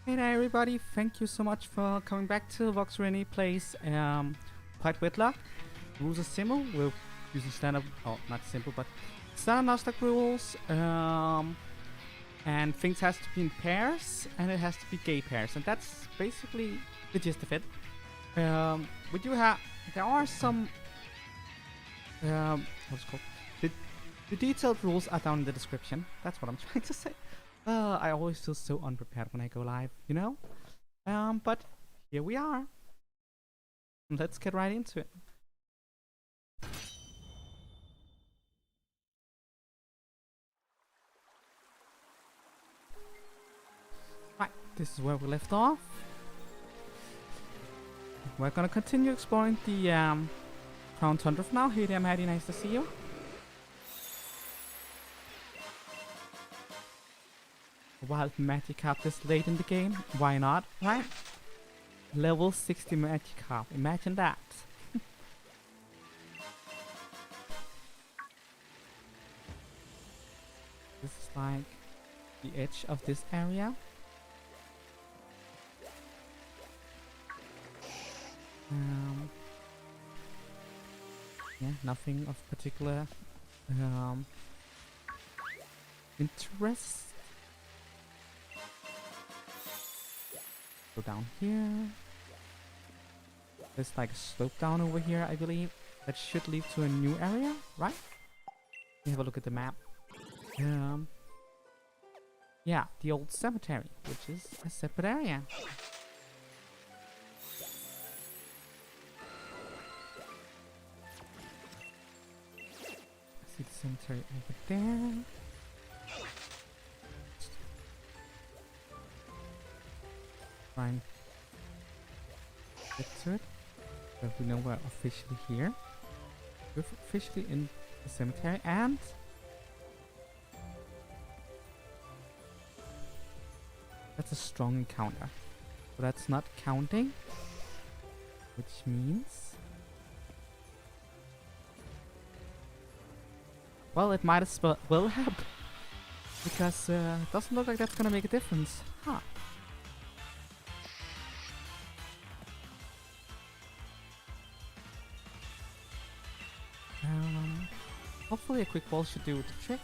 Hey there everybody, thank you so much for coming back to Vox Syreni plays Wedlocke Rules are simple. We're using standard, oh not simple, but standard Nuzlocke rules. And things has to be in pairs, and it has to be gay pairs, and that's basically the gist of it. We do have, there are some, what's it called? The detailed rules are down in the description. That's what I'm trying to say. I always feel so unprepared when I go live, you know? But here we are. Let's get right into it. Right, this is where we left off. We're gonna continue exploring the Crown Tundra for now. Hey there, Maddie, nice to see you. Wild Magikarp this late in the game, why not, right? Level 60 Magikarp, imagine that. This is like the edge of this area. Yeah, nothing of particular interest. Go down here. There's like a slope down over here, I believe. That should lead to a new area, right? Let me have a look at the map. Yeah, the old cemetery, which is a separate area. I see the cemetery over there. Fine. Get to it. But we know we're officially here. We're officially in the cemetery, and that's a strong encounter. So that's not counting, which means, well, it might as well help, because it doesn't look like that's gonna make a difference. Huh. Hopefully a quick ball should do the trick.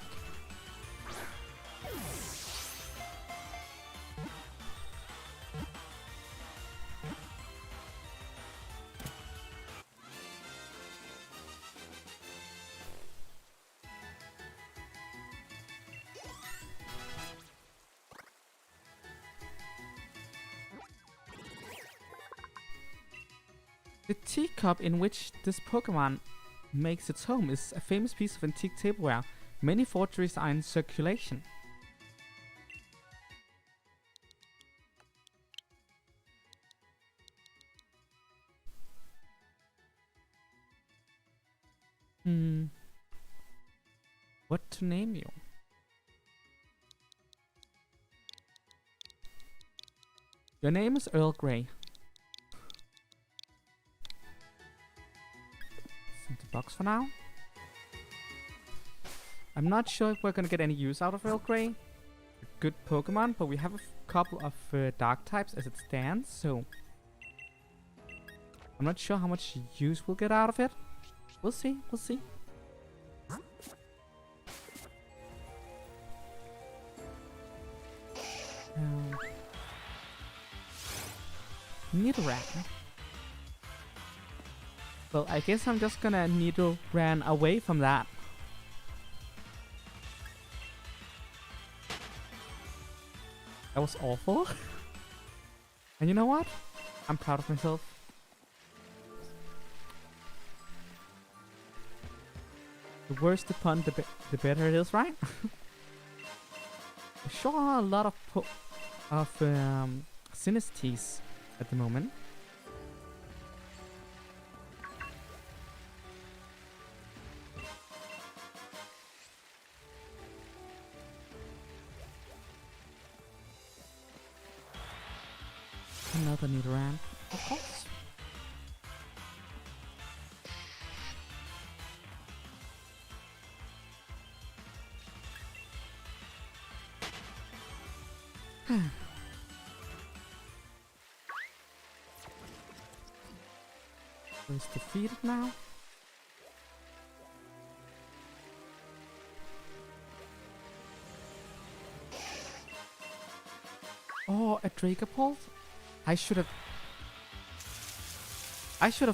The teacup in which this Pokemon makes its home is a famous piece of antique tableware. Many forgeries are in circulation. What to name you? Your name is Earl Grey. Into box for now. I'm not sure if we're gonna get any use out of Earl Grey. A good Pokemon, but we have a couple of dark types as it stands, so I'm not sure how much use we'll get out of it. We'll see, we'll see. Nidoran. Well, I guess I'm just gonna Nidoran away from that. That was awful. And you know what? I'm proud of myself. The worse the pun, the better it is, right? There sure are a lot of Sinistes at the moment. Another Nidoran, of course. Is defeated now. Oh, a Dragapult? I should have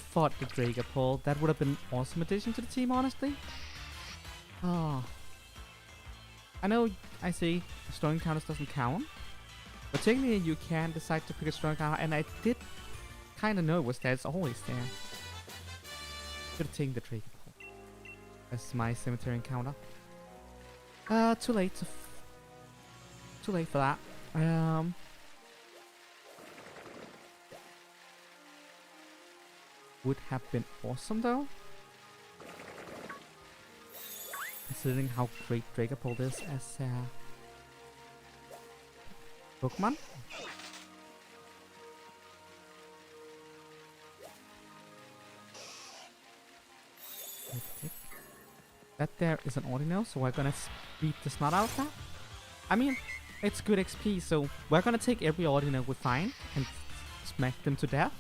fought the Dragapult. That would have been an awesome addition to the team, honestly. Oh. I know I say strong encounters doesn't count, but technically you can decide to pick a strong encounter, and I did kind of know it was there. It's always there. Should have taken the Dragapult as my cemetery encounter. Too late. Too late for that. Would have been awesome though, considering how great Dragapult is as a Pokemon. That there is an Ordinal, so we're gonna beat the snot out of that. I mean, it's good XP, so we're gonna take every Ordinal we find and smack them to death.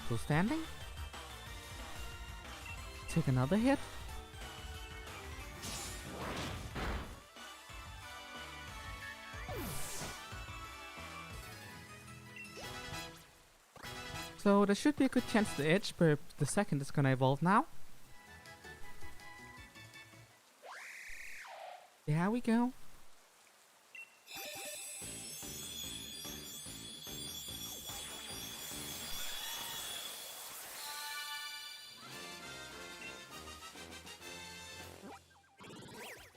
Still standing. Take another hit. So there should be a good chance the edge, but the second is gonna evolve now. There we go.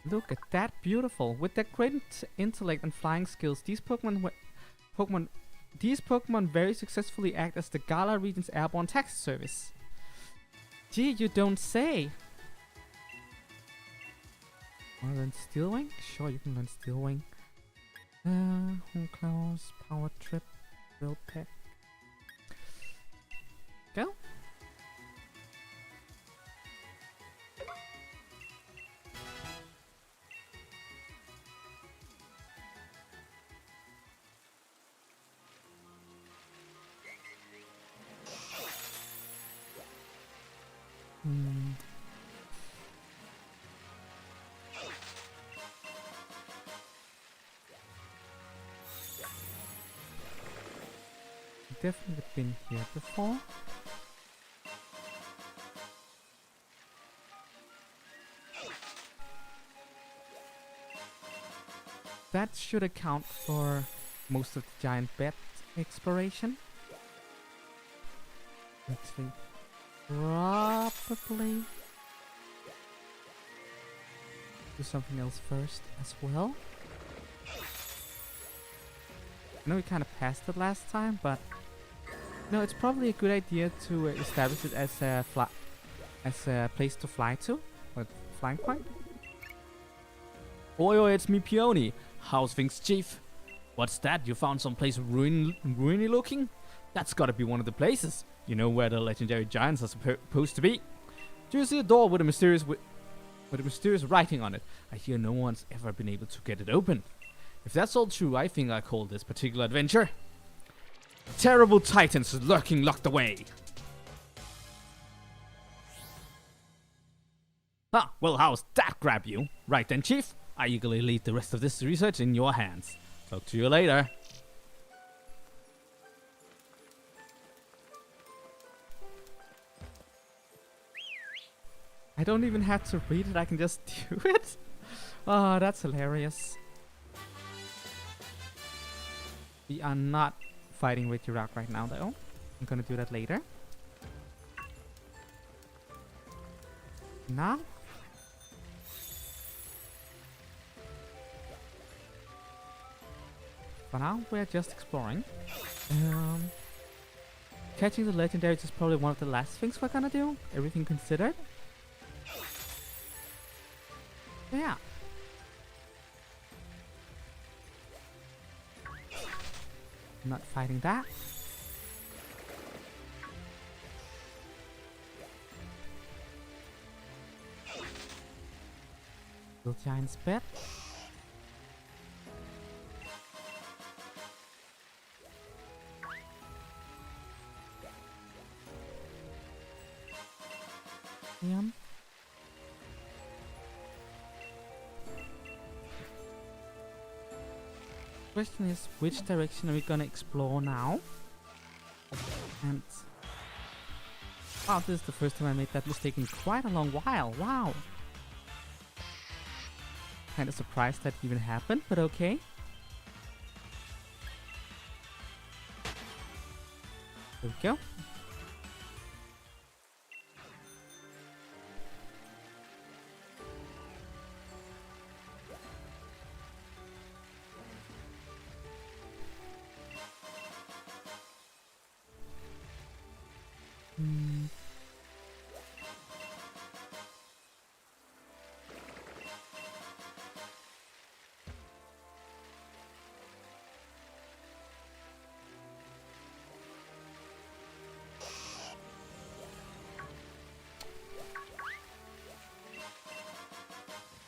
Look at that, beautiful. With their great intellect and flying skills, these Pokemon very successfully act as the Galar region's airborne taxi service. Gee, you don't say. Wanna learn Steel Wing? Sure, you can learn Steel Wing. Home Claws, Power Trip, Drill Peck. Go. Definitely been here before. That should account for most of the giant bet exploration. Actually, probably do something else first as well. I know we kind of passed it last time, but no, it's probably a good idea to establish it as a place to fly to, or flying point. Oi, it's me, Peony. How's things, Chief? What's that? You found some place ruiny looking? That's gotta be one of the places. You know where the legendary giants are supposed to be. Do you see a door with a mysterious writing on it? I hear no one's ever been able to get it open. If that's all true, I think I call this particular adventure Terrible Titans Lurking Locked Away. Ah, well, how's that grab you? Right then, Chief. I eagerly leave the rest of this research in your hands. Talk to you later. I don't even have to read it, I can just do it. Oh, that's hilarious. We are not fighting with Rock right now though. I'm gonna do that later. Now? For now, we're just exploring. Catching the legendaries is probably one of the last things we're gonna do, everything considered. Yeah. Not fighting that. Little giant's bed. Yeah. Question is, which direction are we gonna explore now? And wow, this is the first time I made that mistake in quite a long while. Wow. Kind of surprised that even happened, but okay. There we go.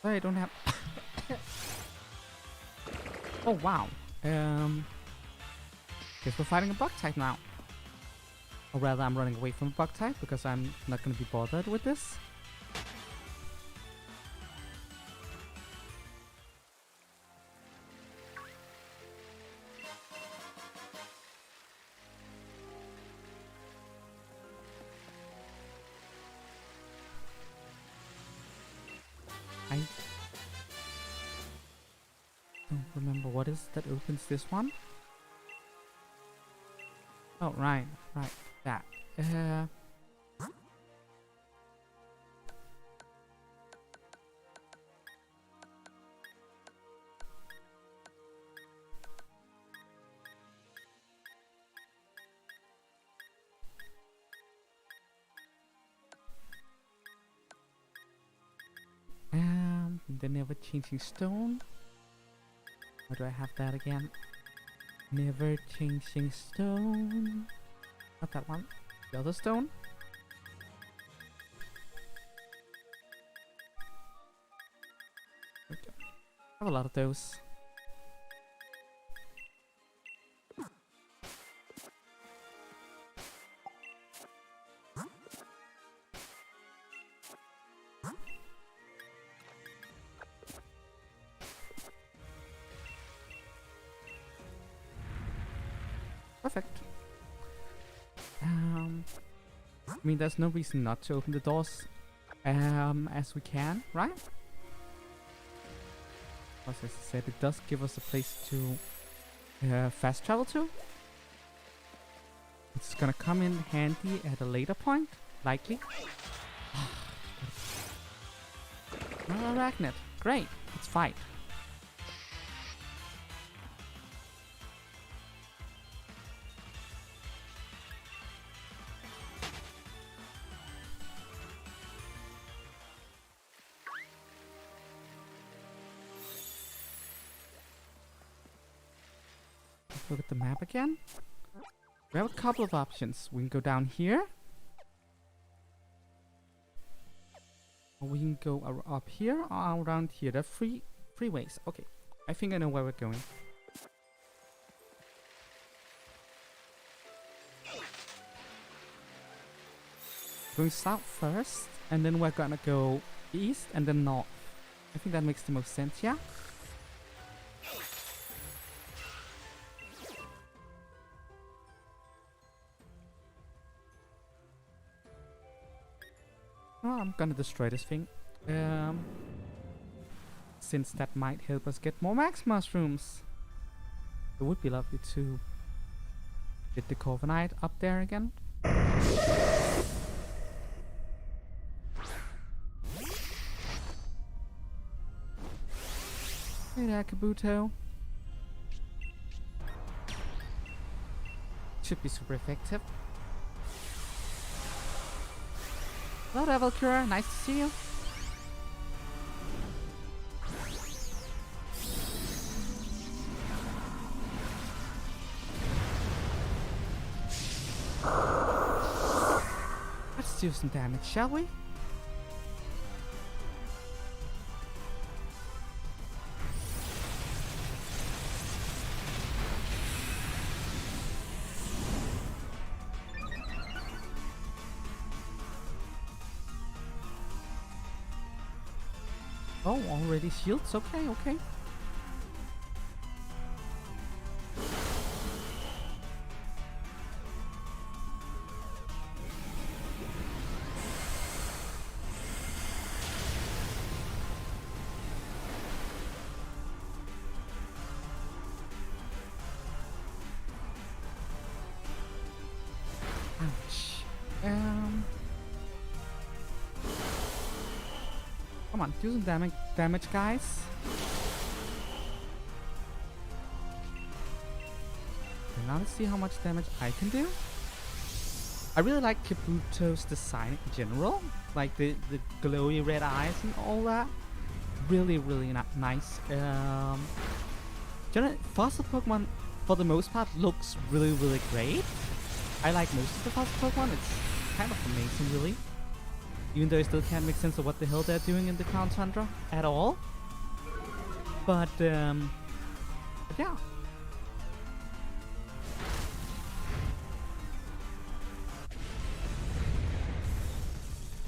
I don't have. Oh wow. Guess we're fighting a bug type now. Or rather, I'm running away from a bug type because I'm not gonna be bothered with this. I don't remember what is that opens this one. Oh, right, that. The never changing stone. Where do I have that again? Never changing stone. Not that one. The other stone. Okay. I have a lot of those. Perfect. I mean, there's no reason not to open the doors as we can, right? As I said, it does give us a place to fast travel to. It's gonna come in handy at a later point, likely. Another arachnid. Great. Let's fight. Look at the map again. We have a couple of options. We can go down here. Or we can go up here or around here. There are three ways. Okay. I think I know where we're going. Going south first, and then we're gonna go east and then north. I think that makes the most sense, yeah? Oh, I'm gonna destroy this thing. Since that might help us get more max mushrooms. It would be lovely to get the Corviknight up there again. Hey there, Kabuto. Should be super effective. Hello there, Valkyra. Nice to see you. Let's do some damage, shall we? Oh, already shields. Okay, okay. Ouch. Come on, do some damage, guys. Okay, now let's see how much damage I can do. I really like Kabuto's design in general, like the glowy red eyes and all that. Really, really nice. Generally, fossil Pokemon for the most part looks really, really great. I like most of the fossil Pokemon. It's kind of amazing, really. Even though I still can't make sense of what the hell they're doing in the Crown Tundra at all. But yeah.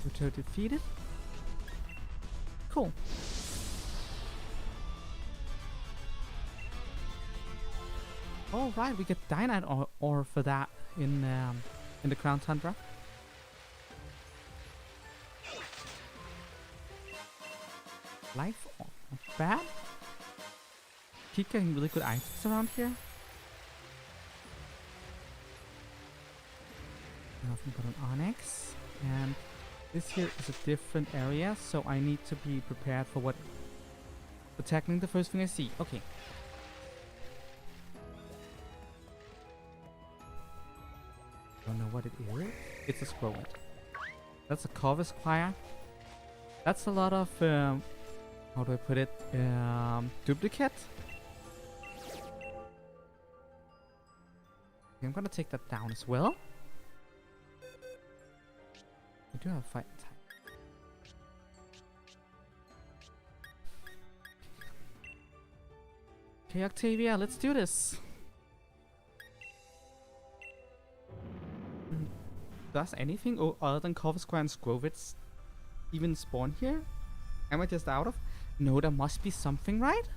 Kabuto defeated. Cool. All right, we get Dynite ore for that in the Crown Tundra. Life ore, not bad. Keep getting really good items around here. Nothing but an Onyx, and this here is a different area, so I need to be prepared for tackling the first thing I see. Okay. Don't know what it is. It's a scroll. That's a Corvus Choir. That's a lot of how do I put it? Duplicate. Okay, I'm gonna take that down as well. We do have fight type. Okay, Octavia, let's do this. Does anything other than Corvus Choir and Scrovitz even spawn here? Am I just out of? No, there must be something, right?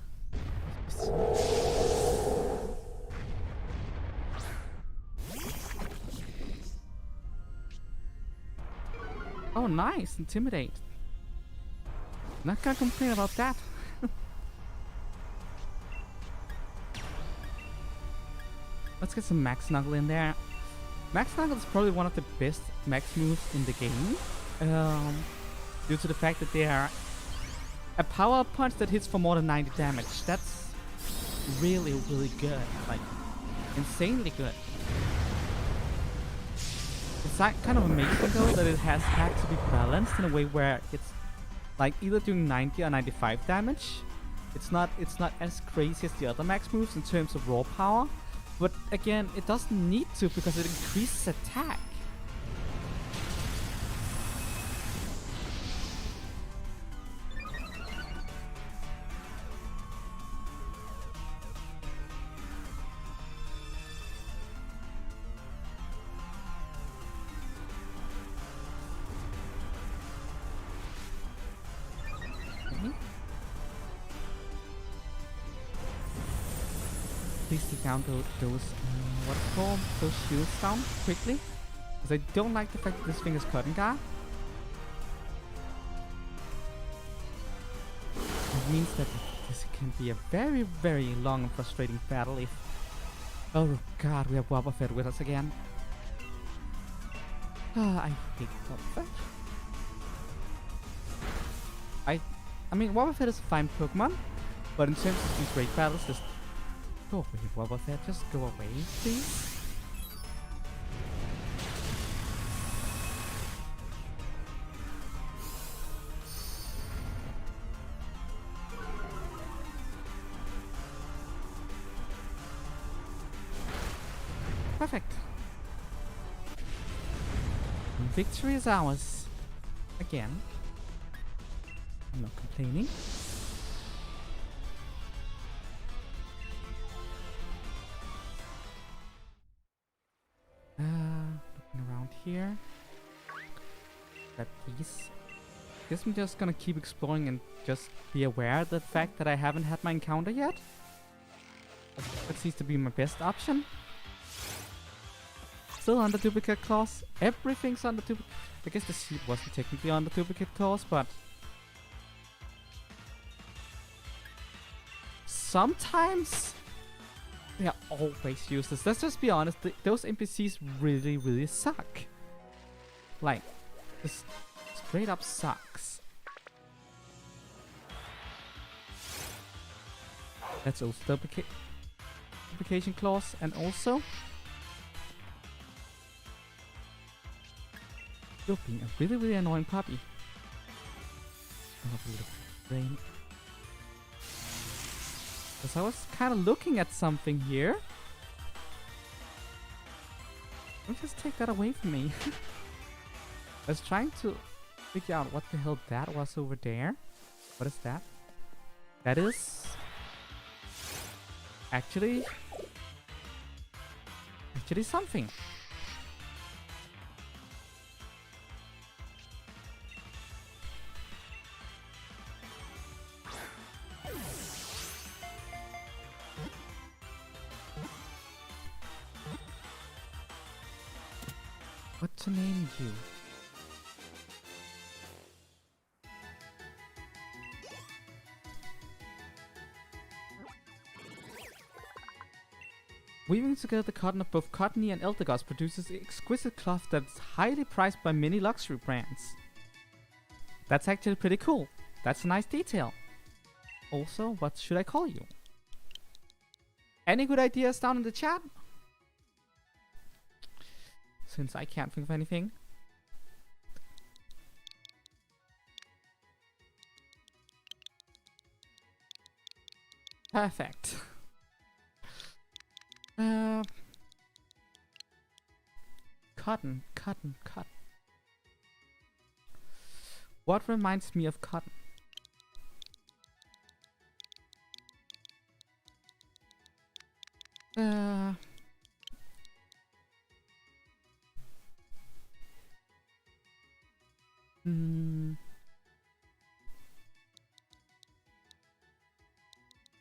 Oh, nice. Intimidate. Not gonna complain about that. Let's get some Max Snuggle in there. Max Snuggle is probably one of the best max moves in the game. Due to the fact that they are a power punch that hits for more than 90 damage. That's really, really good. Like, insanely good. It's like kind of amazing though that it has had to be balanced in a way where it's like either doing 90 or 95 damage. It's not as crazy as the other max moves in terms of raw power, but again, it doesn't need to because it increases attack. Please take down those what's it called? Those shields down quickly. Because I don't like the fact that this thing is cutting guard. It means that this can be a very, very long and frustrating battle if... Oh god, we have Wobble Fett with us again. I hate Wobble Fett. I mean, Wobble Fett is a fine Pokemon, but in terms of these raid battles, just go away, Wobble Fett. Just go away, please. Perfect. And victory is ours. Again. I'm not complaining. Looking around here. Got these guess I'm just gonna keep exploring and just be aware of the fact that I haven't had my encounter yet. That seems to be my best option. Still under Duplicate Clause. Everything's under Duplicate. I guess the sheep wasn't technically under Duplicate Clause, but sometimes they are always useless. Let's just be honest. Those NPCs really, really suck. Like, this straight up sucks. That's also Duplication Clause, and also you're being a really, really annoying puppy. Oh, beautiful brain. Because I was kind of looking at something here. Don't just take that away from me. I was trying to figure out what the hell that was over there. What is that? That is actually something. What to name you? Weaving together the cotton of both cottony and eldergoss produces exquisite cloth that is highly prized by many luxury brands. That's actually pretty cool. That's a nice detail. Also, what should I call you? Any good ideas down in the chat? Since I can't think of anything. Perfect. Cotton. What reminds me of cotton?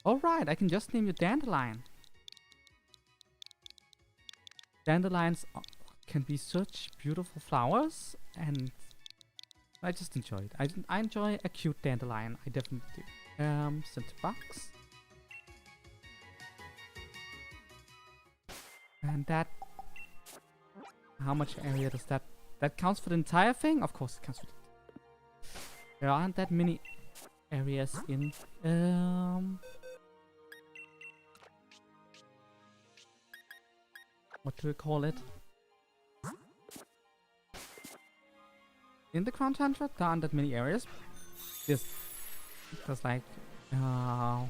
Alright, I can just name you Dandelion. Dandelions can be such beautiful flowers, and I just enjoy it. I enjoy a cute dandelion. I definitely do. Center box. And that... How much area does that... That counts for the entire thing? Of course it counts for the... There aren't that many areas in... What do we call it? In the Crown Tundra, there aren't that many areas. There's like 5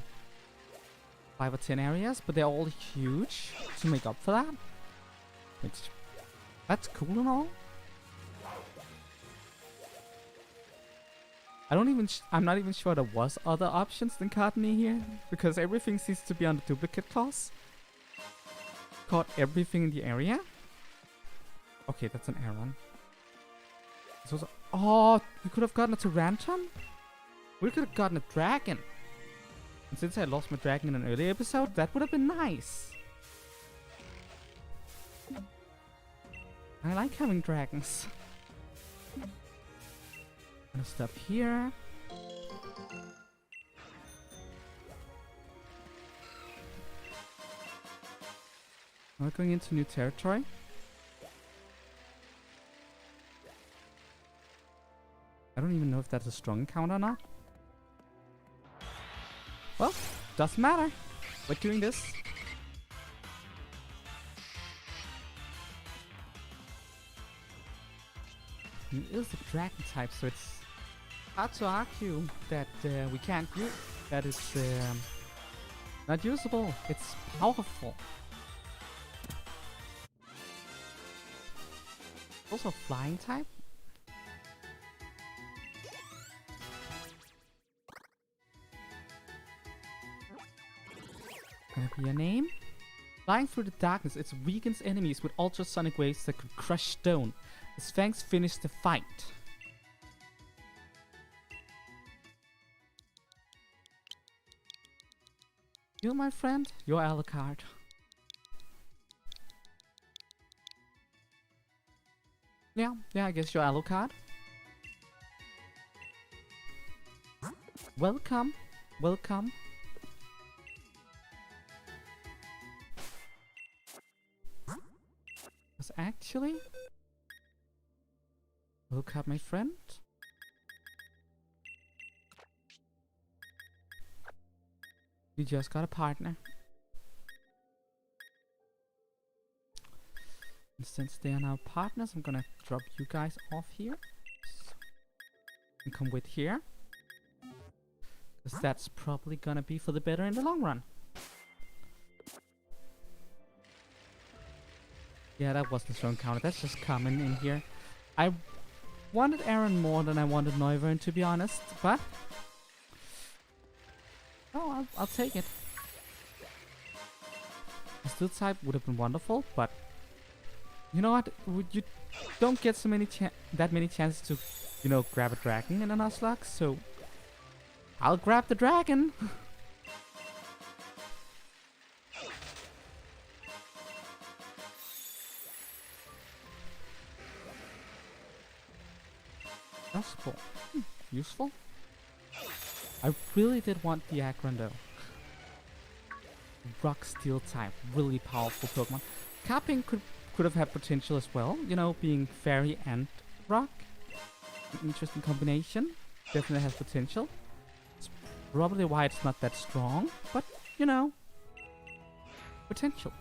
or 10 areas, but they're all huge to make up for that. Which, that's cool and all. I'm not even sure there was other options than cottony here, because everything seems to be on the Duplicate Clause. Caught everything in the area. Okay, that's an Aaron. Oh, we could have gotten a Tarantum? We could have gotten a dragon. And since I lost my dragon in an earlier episode, that would have been nice. I like having dragons. I'm gonna stop here. We're going into new territory. I don't even know if that's a strong encounter or not. Well, doesn't matter. We're doing this. It is a dragon type, so it's hard to argue that we can't use that. It's not usable. It's powerful. Also flying type. Gonna be a name? Flying through the darkness, it weakens enemies with ultrasonic waves that could crush stone. Its fangs finish the fight. You, my friend, you're Alucard. Yeah, I guess you're Alucard. Welcome. Welcome. Because actually... Look up, my friend. You just got a partner. And since they are now partners, I'm gonna drop you guys off here. And come with here. Because that's probably gonna be for the better in the long run. Yeah, that wasn't a strong counter. That's just common in here. I wanted Aaron more than I wanted Noivern, to be honest, but... Oh, I'll take it. A steel type would have been wonderful, but... You know what? You don't get so many that many chances to, you know, grab a dragon in a Nuzlocke, so... I'll grab the dragon! Possible. Useful. I really did want the Aggron though. Rock Steel type, really powerful Pokemon. Capping could have had potential as well, you know, being Fairy and Rock. An interesting combination. Definitely has potential. It's probably why it's not that strong, but you know, potential.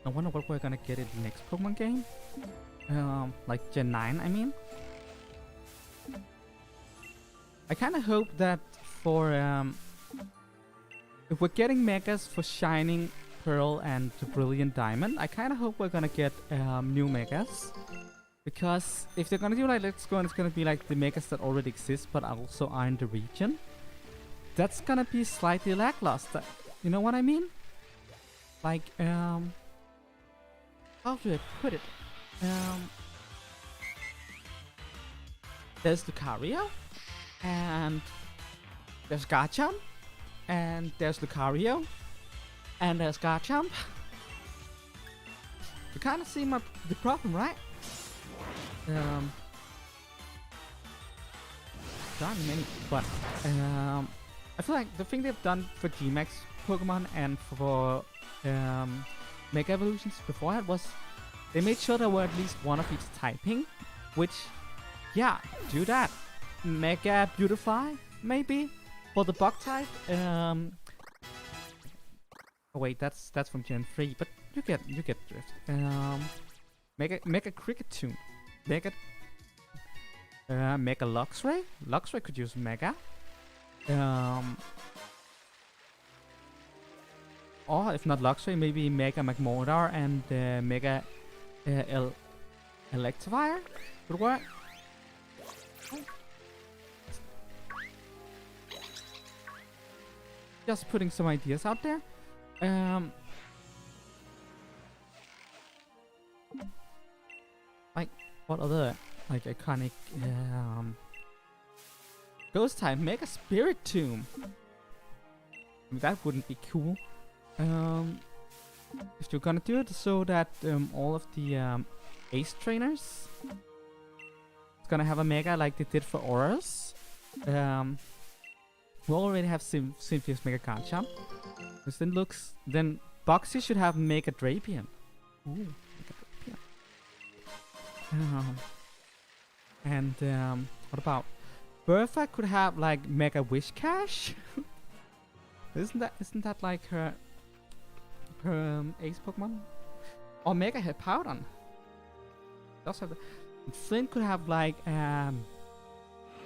I wonder what we're gonna get in the next Pokemon game. Like Gen 9, I mean. I kind of hope that for, if we're getting Megas for Shining Pearl and Brilliant Diamond, I kind of hope we're gonna get, new Megas. Because if they're gonna do like Let's Go and it's gonna be like the Megas that already exist but also are in the region, that's gonna be slightly lackluster. You know what I mean? Like, how do I put it? There's Lucario, and there's Garchomp, and there's Lucario, and there's Garchomp. You kind of see the problem, right? Darn many, but I feel like the thing they've done for G-Max Pokemon and for Mega Evolutions beforehand was they made sure there were at least one of each typing, which, yeah, do that. Mega Beautify, maybe, for the bug type. Oh wait, that's from Gen 3, but you get drift. Mega Cricketune, Mega Luxray. Luxray could use Mega. Or if not Luxray, maybe Mega Magmortar and Mega Electivire would work. Just putting some ideas out there. Like what other like iconic ghost type? Mega Spirit Tomb. I mean, that wouldn't be cool. If you're gonna do it so that all of the Ace trainers is gonna have a Mega like they did for Auras. We already have Symphia's Mega Garchomp. This then Boxy should have Mega Drapion. Ooh, Mega Drapion. And what about Bertha could have like Mega Wishcash? Isn't that like her Ace Pokemon? Or Mega Hippowdon. Does have Flint could have like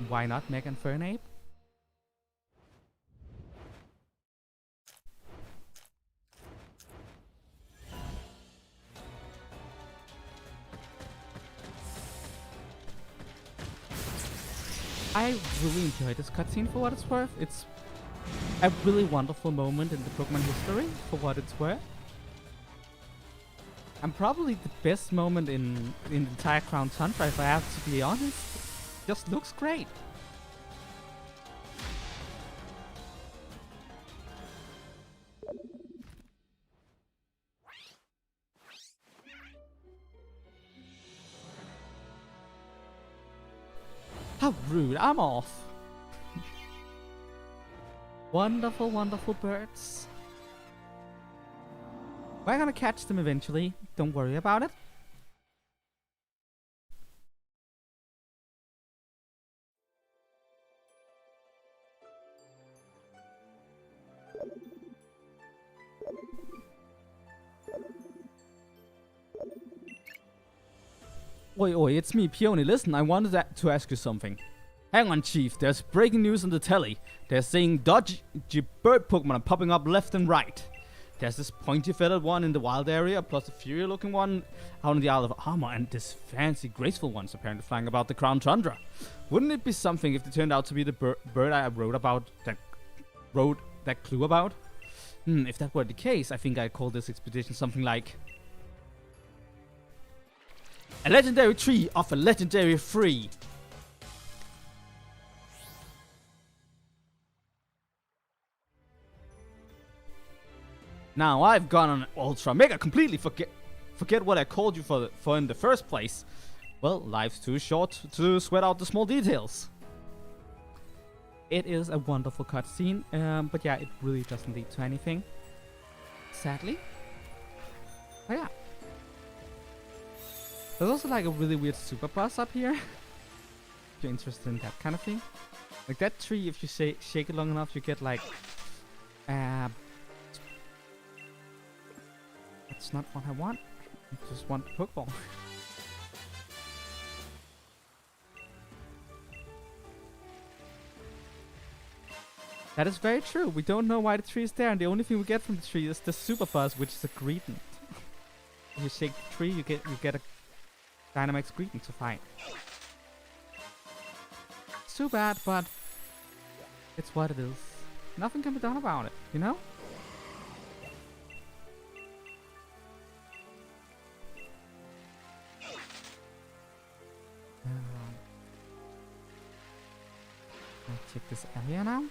why not Mega Infernape? I really enjoyed this cutscene for what it's worth. It's a really wonderful moment in the Pokemon history for what it's worth. And probably the best moment in the entire Crown Tundra, if I have to be honest. Just looks great. How rude, I'm off. Wonderful, wonderful birds. We're gonna catch them eventually, don't worry about it. Oi, it's me, Peony. Listen, I wanted to ask you something. Hang on, Chief. There's breaking news on the telly. They're saying dodgy bird Pokemon are popping up left and right. There's this pointy-feathered one in the wild area, plus a fury-looking one out in the Isle of Armor, and this fancy, graceful one's apparently flying about the Crown Tundra. Wouldn't it be something if they turned out to be the bird I wrote that clue about? If that were the case, I think I'd call this expedition something like a legendary tree of a legendary free. Now I've gone on ultra mega completely forget what I called you for in the first place. Well, life's too short to sweat out the small details. It is a wonderful cutscene, but yeah, it really doesn't lead to anything, sadly. Oh yeah. There's also like a really weird super boss up here. If you're interested in that kind of thing. Like that tree, if you shake it long enough, you get like... That's not what I want. I just want the Pokeball. That is very true. We don't know why the tree is there, and the only thing we get from the tree is the super buzz, which is a greeting. If you shake the tree, you get a Dynamax greeting to fight. It's too bad, but it's what it is. Nothing can be done about it, you know? I'll check this area now.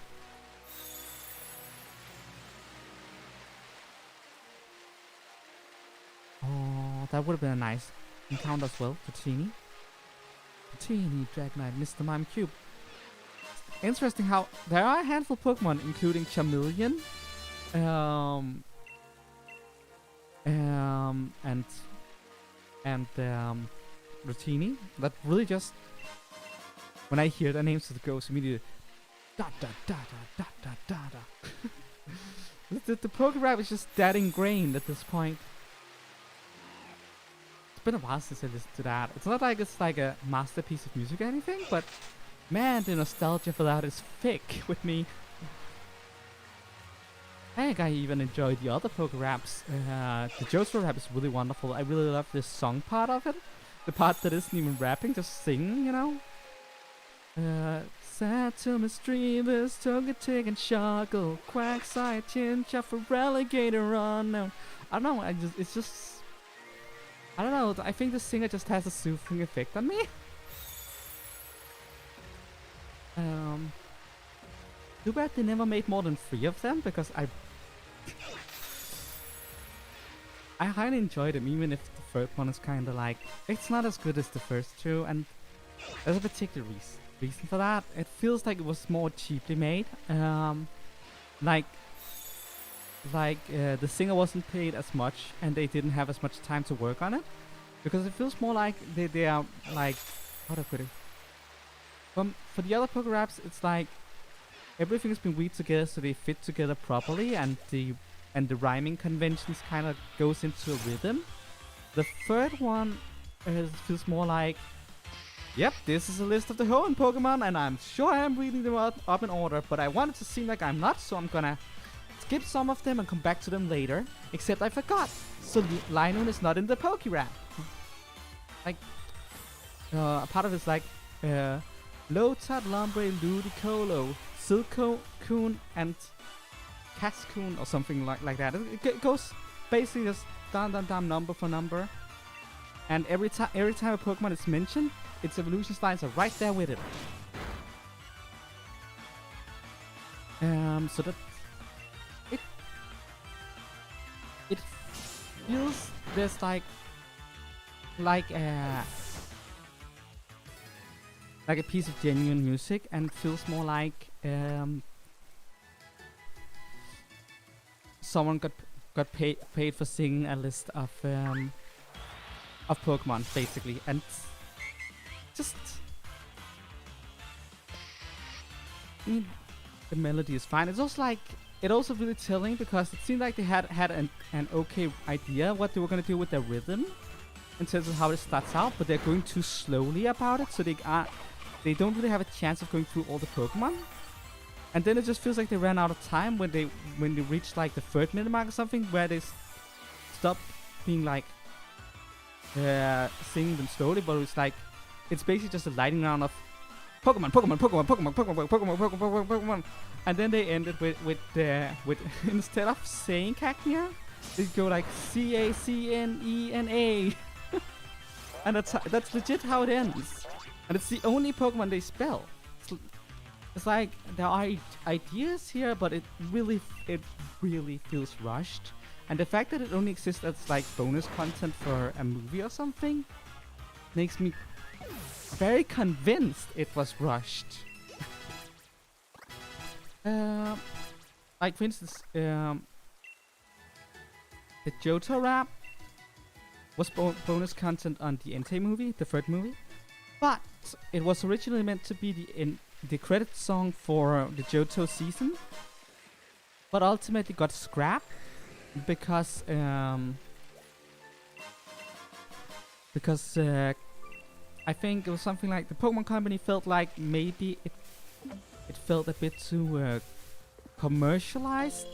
Oh, that would have been a nice encounter as well for Teeny. Dragonite, Mr. Mime Cube. Interesting how there are a handful of Pokemon, including Charmeleon, and Rotini, that really just, when I hear their names, it goes immediately da da da da da da da. The Pokerap is just that ingrained at this point. It's been a while since I listened to that. It's not like it's like a masterpiece of music or anything, but man, the nostalgia for that is thick with me. I think I even enjoyed the other Pokeraps. The Johto rap is really wonderful. I really love this song part of it. The part that isn't even rapping, just singing, you know? Sad to my streamers, Togetic and Sharkle, Quagsire, Chinchap for Relegator unknown. I don't know, I don't know, I think the singer just has a soothing effect on me. Too bad they never made more than 3 of them, because I highly enjoyed them, even if the third one is kinda like, it's not as good as the first 2, and there's a particular reason for that. It feels like it was more cheaply made. The singer wasn't paid as much, and they didn't have as much time to work on it, because it feels more like they are like, how do I put it? For the other Pokeraps, it's like everything's been weaved together so they fit together properly, and the rhyming conventions kind of goes into a rhythm. The third one feels more like, yep, this is a list of the Hoenn Pokemon, and I'm sure I am reading them up in order, but I want it to seem like I'm not, so I'm gonna skip some of them and come back to them later. Except I forgot, so Linoon is not in the Pokerap. Like, a part of it's like, Lotad, Lombre, Ludicolo, Silcoon, and Cascoon, or something like that. It goes basically just down number for number, and every time a Pokemon is mentioned, its evolution lines are right there with it. So that it feels there's like like a piece of genuine music, and feels more like someone got paid for singing a list of Pokemon, basically, and just I mean, the melody is fine. It's also like it also really telling because it seemed like they had an okay idea what they were gonna do with their rhythm in terms of how it starts out, but they're going too slowly about it, so they don't really have a chance of going through all the Pokemon. And then it just feels like they ran out of time when they reached like the 3rd minute mark or something, where they stop being like singing them slowly, but it's basically just a lightning round of Pokemon, and then they ended with instead of saying Cacnea, they go like Cacnena, and that's legit how it ends, and it's the only Pokemon they spell. It's like there are ideas here, but it really feels rushed, and the fact that it only exists as like bonus content for a movie or something makes me very convinced it was rushed. Like for instance, the Johto rap was bonus content on the Entei movie, the 3rd movie, but it was originally meant to be the credit song for the Johto season, but ultimately got scrapped because I think it was something like the Pokemon Company felt like maybe it felt a bit too commercialized.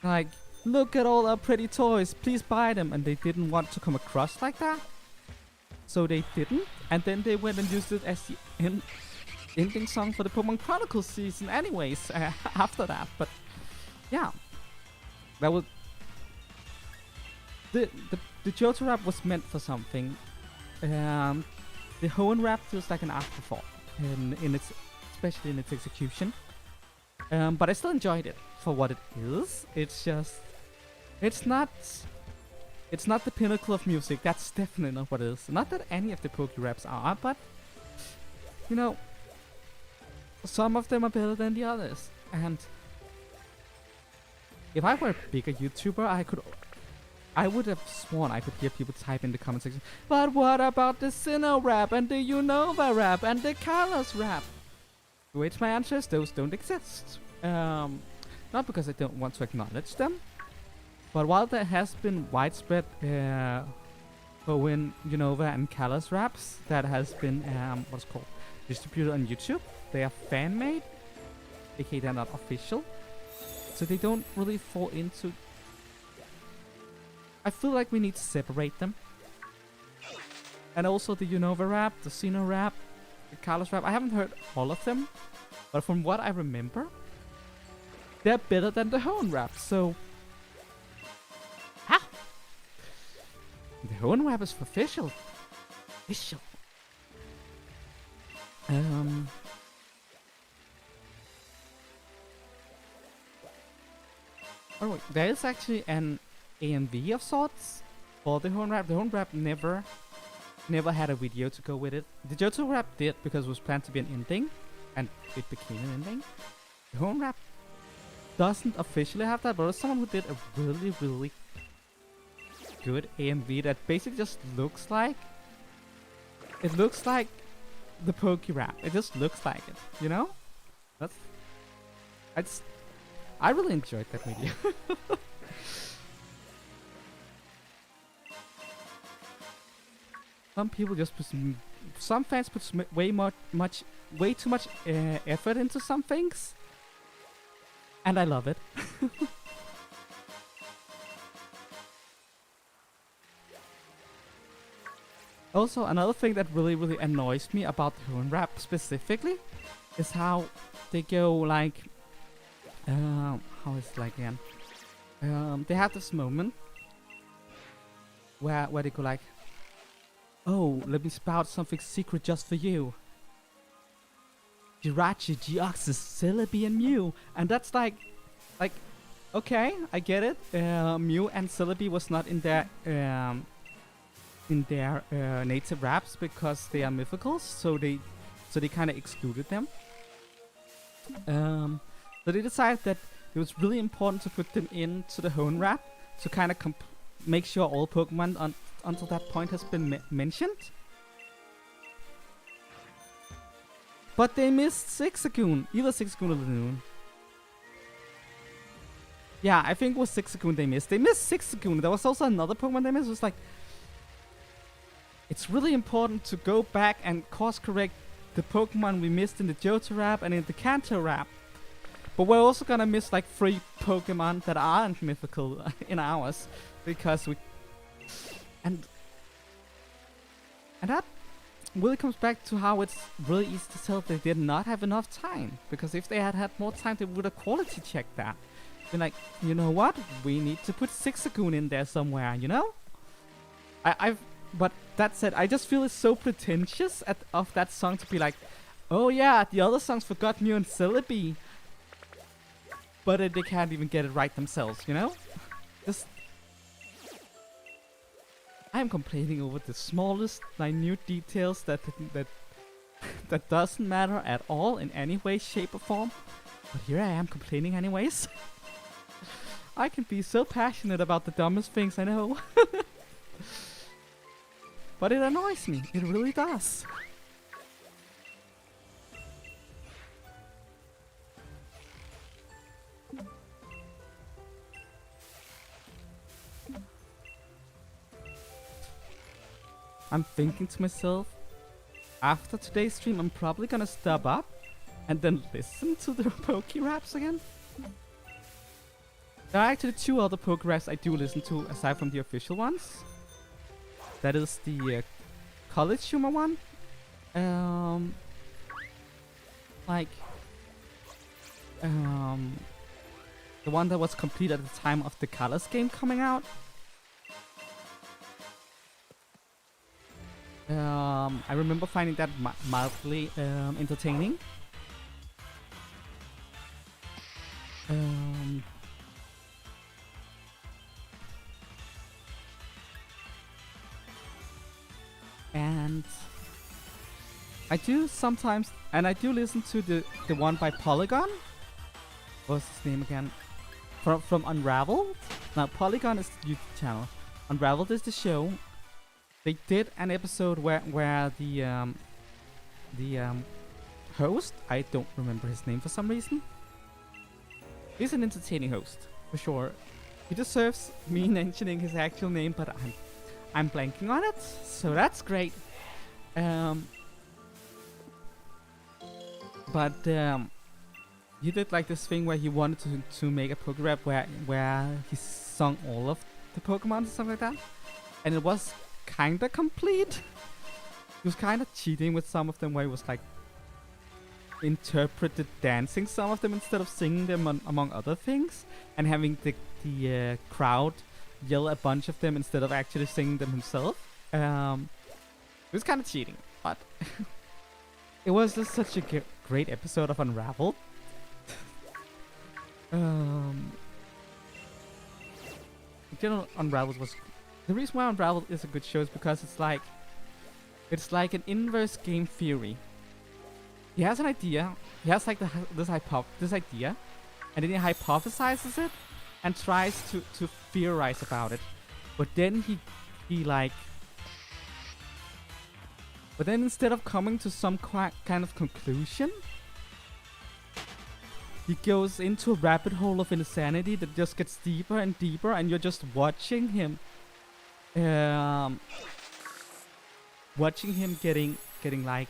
Like, look at all our pretty toys, please buy them, and they didn't want to come across like that, so they didn't. And then they went and used it as the ending song for the Pokemon Chronicles season, anyways. After that, but yeah, that was the Johto rap was meant for something. The Hoenn rap feels like an afterthought, especially in its execution. But I still enjoyed it for what it is. It's just, it's not the pinnacle of music. That's definitely not what it is. Not that any of the Poke raps are, but you know, some of them are better than the others. And if I were a bigger YouTuber, I would have sworn I could hear people type in the comment section, but what about the Sinnoh rap and the Unova rap and the Kalos rap? To which my answer is those don't exist. Not because I don't want to acknowledge them, but while there has been widespread Hoenn, Unova and Kalos raps that has been what's called distributed on YouTube, they are fan-made, aka they're not official, so they don't really fall into. I feel like we need to separate them. And also the Unova rap, the Sinnoh rap, the Kalos rap. I haven't heard all of them, but from what I remember, they're better than the Hoenn rap. So, the Hoenn rap is official. Official. Oh wait, there is actually an AMV of sorts for the Hoenn rap. The Hoenn rap never had a video to go with it. The Johto rap did because it was planned to be an ending, and it became an ending. The Hoenn rap doesn't officially have that, but there's someone who did a really good AMV that basically just looks like the Poke rap. It just looks like it, you know? I really enjoyed that video. Some people just some fans put way too much effort into some things, and I love it. Also, another thing that really annoys me about the Hoenn rap specifically is how they go like, how is it like again? They have this moment where they go like, oh, let me spout something secret just for you. Jirachi, Geoxys, Celebi, and Mew. And that's like, okay, I get it. Mew and Celebi was not in their native raps because they are mythicals, so they so they kind of excluded them. So they decided that it was really important to put them into the home wrap to kind of make sure all Pokemon until that point has been mentioned. But they missed Zigzagoon, either Zigzagoon or Lanoon. Yeah, I think it was Zigzagoon they missed. They missed Zigzagoon. There was also another Pokemon they missed. It was like, it's really important to go back and course correct the Pokemon we missed in the Johto wrap and in the Kanto wrap. But we're also gonna miss like 3 Pokemon that aren't mythical in ours, because we and that really comes back to how it's really easy to tell they did not have enough time. Because if they had had more time, they would have quality checked that. Been like, you know what? We need to put Zigzagoon in there somewhere. You know? But that said, I just feel it's so pretentious of that song to be like, oh yeah, the other songs forgot Mew and Celebi, but they can't even get it right themselves, you know? Just, I'm complaining over the smallest minute details that doesn't matter at all in any way, shape or form. But here I am complaining anyways. I can be so passionate about the dumbest things, I know. But it annoys me. It really does. I'm thinking to myself, after today's stream, I'm probably gonna stop up and then listen to the Poke Raps again. There are actually 2 other Poke Raps I do listen to aside from the official ones. That is the college humor one. The one that was complete at the time of the Colors game coming out. I remember finding that mildly entertaining. And I do sometimes, and I do listen to the one by Polygon. What's his name again? From Unraveled. Now Polygon is the YouTube channel. Unraveled is the show. They did an episode where the host, I don't remember his name for some reason. He's an entertaining host for sure. He deserves me mentioning his actual name, but I'm blanking on it, so that's great. He did like this thing where he wanted to make a Poké Rap where he sung all of the Pokemon and stuff like that, and it was kinda complete. He was kinda cheating with some of them, where he was like interpreted dancing some of them instead of singing them among other things, and having the crowd yell a bunch of them instead of actually singing them himself. It was kind of cheating, but it was just such a great episode of Unraveled. Unraveled was the reason why Unraveled is a good show is because it's like an inverse game theory. He has an idea. He has like this idea, and then he hypothesizes it and tries to theorize about it. But then But then instead of coming to some kind of conclusion, he goes into a rabbit hole of insanity that just gets deeper and deeper, and you're just watching him. Watching him getting like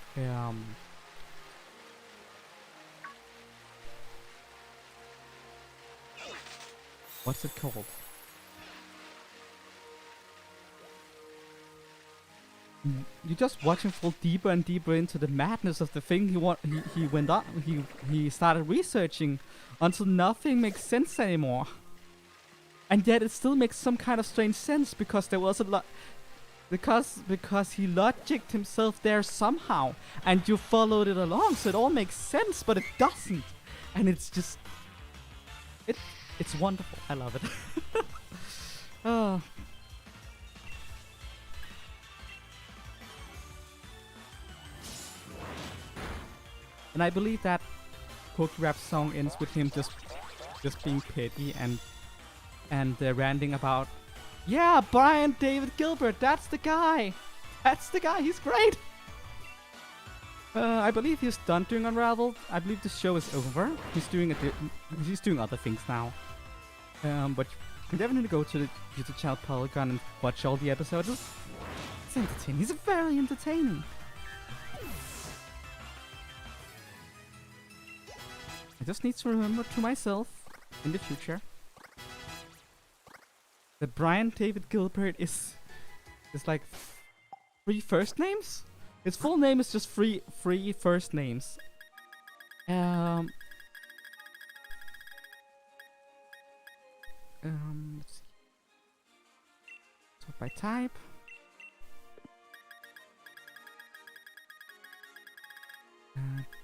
what's it called? You just watch him fall deeper and deeper into the madness of the thing he started researching until nothing makes sense anymore. And yet it still makes some kind of strange sense because there was a lot because he logicked himself there somehow, and you followed it along, so it all makes sense, but it doesn't. And it's just it's wonderful. I love it. Oh. And I believe that Pokérap song ends with him just being petty and ranting about, yeah, Brian David Gilbert, that's the guy. That's the guy. He's great. I believe he's done doing Unraveled. I believe the show is over. He's doing other things now. But you can definitely go to the YouTube channel Polygon and watch all the episodes. It's entertaining. He's very entertaining. I just need to remember to myself in the future that Brian David Gilbert is like 3 first names. His full name is just three first names. Let's see. Sort by type.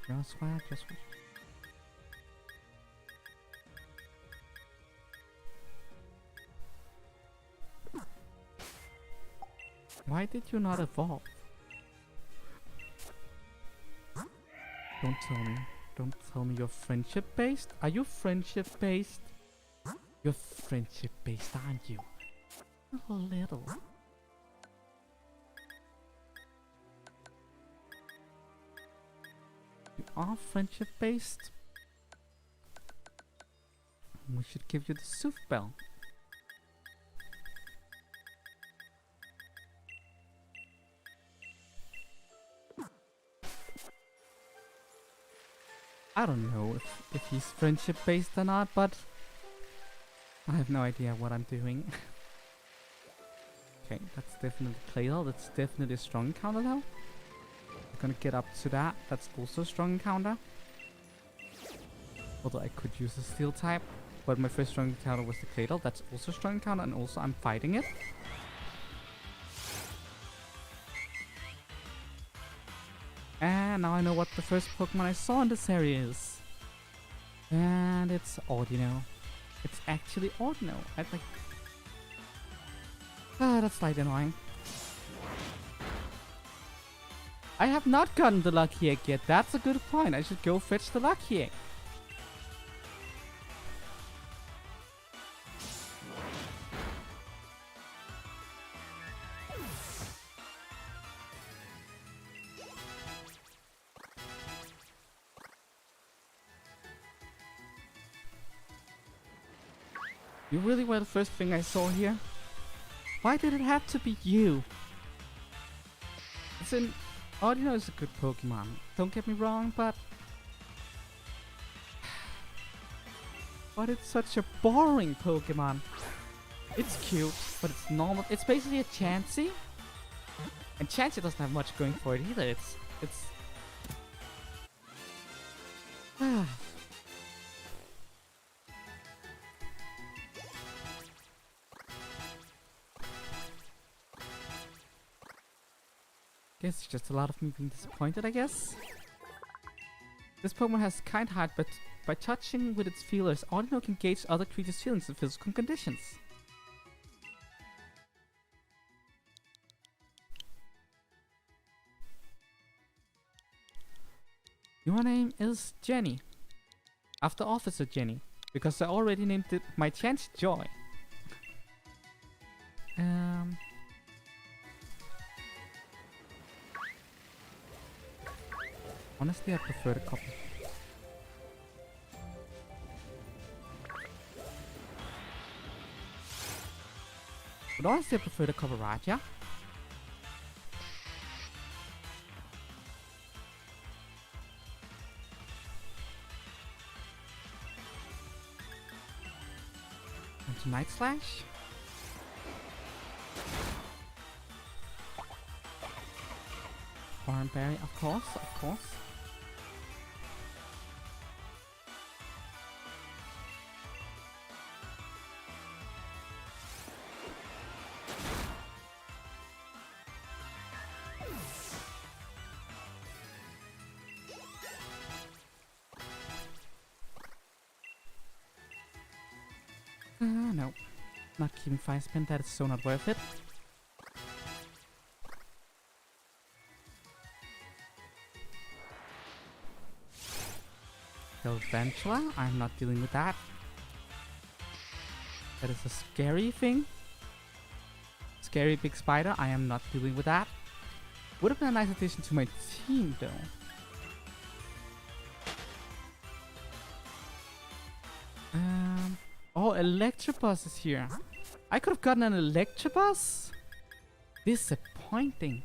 Just what. Why did you not evolve? Don't tell me. Don't tell me you're friendship based. Are you friendship based? You're friendship based, aren't you? A little. You are friendship based. We should give you the Sooth Bell. I don't know if he's friendship based or not, but I have no idea what I'm doing. Okay, that's definitely Claydol. That's definitely a strong encounter though. I'm gonna get up to that. That's also a strong encounter. Although I could use a steel type, but my first strong encounter was the Claydol. That's also a strong encounter, and also I'm fighting it. And now I know what the first Pokemon I saw in this area is. And it's Ordino. It's actually Ordino. I like. That's slightly annoying. I have not gotten the Lucky Egg yet. That's a good point. I should go fetch the Lucky Egg. You really were the first thing I saw here? Why did it have to be you? It's in... Audino is a good Pokemon. Don't get me wrong, but... But it's such a boring Pokemon. It's cute, but it's normal. It's basically a Chansey. And Chansey doesn't have much going for it either. It's... Guess it's just a lot of me being disappointed, I guess. This Pokemon has kind heart, but by touching with its feelers, Audino can gauge other creatures' feelings in physical conditions. Your name is Jenny. After Officer Jenny, because I already named it my Chance Joy. Honestly, I prefer the copper. But honestly, I prefer the copper Raja. And to Night Slash. Farm Berry, of course, of course. No. Not keeping 5 spin, that is so not worth it. Tarantula, I'm not dealing with that. That is a scary thing. Scary big spider, I am not dealing with that. Would have been a nice addition to my team though. Oh, Electrobus is here. I could have gotten an Electrobus? Disappointing.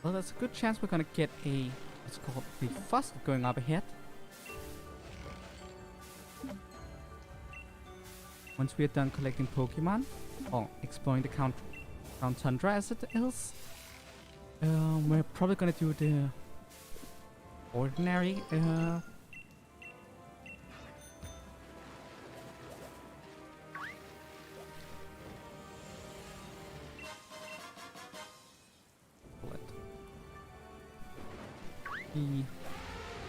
Well, there's a good chance we're gonna get a, what's called the faucet going up ahead. Once we are done collecting Pokemon, or exploring the Crown Tundra as it is, we're probably gonna do the ordinary, the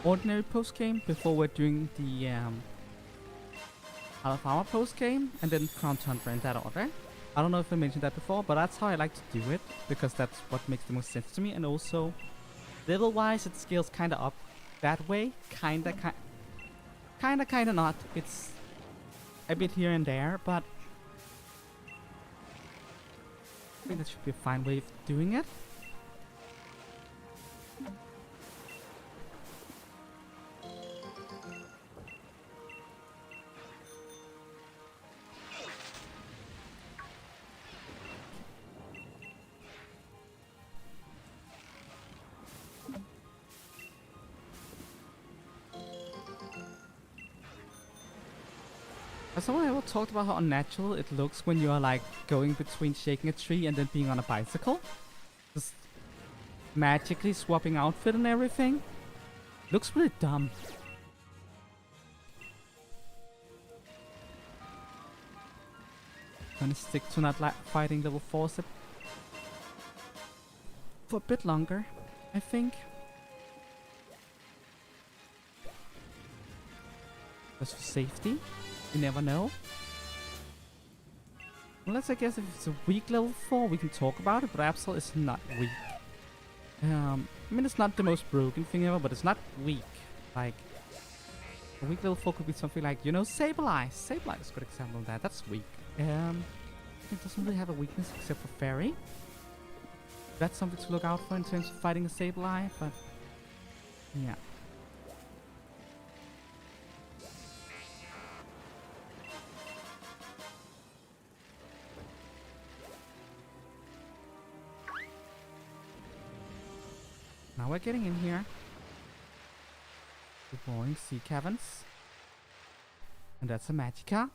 ordinary post game before we're doing the out of our post game, and then Crown Tundra in that order. I don't know if I mentioned that before, but that's how I like to do it because that's what makes the most sense to me. And also, level wise, it scales kind of up that way. Kinda not. It's a bit here and there, but I think that should be a fine way of doing it. Has someone ever talked about how unnatural it looks when you are like going between shaking a tree and then being on a bicycle? Just magically swapping outfit and everything? Looks really dumb. Gonna stick to not fighting level 4 for a bit longer, I think. Just for safety. You never know. Unless I guess if it's a weak level 4 we can talk about it, but Absol is not weak. I mean it's not the most broken thing ever, but it's not weak. Like a weak level 4 could be something like, you know, Sableye. Sableye is a good example of that. That's weak. It doesn't really have a weakness except for Fairy. That's something to look out for in terms of fighting a Sableye, but yeah. Now we're getting in here. Exploring sea caverns. And that's a Magikarp.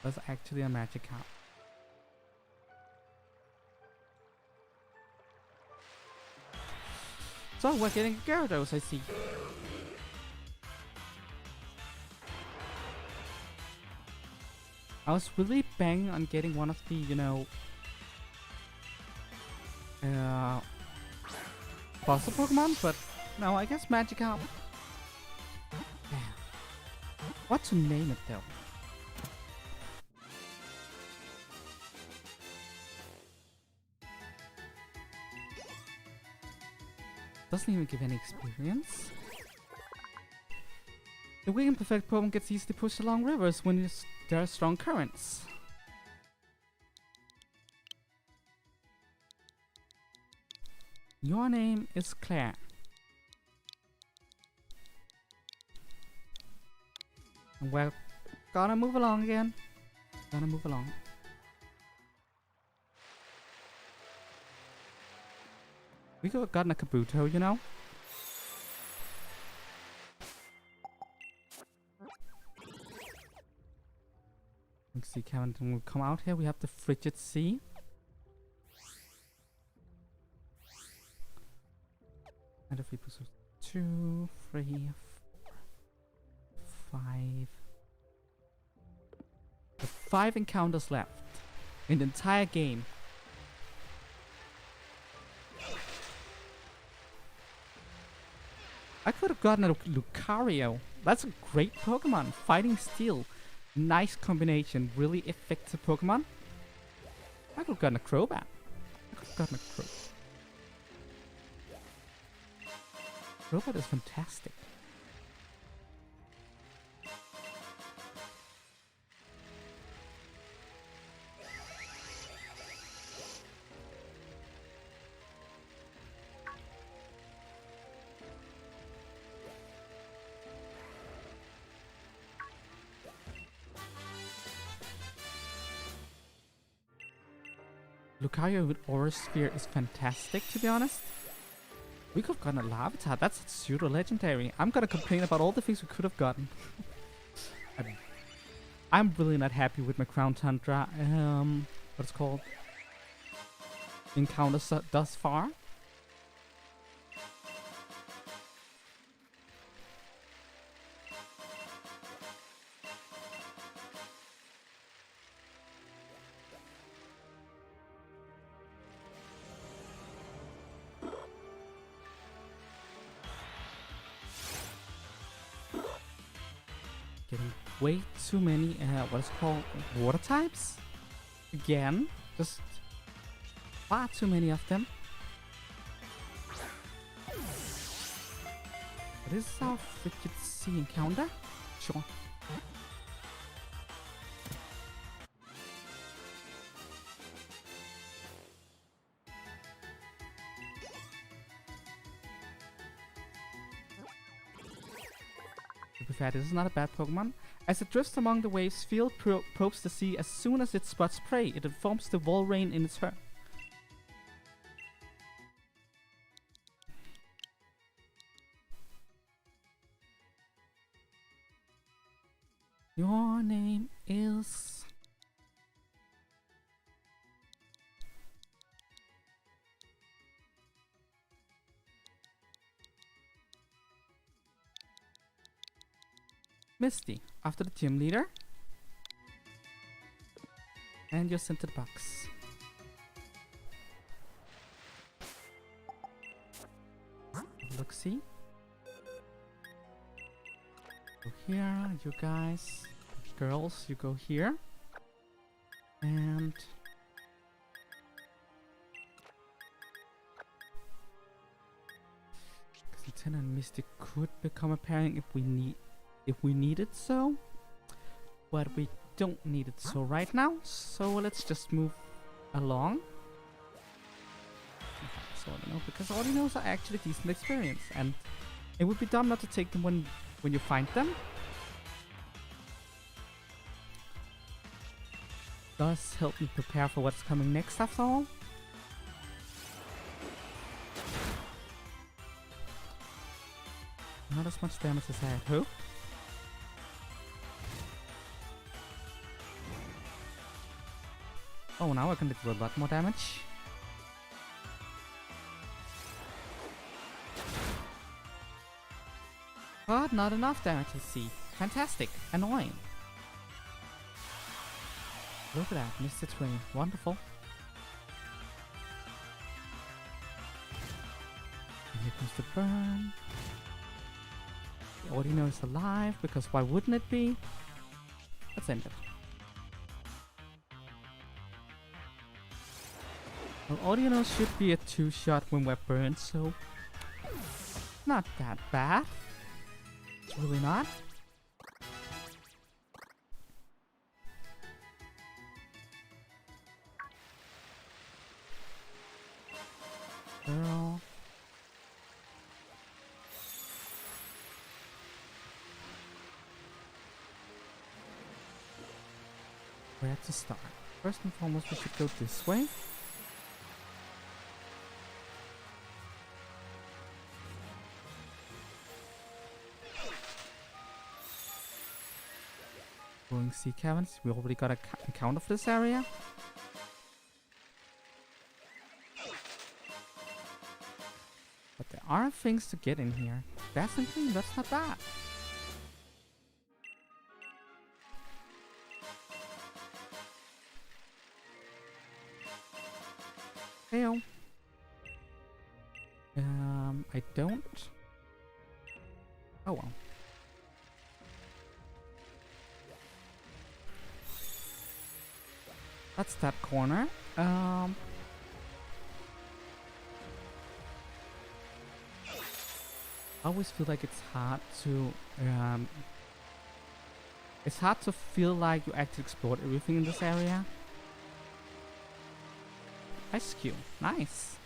That's actually a Magikarp. So we're getting Gyarados, I see. I was really banging on getting one of the, you know, fossil Pokemon, but no, I guess Magikarp. What to name it though? Doesn't even give any experience. The weak and perfect Pokemon gets easily pushed along rivers when there are strong currents. Your name is Claire. And we're gonna move along again. Gonna move along. We could have gotten a Kabuto, you know? Let's see, Kevin, when we come out here, we have the Frigid Sea. And if we put 2, 3, 4, 5. There are 5 encounters left in the entire game. I could have gotten a Lucario. That's a great Pokemon. Fighting Steel. Nice combination. Really effective Pokemon. I could have gotten a Crobat. Crobat is fantastic. Lucario with Aura Sphere is fantastic, to be honest. We could have gotten a Larvitar. That's pseudo-legendary. I'm gonna complain about all the things we could have gotten. I'm really not happy with my Crown Tundra, what it's called, encounters thus far. Getting way too many, what is called, water types? Again, just far too many of them. But this is our Frigid Sea encounter? Sure. To be fair, this is not a bad Pokemon. As it drifts among the waves, Field probes the sea. As soon as it spots prey, it informs the Volrain in its fur. Your name is... Misty, after the gym leader. And you're sent to the box. Look, see? Go here, you guys. Girls, you go here. And... Xantina and Misty could become a pairing if we need it so, but we don't need it so right now, so let's just move along. So I don't know, because Audinos are actually decent experience, and it would be dumb not to take them when you find them. Does help me prepare for what's coming next after all. Not as much damage as I had hoped. Oh, now I can do a lot more damage. But not enough damage, I see. Fantastic. Annoying. Look at that. Missed its rain. Wonderful. And here comes the burn. The Audino is alive, because why wouldn't it be? Let's end it. Well, Audino should be a 2-shot when we're burned, so... not that bad. It's really not. Girl. Where to start? First and foremost, we should go this way. Going sea caverns. We already got a encounter for this area. But there are things to get in here. Dazzling Gleam, that's not bad. Heyo. I don't. Oh well. That's that corner. I always feel like it's hard to feel like you actually explored everything in this area. Ice Cube, nice.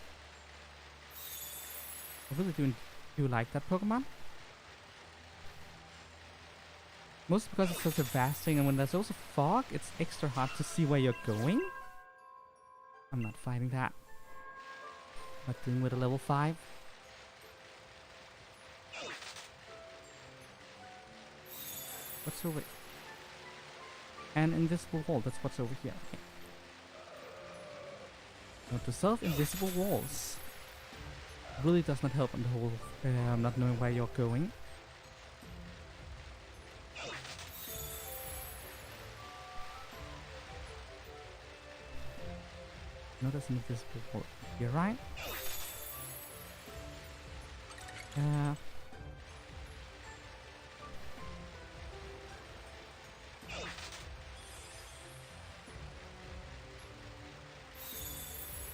I really do like that Pokemon. Mostly because it's such a vast thing, and when there's also fog, it's extra hard to see where you're going. I'm not fighting that. Not dealing with a level 5. What's over? An invisible wall. That's what's over here. Okay. Note to self: invisible walls really does not help on the whole not knowing where you're going. No, there's an invisible wall here, right?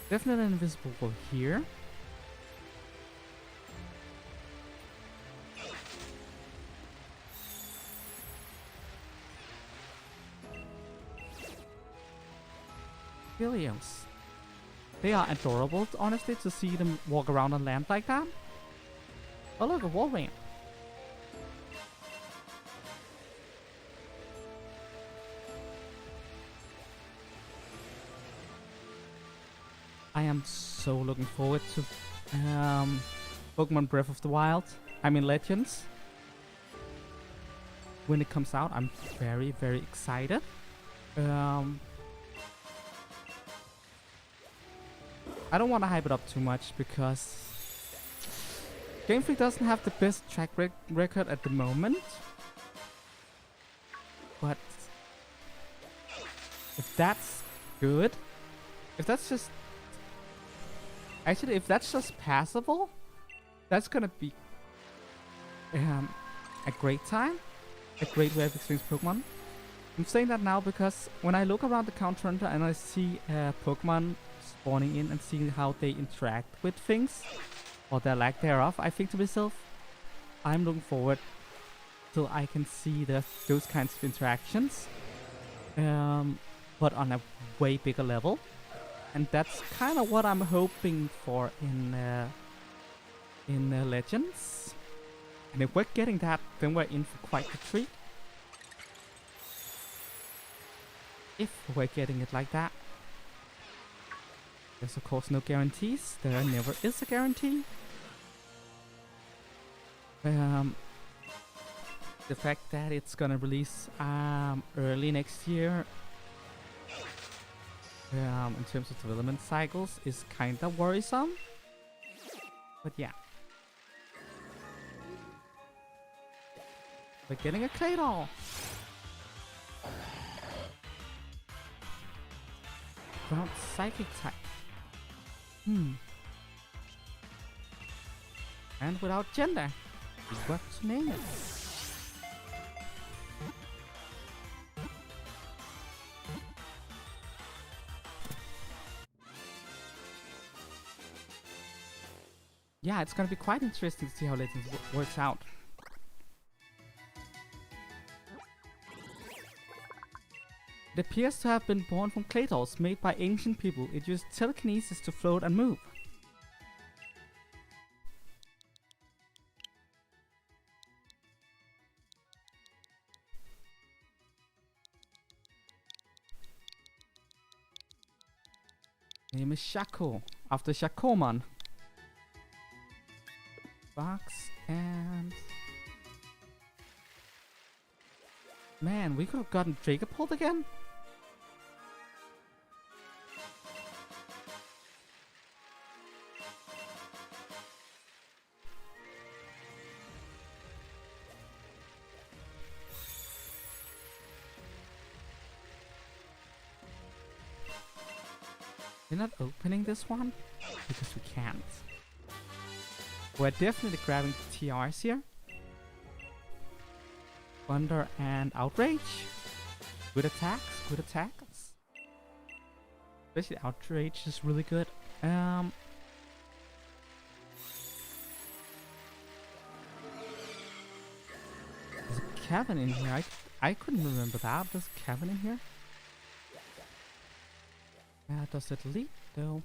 Definitely an invisible wall here. Helios. They are adorable, honestly, to see them walk around on land like that. Oh look, a Wolverine. I am so looking forward to Pokemon Breath of the Wild. I mean Legends. When it comes out, I'm very, very excited. I don't want to hype it up too much because Game Freak doesn't have the best track record at the moment. But if that's good, if that's just passable, that's gonna be a great time, a great way of experiencing Pokemon. I'm saying that now because when I look around the Counter and I see Pokemon spawning in and seeing how they interact with things, or their lack thereof, I think to myself, I'm looking forward till I can see those kinds of interactions, but on a way bigger level. And that's kind of what I'm hoping for in Legends. And if we're getting that, then we're in for quite the treat. If we're getting it like that. There's of course no guarantees. There never is a guarantee. The fact that it's gonna release early next year in terms of development cycles is kinda worrisome. But yeah. We're getting a Claydol! Ground Psychic type. And without gender. What to name it? Yeah, it's gonna be quite interesting to see how Legends works out. It appears to have been born from Claydols made by ancient people. It used telekinesis to float and move. Name is Shaco, after Shacoman. Vox and... Man, we could have gotten Dragapult again? We're not opening this one because we can't. We're definitely grabbing TRs here. Wonder and Outrage. Good attacks, good attacks. Especially Outrage is really good. There's a cabin in here. I couldn't remember that. There's a cabin in here. Does it lead though?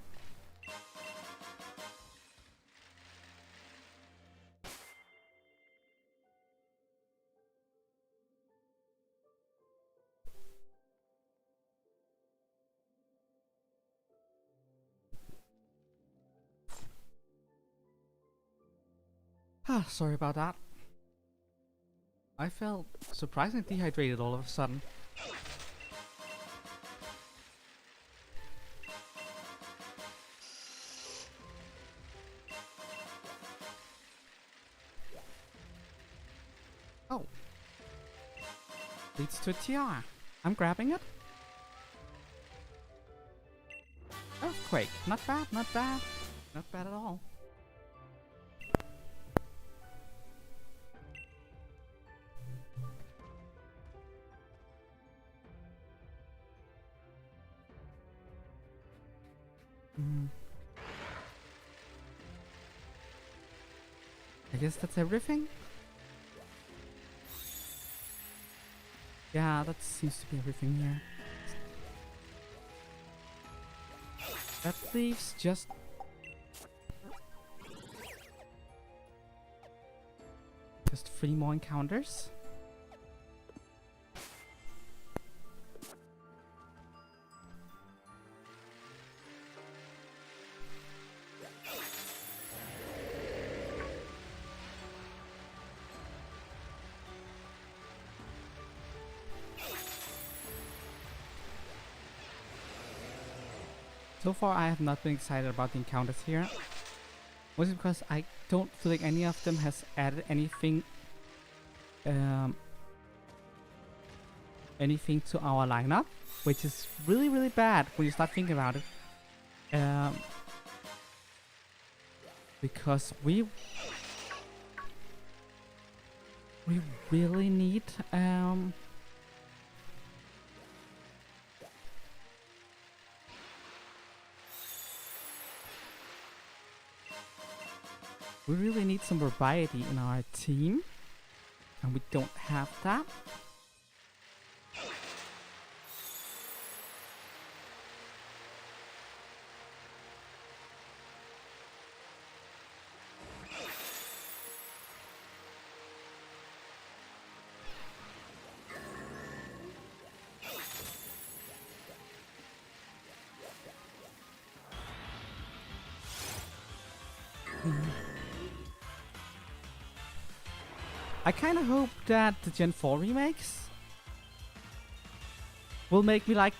Ah, sorry about that. I felt surprisingly dehydrated all of a sudden. Oh. Leads to a TR. I'm grabbing it. Earthquake. Not bad, not bad. Not bad at all. I guess that's everything. Yeah, that seems to be everything here. That leaves just three more encounters. So far I have not been excited about the encounters here. Mostly because I don't feel like any of them has added anything anything to our lineup, which is really bad when you start thinking about it. Because we really need we really need some variety in our team, and we don't have that. I kind of hope that the Gen 4 remakes will make me like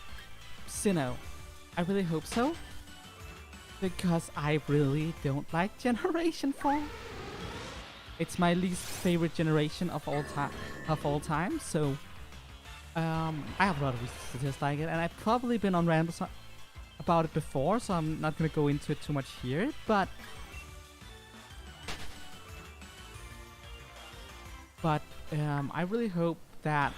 Sinnoh. I really hope so, because I really don't like Generation 4. It's my least favorite generation of all time. So I have a lot of reasons to dislike it, and I've probably been on rambles about it before, so I'm not gonna go into it too much here. But I really hope that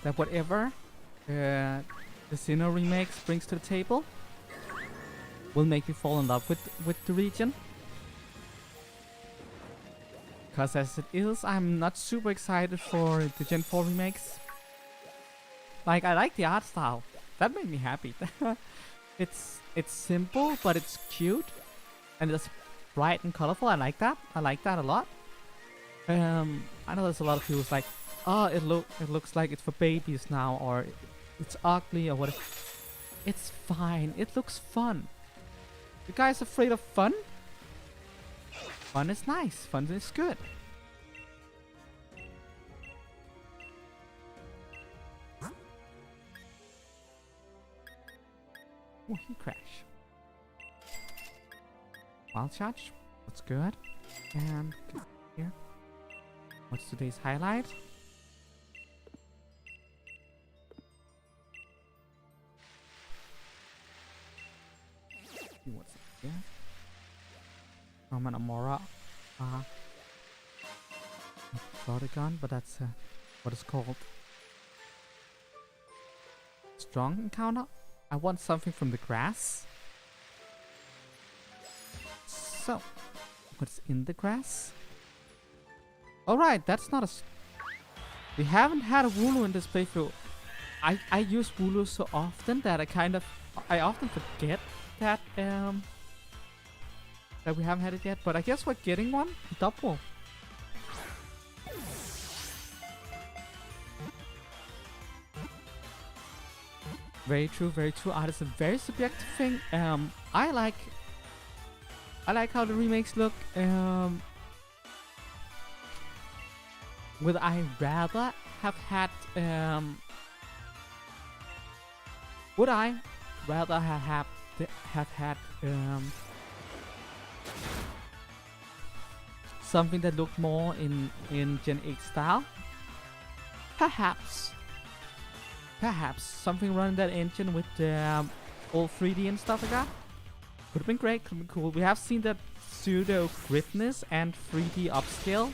that whatever the Sinnoh remakes brings to the table will make me fall in love with the region. Because as it is, I'm not super excited for the Gen 4 remakes. Like, I like the art style. That made me happy. It's simple, but it's cute. And it's bright and colorful. I like that. I like that a lot. I know there's a lot of people who's like, oh, it looks like it's for babies now, or it's ugly, or whatever. It's fine. It looks fun. You guys afraid of fun? Fun is nice. Fun is good. Oh, he crashed. Wild charge. That's good. And here. What's today's highlight? What's it here? Roman Amora. Got a gun, but that's what it's called. Strong encounter. I want something from the grass. So, what's in the grass? Alright, that's not a... We haven't had a Wooloo in this playthrough. I use Wooloo so often that I often forget that that we haven't had it yet. But I guess we're getting one. Double. Very true, very true. Art is a very subjective thing. I like how the remakes look. Would I rather have had would I rather have had something that looked more in Gen 8 style? Perhaps something running that engine with all 3D and stuff like that. Could have been great, could have been cool. We have seen that pseudo gritness and 3D upscale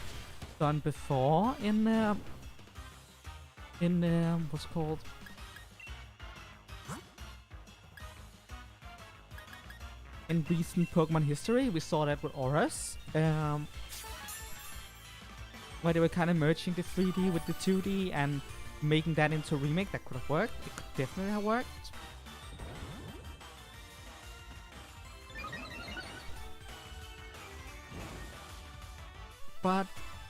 done before in what's called in recent Pokemon history. We saw that with Auras, where they were kind of merging the 3D with the 2D and making that into a remake. That could have worked. It could definitely have worked. But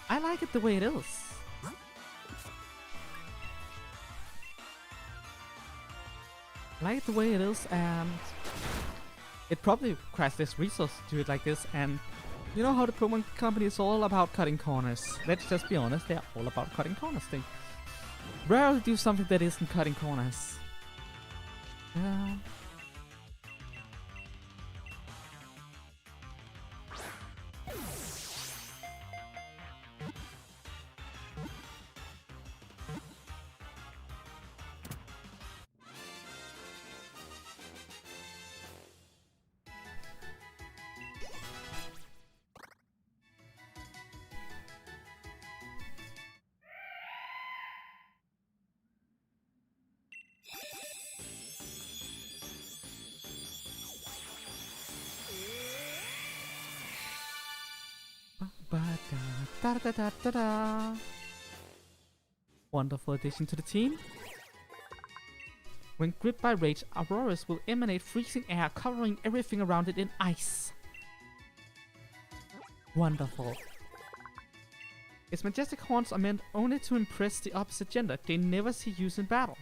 I like it the way it is. I like it the way it is, and it probably requires less resources to do it like this. And you know how the Pokemon company is all about cutting corners. Let's just be honest, they're all about cutting corners. They rarely do something that isn't cutting corners. Da da da da da. Wonderful addition to the team. When gripped by rage, Auroras will emanate freezing air, covering everything around it in ice. Wonderful. Its majestic horns are meant only to impress the opposite gender. They never see use in battle.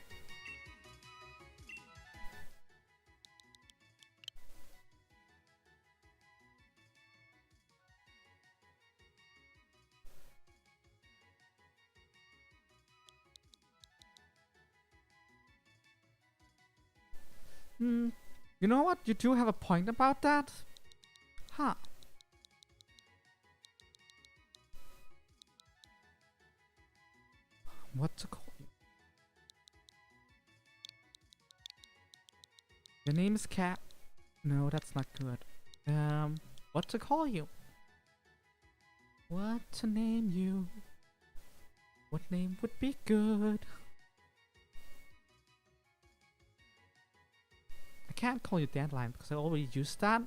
You know what? You do have a point about that. Huh. What to call you? Your name is Cat. No, that's not good. What to call you? What to name you? What name would be good? I can't call you Dandelion because I already used that.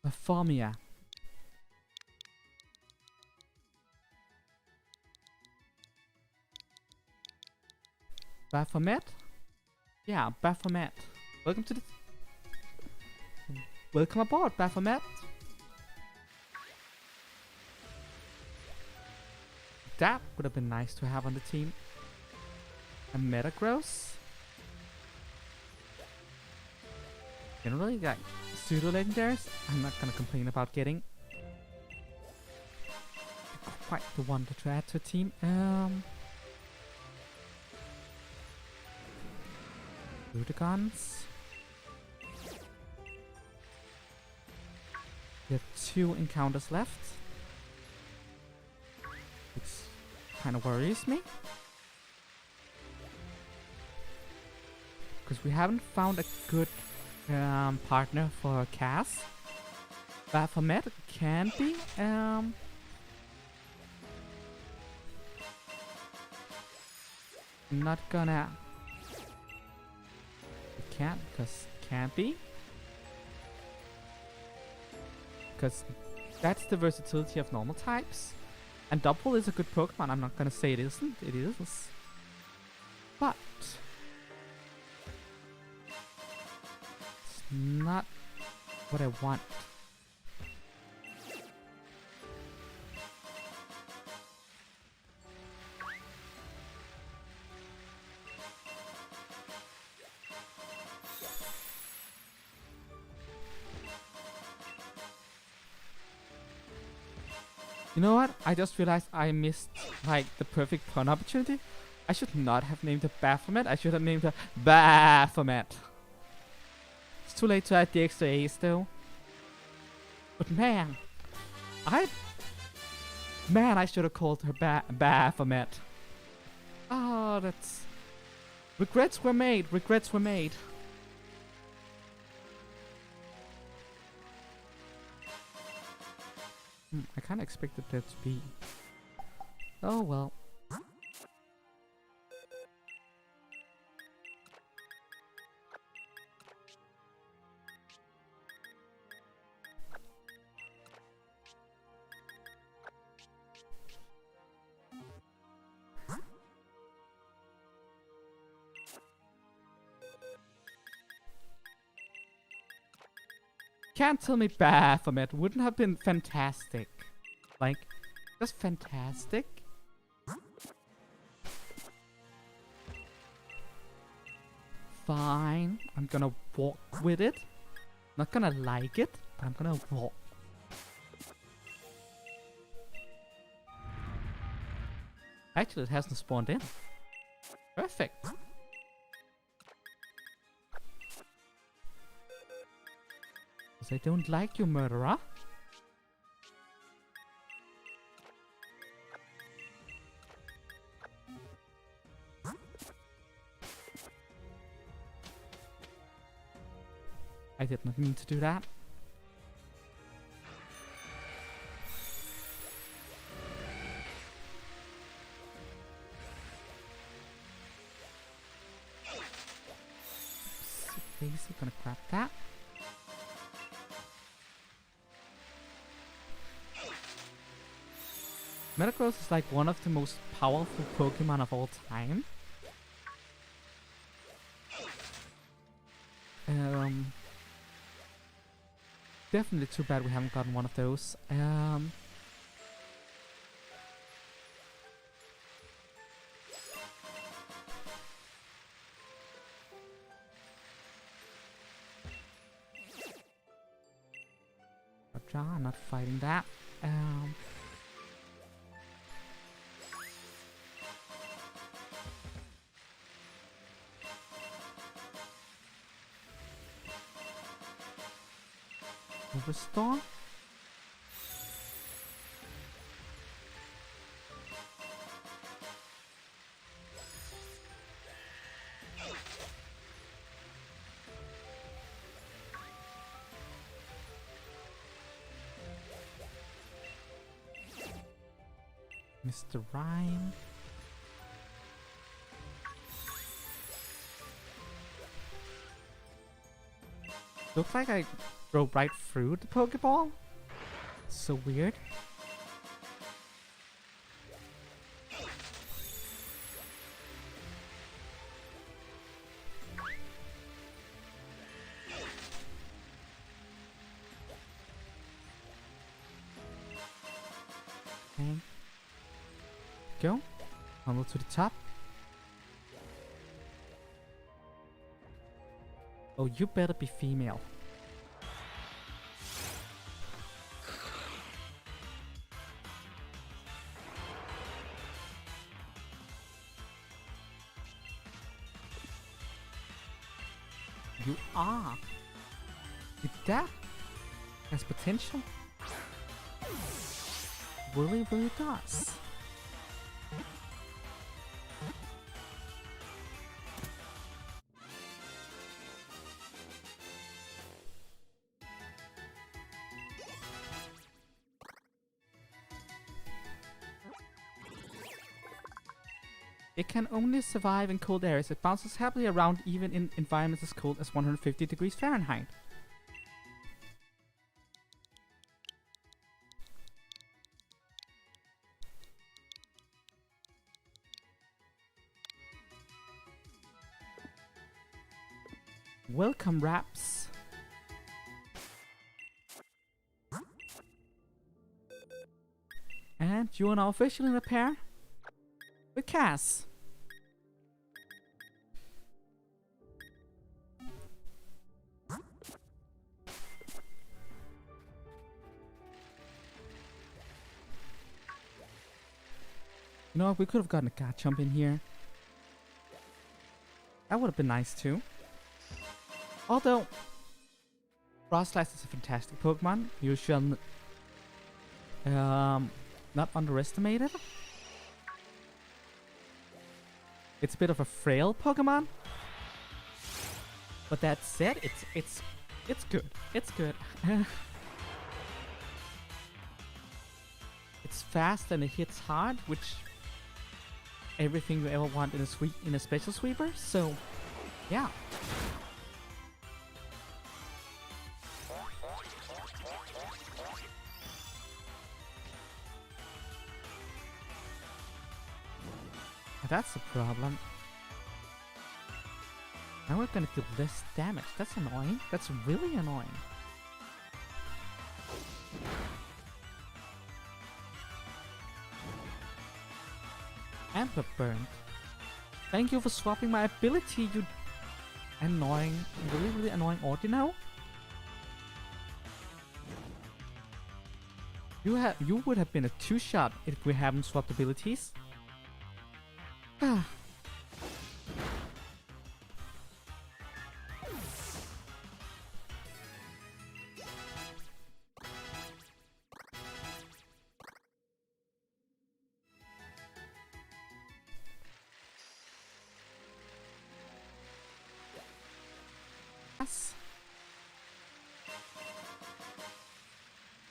Euphoria. Baphomet? Yeah, Baphomet. Welcome to the... Welcome aboard, Baphomet. That would have been nice to have on the team. A Metagross? Generally, like pseudo legendaries, I'm not gonna complain about getting. Quite the wonder to add to a team. Ludicons. We have 2 encounters left, which kind of worries me. Because we haven't found a good partner for Cass. Baphomet can be. I'm not gonna. It can't, because can't be. Because that's the versatility of normal types. And Double is a good Pokemon. I'm not gonna say it isn't. It is. But it's not what I want. You know what? I just realized I missed like the perfect pun opportunity. I should not have named it Baphomet. I should have named it Baphomet. It's too late to add the extra A's though. But man, I should have called her Baphomet. Oh, that's regrets were made. Regrets were made. I kind of expected that to be. Oh well. Can't tell me Baphomet wouldn't have been fantastic. Like, just fantastic. Fine, I'm gonna walk with it. Not gonna like it, but I'm gonna walk. Actually, it hasn't spawned in. Perfect. I don't like you, murderer. I did not mean to do that. Basically gonna grab that. Metagross is like one of the most powerful Pokemon of all time. Definitely too bad we haven't gotten one of those. I'm not fighting that. Restore. Mr. Rhyme. Looks like I drove right through the Pokeball. So weird. Okay. Go. Humble to the top. Oh, you better be female. you are. That has potential. Really, really does. It can only survive in cold areas. It bounces happily around even in environments as cold as 150 degrees Fahrenheit. Welcome, Raps. And you are now officially in a pair with Cass. You know, we could have gotten a Garchomp in here. That would have been nice too. Although, Frostlass is a fantastic Pokemon. You shall not underestimate it. It's a bit of a frail Pokemon. But that said, it's good. It's good. It's fast and it hits hard, which everything you ever want in a special sweeper. So, yeah. That's the problem. Now we're gonna do less damage. That's annoying. That's really annoying. And we're burned. Thank you for swapping my ability, you annoying, really, really annoying Ordino. You would have been a 2-shot if we haven't swapped abilities.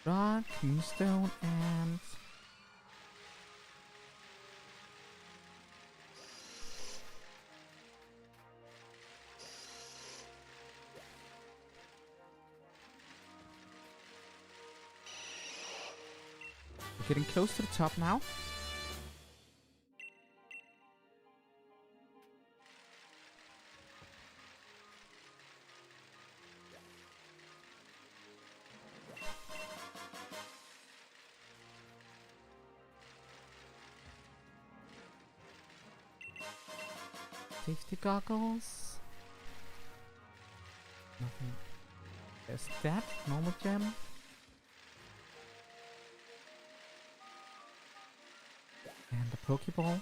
Rock, Moonstone, and we're getting close to the top now. Safety goggles. Nothing. There's that normal gem. And the Pokeball.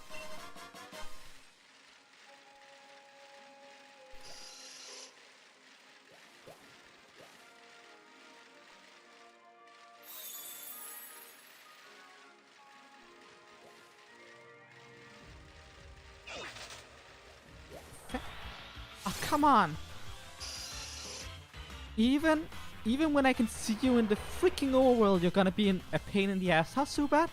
Come on! Even when I can see you in the freaking overworld, you're gonna be a pain in the ass. How so bad?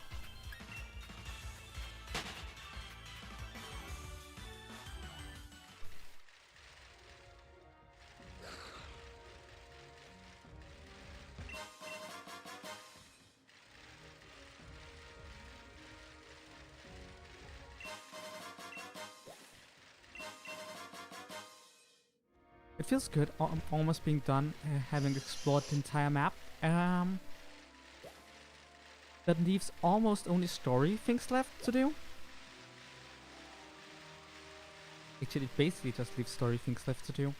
It feels good, almost being done, having explored the entire map. That leaves almost only story things left to do. Actually, it basically just leaves story things left to do.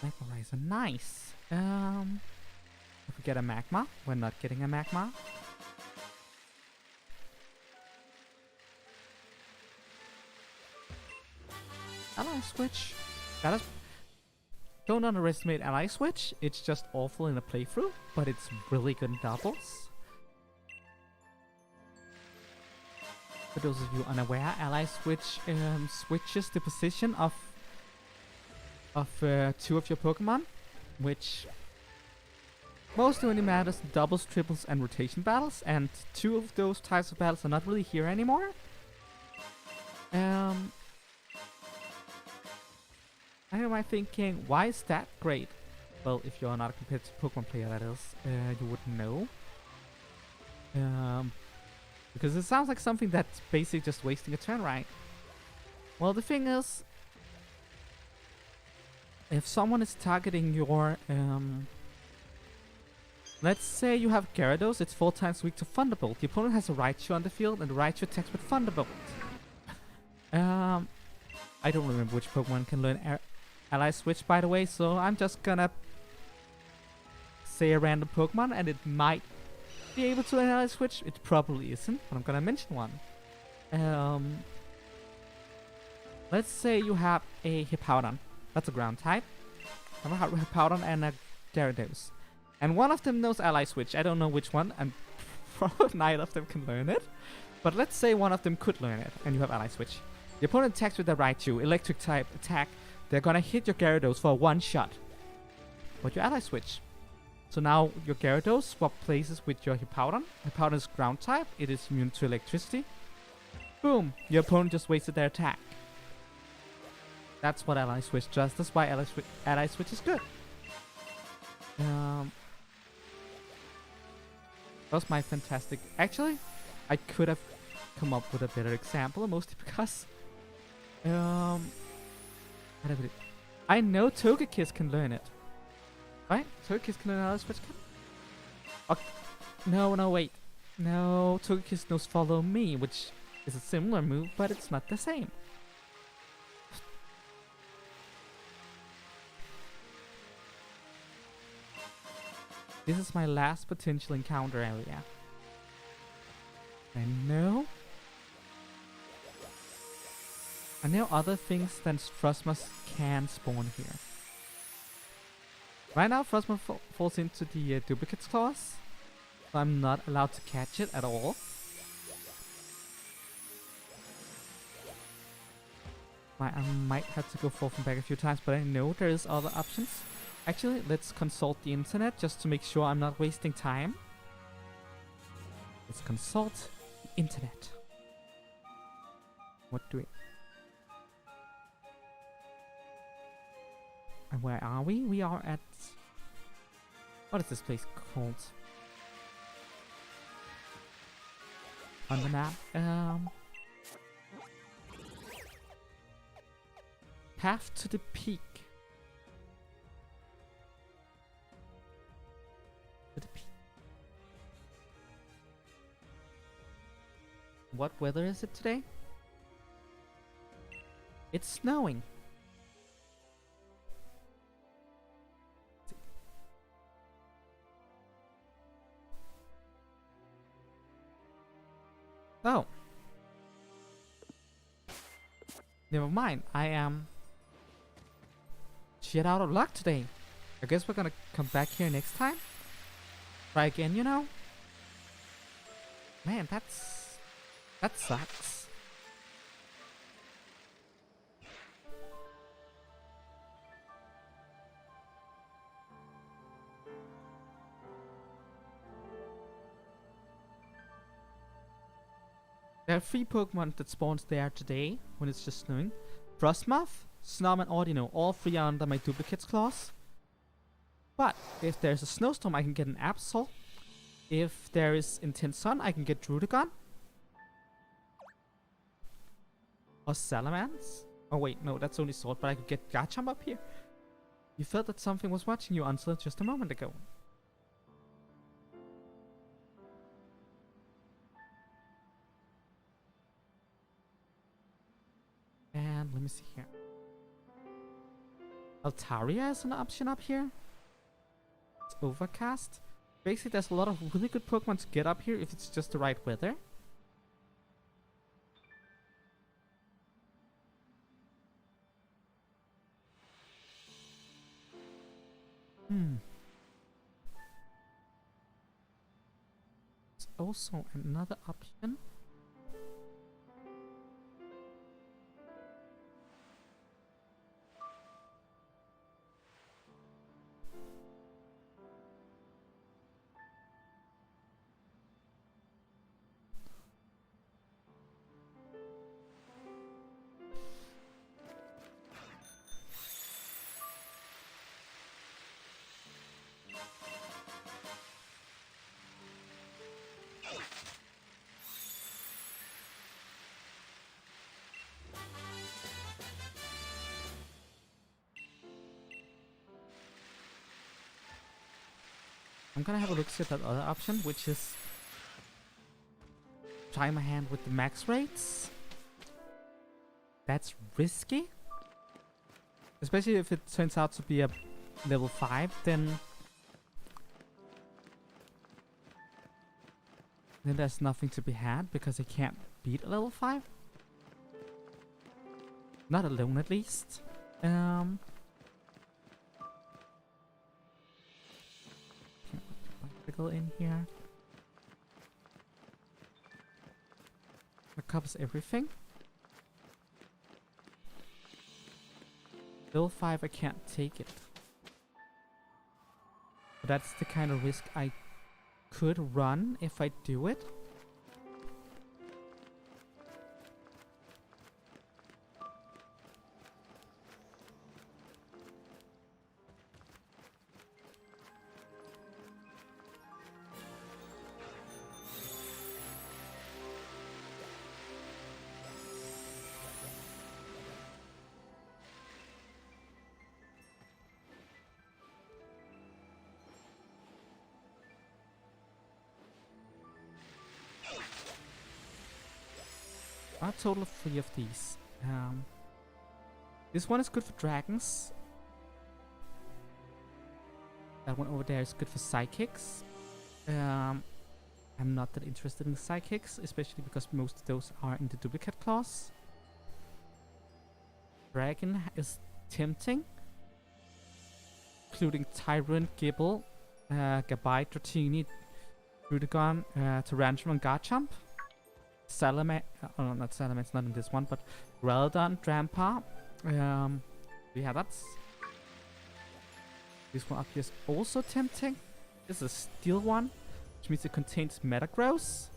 Vaporizer, nice. If we get a magma, we're not getting a magma. Ally Switch. Gotta don't underestimate Ally Switch. It's just awful in a playthrough, but it's really good in doubles. For those of you unaware, Ally Switch switches the position of two of your Pokemon, which mostly only matters in doubles, triples, and rotation battles, and two of those types of battles are not really here anymore. I am thinking, why is that great? Well, if you're not a competitive Pokemon player, that is, you wouldn't know. Because it sounds like something that's basically just wasting a turn, right? Well, the thing is, if someone is targeting your, let's say you have Gyarados, it's 4 times weak to Thunderbolt. The opponent has a Raichu on the field, and the Raichu attacks with Thunderbolt. I don't remember which Pokemon can learn Ally Switch, by the way, so I'm just gonna say a random Pokemon, and it might be able to learn Ally Switch. It probably isn't, but I'm gonna mention one. Let's say you have a Hippowdon. That's a ground type. I have a Hippowdon and a Gyarados. And one of them knows Ally Switch. I don't know which one, and probably neither of them can learn it. But let's say one of them could learn it, and you have Ally Switch. The opponent attacks with a Raichu, electric type attack. They're gonna hit your Gyarados for a one-shot. But you Ally Switch. So now your Gyarados swap places with your Hippowdon. Hippowdon is ground type. It is immune to electricity. Boom! Your opponent just wasted their attack. That's what Ally Switch does. That's why Ally Switch is good. That was my fantastic... Actually, I could have come up with a better example, mostly because... I know Togekiss can learn it. Right? Togekiss can learn Ally Switch. Oh, no, wait. No, Togekiss knows Follow Me, which is a similar move, but it's not the same. This is my last potential encounter area. I know other things than Frostmoth can spawn here. Right now Frostmoth falls into the Duplication Clause, so I'm not allowed to catch it at all. I might have to go forth and back a few times, but I know there's other options. Actually, let's consult the internet just to make sure I'm not wasting time. Let's consult the internet. What do we... And where are we? We are at... What is this place called? On the map? Path to the peak. To the peak. What weather is it today? It's snowing. Oh. Never mind. I am shit out of luck today. I guess we're gonna come back here next time. Try again, you know? Man, that sucks. There are 3 Pokemon that spawns there today when it's just snowing. Frostmoth, Snom, and Audino. All 3 are under my Duplication Clause. But if there's a snowstorm, I can get an Absol. If there is Intense Sun, I can get Druddigon. Or Salamence. Oh wait, no, that's only Sword, but I could get Garchomp up here. You felt that something was watching you until just a moment ago. And let me see here. Altaria is an option up here. It's overcast. Basically, there's a lot of really good Pokemon to get up here if it's just the right weather. also another option. I'm gonna have a look at that other option, which is try my hand with the max rates. That's risky. Especially if it turns out to be a level 5, then there's nothing to be had because I can't beat a level 5. Not alone, at least. In here. That covers everything. Level 5, I can't take it. But that's the kind of risk I could run if I do it. A total of 3 of these. This one is good for dragons. That one over there is good for psychics. I'm not that interested in psychics, especially because most of those are in the duplicate clause. Dragon is tempting, including Tyrant, Gibble, Gabite, Dratini, Rudigon, Tarantula, and Garchomp. Salamander, oh no, not Salamander, it's not in this one, but Raldon, Drampa. Yeah, that's... This one up here is also tempting. This is a steel one, which means it contains Metagross.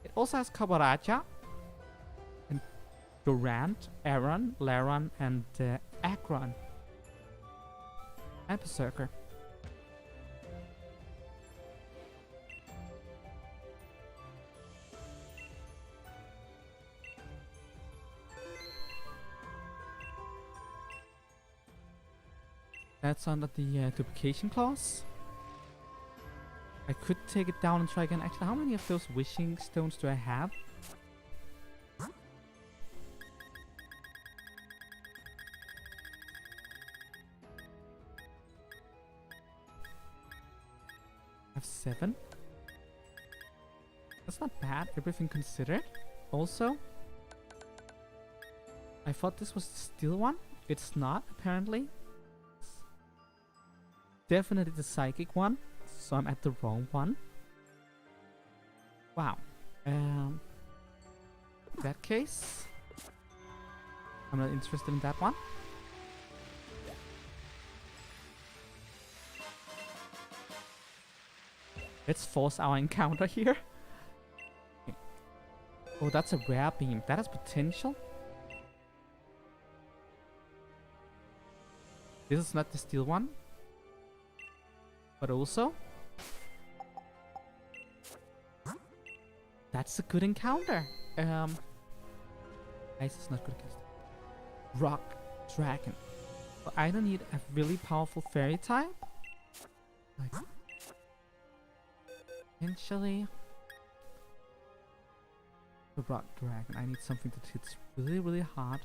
It also has Kabaraja, and Durant, Aron, Laron, and Aggron. And Berserker. That's under the duplication clause. I could take it down and try again. Actually, how many of those wishing stones do I have? I have 7. That's not bad, everything considered. Also, I thought this was the steel one. It's not, apparently. Definitely the psychic one, so I'm at the wrong one. Wow. In that case, I'm not interested in that one. Let's force our encounter here. Okay. Oh, that's a rare beam. That has potential. This is not the steel one. But also, that's a good encounter. Ice is not good against Rock Dragon. But I don't need a really powerful fairy type. Like, potentially, the Rock Dragon. I need something that hits really, really hard.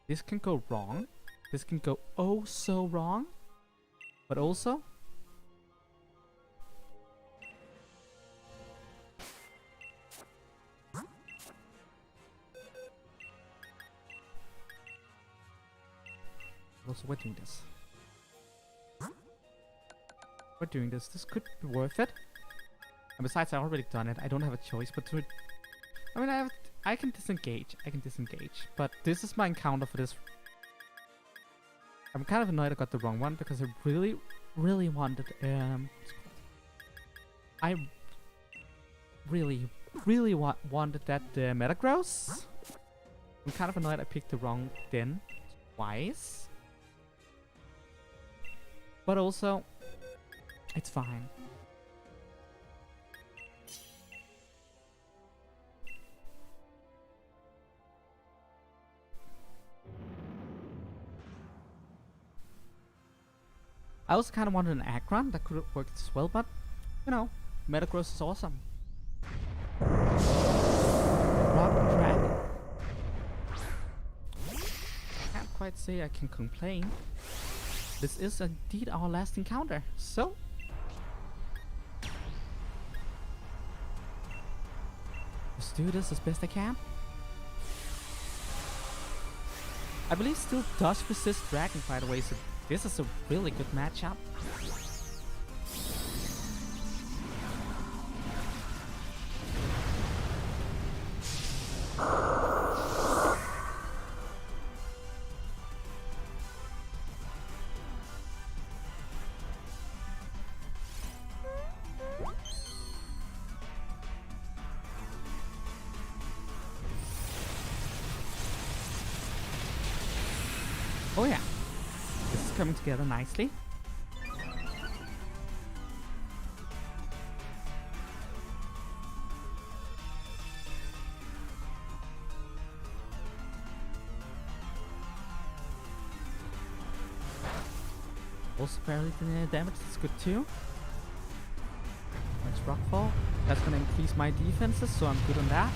This can go wrong. This can go oh so wrong. But also, Also, we're doing this. We're doing this. This could be worth it. And besides, I already done it. I don't have a choice but to... I mean, I can disengage. I can disengage. But this is my encounter for this. I'm kind of annoyed I got the wrong one because I really, really wanted... I really, really wanted that Metagross. I'm kind of annoyed I picked the wrong den twice. But also, it's fine. I also kind of wanted an Aggron that could have worked as well, but, you know, Metagross is awesome. Rock Dragon. Can't quite say I can complain. This is indeed our last encounter, so... let's do this as best I can. I believe still does resist Dragon, by the way, so this is a really good matchup. Oh yeah, this is coming together nicely. Also barely damage, that's good too. Next Rockfall. That's gonna increase my defenses, so I'm good on that.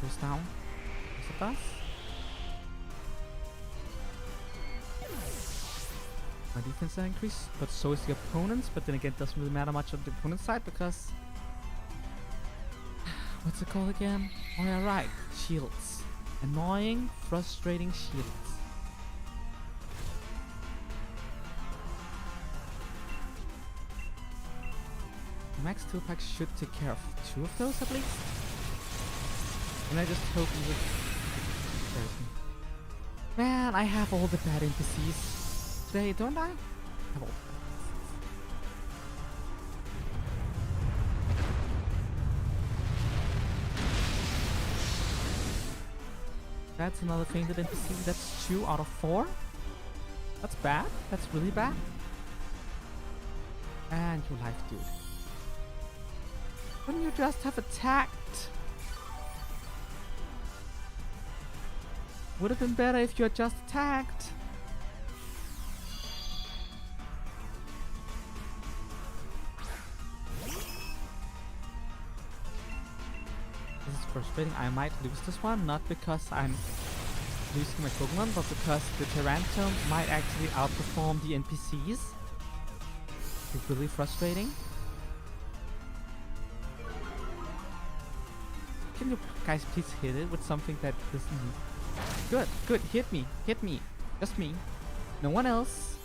Goes down. Yes, it does. My defense will increase, but so is the opponent's. But then again, it doesn't really matter much on the opponent's side because... what's it called again? Oh yeah, right. Shields. Annoying, frustrating shields. Max 2 packs should take care of 2 of those at least. And I just hope he would... man, I have all the bad NPCs today, don't I? I have all the bad NPCs. That's another fainted NPC. That's 2 out of 4. That's bad. That's really bad. And your life, dude. Wouldn't you just have attacked? Would have been better if you had just attacked. This is frustrating. I might lose this one, not because I'm losing my Pokemon, but because the Tyrantome might actually outperform the NPCs. It's really frustrating. Can you guys please hit it with something that doesn't... good, good, hit me, just me, no one else.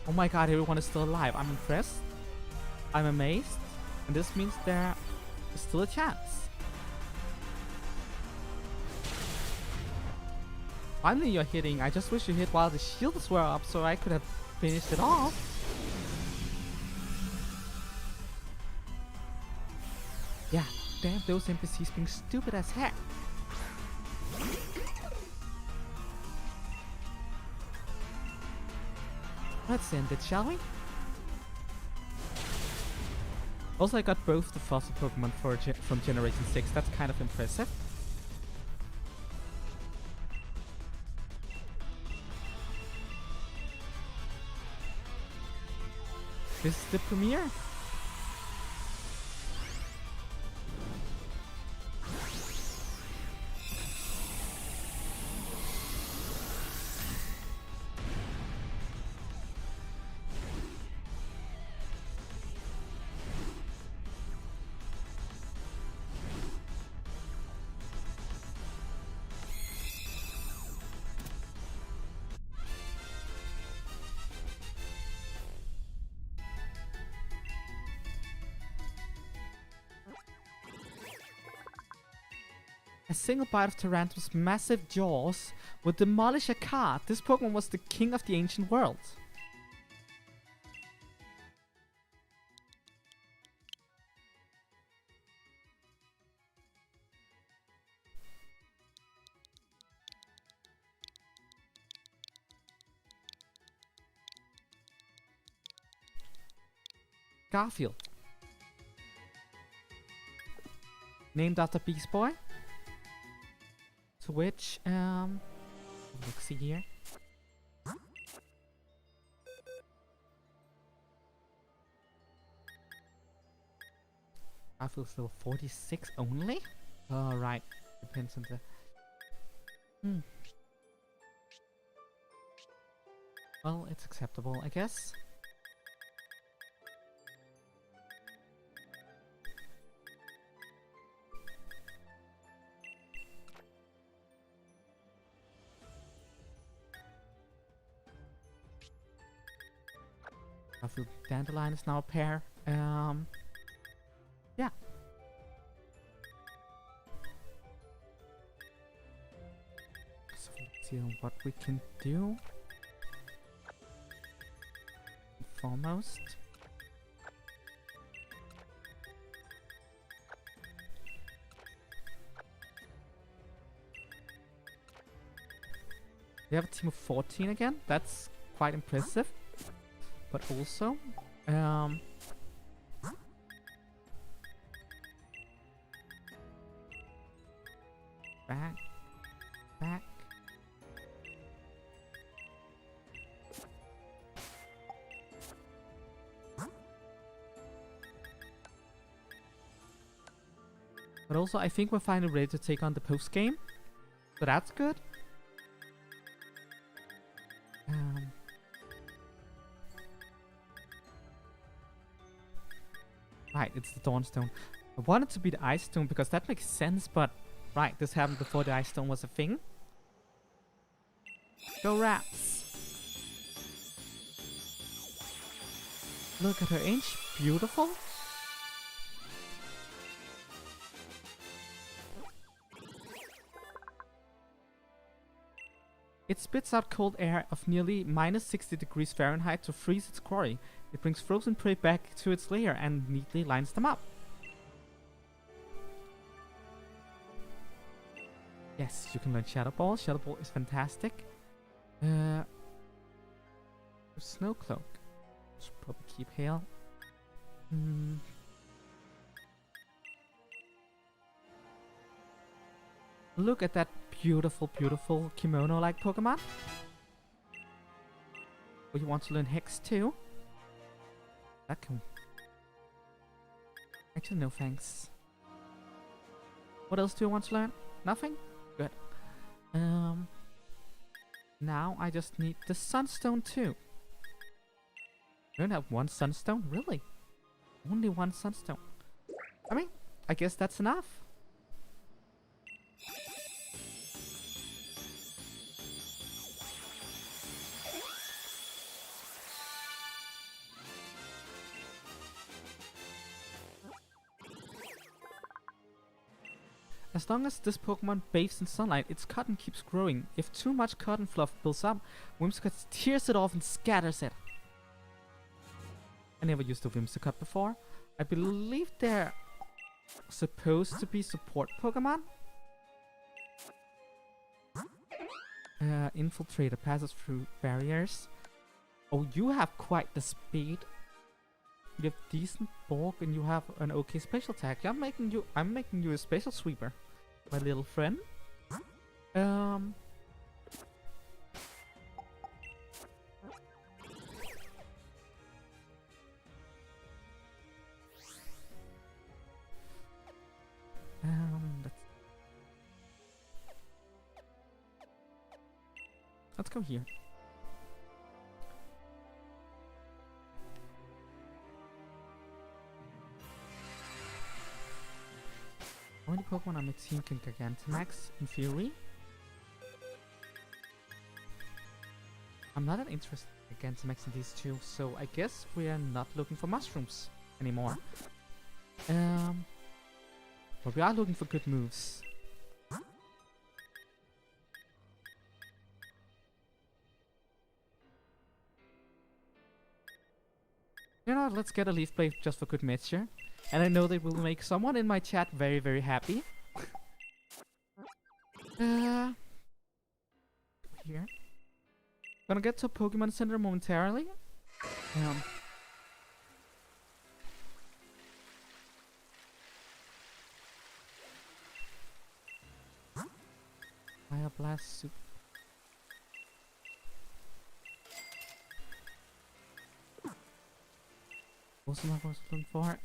Oh my god, everyone is still alive. I'm impressed, I'm amazed, and this means there is still a chance. Finally you're hitting. I just wish you hit while the shields were up so I could have finished it off. Yeah, damn those NPCs being stupid as heck. Let's end it, shall we? Also, I got both the fossil Pokemon from Generation 6. That's kind of impressive. This is the premiere. A single bite of Tarantulas' massive jaws would demolish a card. This Pokemon was the king of the ancient world. Garfield. Named after Beast Boy. To which, let's see here. Garfield's level 46 only? Right. Depends on the... Well, it's acceptable, I guess. Garfield Dandelion is now a pair. Yeah. So let's see what we can do. Foremost. We have a team of 14 again. That's quite impressive. But also, back. But also, I think we're finally ready to take on the post game, so that's good. Right, it's the Dawnstone. I wanted to be the Ice Stone because that makes sense, but right, this happened before the Ice Stone was a thing. Go Raps! Look at her, ain't she beautiful? It spits out cold air of nearly minus 60 degrees Fahrenheit to freeze its quarry. It brings frozen prey back to its lair and neatly lines them up. Yes, you can learn Shadow Ball. Shadow Ball is fantastic. Snow Cloak. Should probably keep Hail. Look at that beautiful, beautiful kimono-like Pokemon. Oh, you want to learn Hex too? That can... Actually, no thanks. What else do you want to learn? Nothing? Good. Now I just need the Sunstone too. You don't have one Sunstone? Really? Only one Sunstone. I mean, I guess that's enough. As long as this Pokemon bathes in sunlight, its cotton keeps growing. If too much cotton fluff builds up, Whimsicott tears it off and scatters it. I never used a Whimsicott before. I believe they're supposed to be support Pokemon. Infiltrator passes through barriers. Oh, you have quite the speed. You have decent bulk and you have an okay special attack. I'm making you a special sweeper, my little friend. Let's go here. How many Pokemon on my team can Gigantamax in theory? I'm not that interested in Gigantamax in these two, so I guess we are not looking for mushrooms anymore. But we are looking for good moves. You know what, let's get a leaf blade just for good measure. And I know that will make someone in my chat very, very happy. Here. Gonna get to Pokemon Center momentarily. Fire Blast Soup. What's not what I was looking for?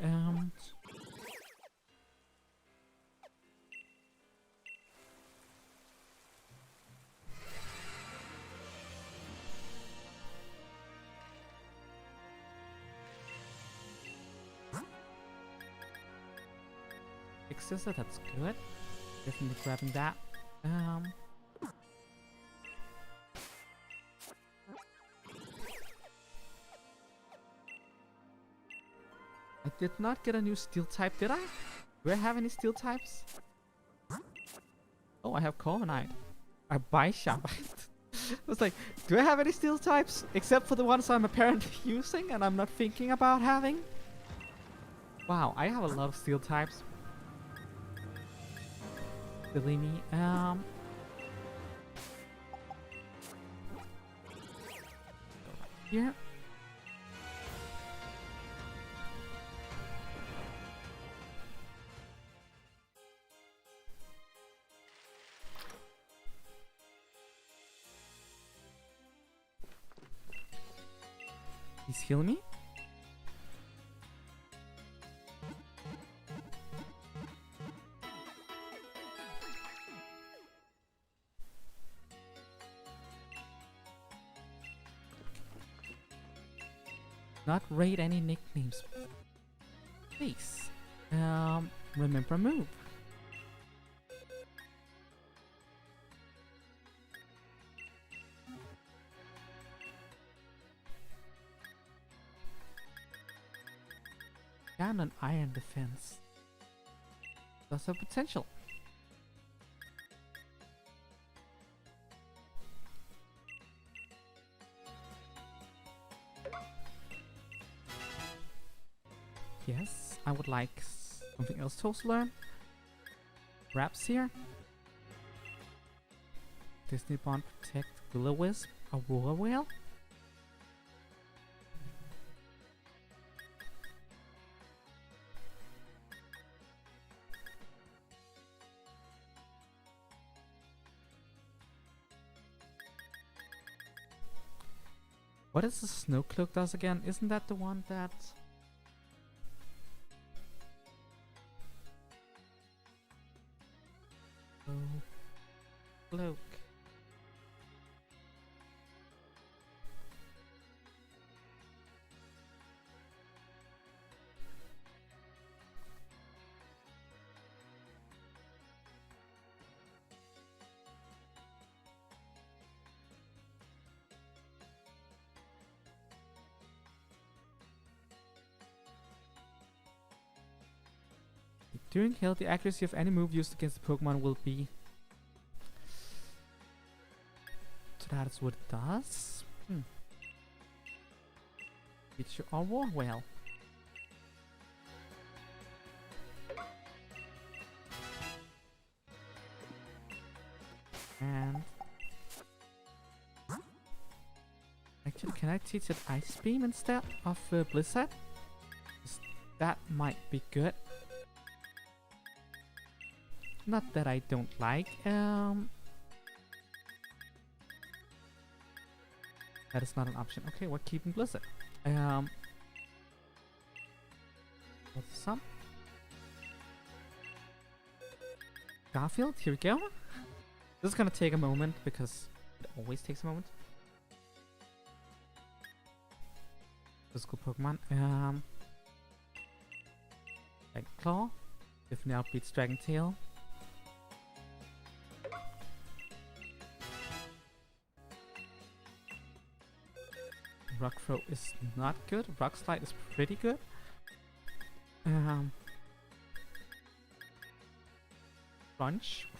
Scissor, that's good. Definitely grabbing that. I did not get a new steel type, did I? Do I have any steel types? Oh, I have Corviknight. I buy shop. I was like, do I have any steel types? Except for the ones I'm apparently using and I'm not thinking about having? Wow, I have a lot of steel types. Silly me. Here. Please heal me. Not rate any nicknames, please. Remember move. Down an iron defense. Does have potential. Yes, I would like something else to also learn. Wraps here. Disney Bond Protect Will-O-Wisp, Aurora Whale. What is the Snow Cloak does again? Isn't that the one that... Cloak. During heal, the accuracy of any move used against the Pokemon will be... So that's what it does. It's your Aurora Whale. And... Actually, can I teach it Ice Beam instead of Blizzard? That might be good. Not that I don't like. That is not an option. Okay, we're keeping Blizzard. What's some? Garfield, here we go. This is gonna take a moment because it always takes a moment. Physical Pokemon. Like Claw. Definitely outbeats Dragon Tail. Rock Throw is not good. Rock Slide is pretty good.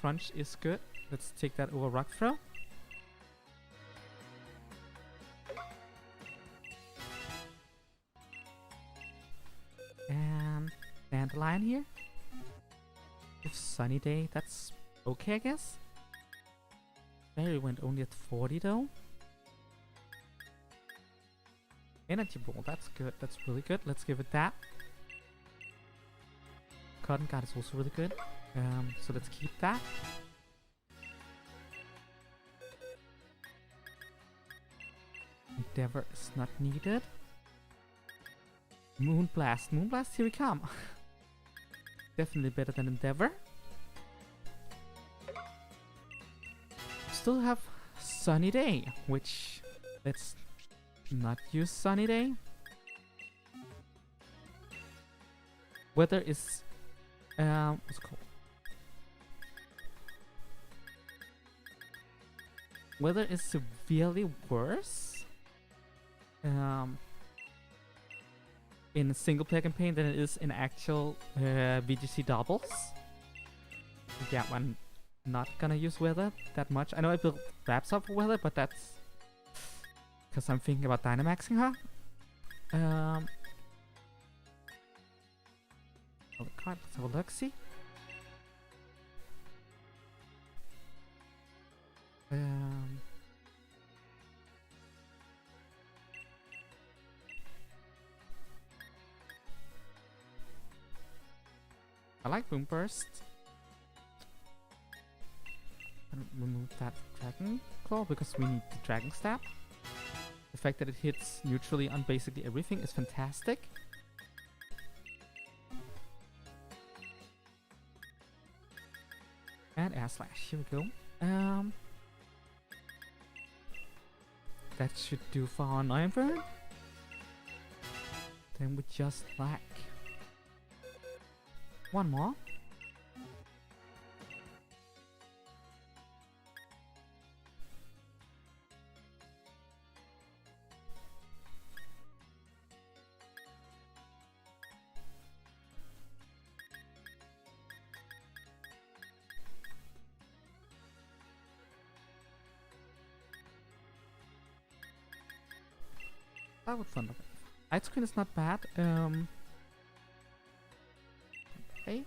Crunch is good. Let's take that over Rock Throw. dandelion here. If sunny day, that's okay, I guess. Fairy wind only at 40 though. Energy ball, that's good. That's really good. Let's give it that. Cotton guard is also really good. So let's keep that. Endeavor is not needed. Moonblast. Moonblast, here we come. Definitely better than Endeavor. Still have Sunny Day, which let's not use Sunny Day. Weather is what's it called? Weather is severely worse in a single player campaign than it is in actual VGC doubles. Yeah, I'm not gonna use weather that much. I know I built wraps up for weather, but that's because I'm thinking about Dynamaxing her. Let's have a look, see. I like Boom Burst. And remove that Dragon Claw because we need the Dragon Stab. The fact that it hits neutrally on basically everything is fantastic. And Air Slash, here we go. That should do for our Noivern. Then we just lack one more. That would fun. Ice Queen is not bad. Okay.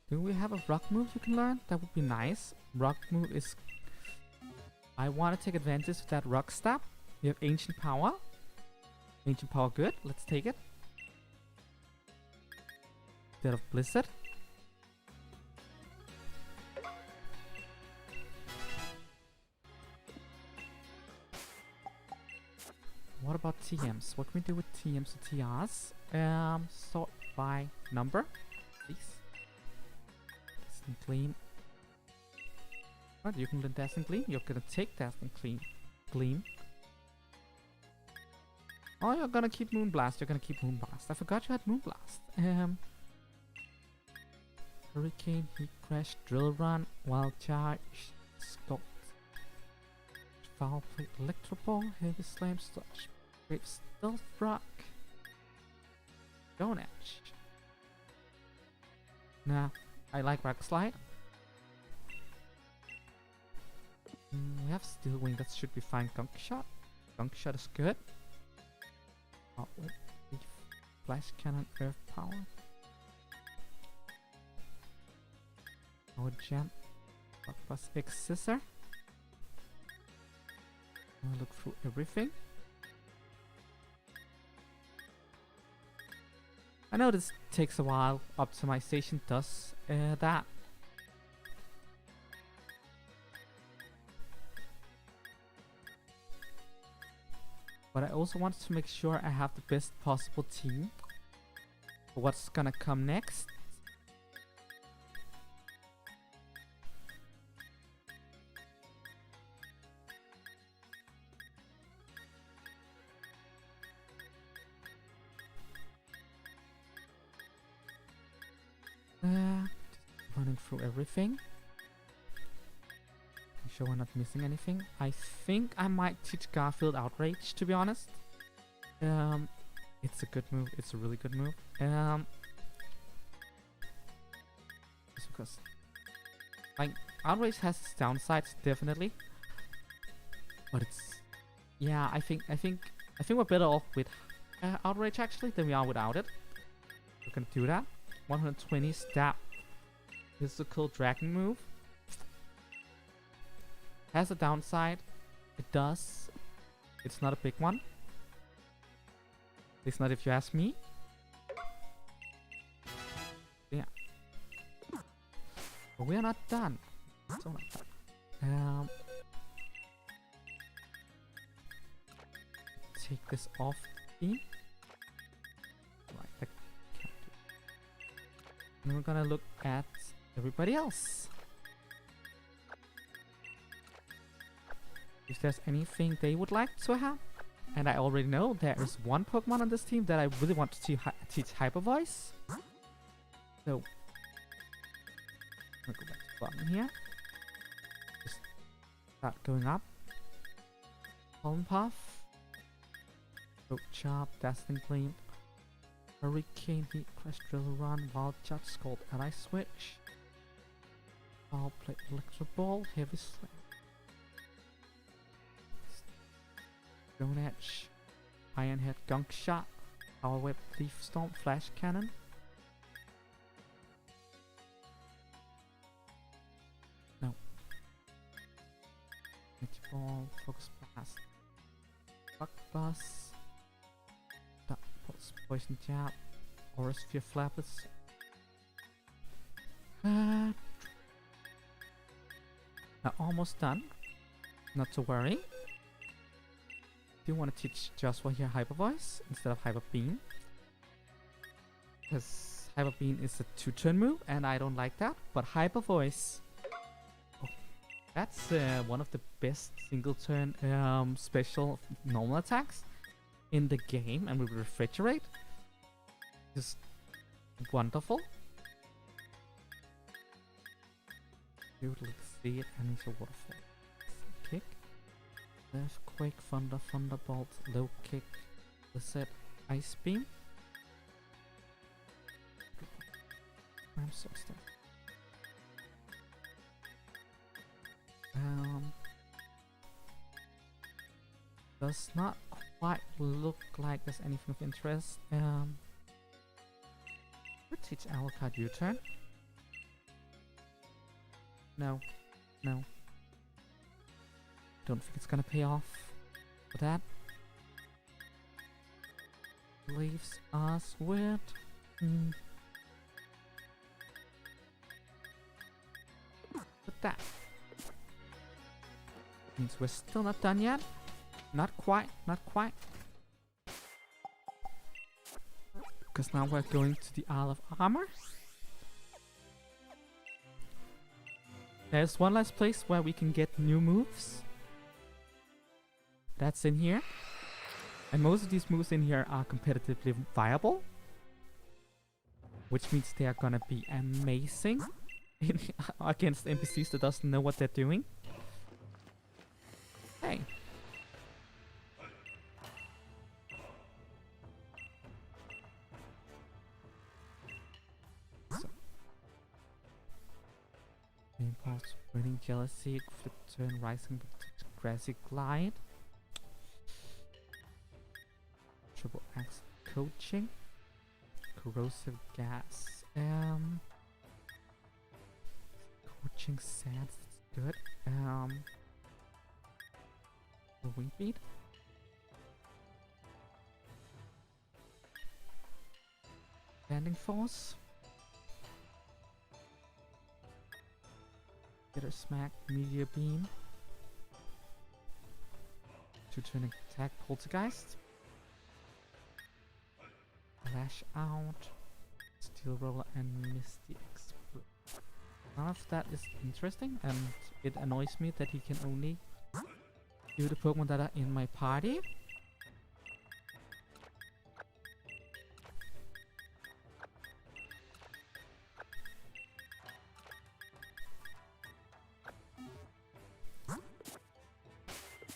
Do we have a rock move you can learn? That would be nice. Rock move is... I want to take advantage of that rock stab. We have Ancient Power. Ancient Power good. Let's take it. Instead of Blizzard. What about TMs? What can we do with TMs and TRs? Sort by number, please. Dazzling Gleam. What? You can learn Dazzling Gleam? You're gonna take Dazzling Gleam. Oh, you're gonna keep Moonblast. You're gonna keep Moonblast. I forgot you had Moonblast. Hurricane, Heat Crash, Drill Run, Wild Charge, Sculpt. Foul Play, Electro Ball, Heavy Slam, Slash, Brave Stealth Rock, Stone Edge. Nah, I like Rock Slide. We have Steel Wing, that should be fine. Gunk Shot. Gunk Shot is good. Outlet, Flash Cannon, Earth Power. Power Jam, plus X Scissor. I'll look through everything. I know this takes a while. Optimization does that. But I also want to make sure I have the best possible team for what's gonna come next. Running through everything. I'm sure we're not missing anything. I think I might teach Garfield Outrage, to be honest. It's a good move. It's a really good move. Just because, like, Outrage has its downsides, definitely. But it's, yeah, I think we're better off with outrage actually than we are without it. We're gonna do that. 120 stab. Physical dragon move. Has a downside. It does. It's not a big one. At least not if you ask me. Yeah. But we are not done. So not done. Take this off theme. Right, that can't do. And we're gonna look at everybody else. If there's anything they would like to have. And I already know there is one Pokemon on this team that I really want to teach Hyper Voice. So, I'll go back to the bottom here. Just start going up. Pollen Puff. Rope Chop, Dazzling Gleam. Hurricane, Heat, Crash, Drill Run, Wild Judge, Scald, Ally Switch. Foul Play, Electro Ball, Heavy Slam. Stone Edge, Iron Head, Gunk Shot, Power Whip, Leaf Storm, Flash Cannon. No. Edge Ball, Focus Blast, Bug Buzz, Poison Jab, Aura Sphere Flappers. Now almost done. Not to worry. Do want to teach Joshua here Hyper Voice instead of Hyper Beam, because Hyper Beam is a 2-turn move and I don't like that. But Hyper Voice, that's one of the best single turn special normal attacks in the game, and with Refrigerate, just wonderful. You would like to see it, and it's a waterfall. Kick. Earthquake, Thunder, Thunderbolt, Low Kick, Blizzard, Ice Beam. I'm so stuck. Does not quite look like there's anything of interest. We'll teach Alucard U-turn. No. No. Don't think it's gonna pay off for that. Leaves us with... But that means we're still not done yet. Not quite, not quite. Because now we're going to the Isle of Armor. There's one last place where we can get new moves. That's in here. And most of these moves in here are competitively viable. Which means they are gonna be amazing against NPCs that doesn't know what they're doing. Hey. Impulse, Burning Jealousy, Flip Turn, Rising, Grassy Glide, Triple Axe, Coaching, Corrosive Gas, Coaching Sands, that's good, Wing Beat, Standing Force, Bitter Smack, Meteor Beam, 2-turn attack, Poltergeist, Lash Out, Steel Roller, and Misty Explode. None of that is interesting, and it annoys me that he can only do the Pokemon that are in my party.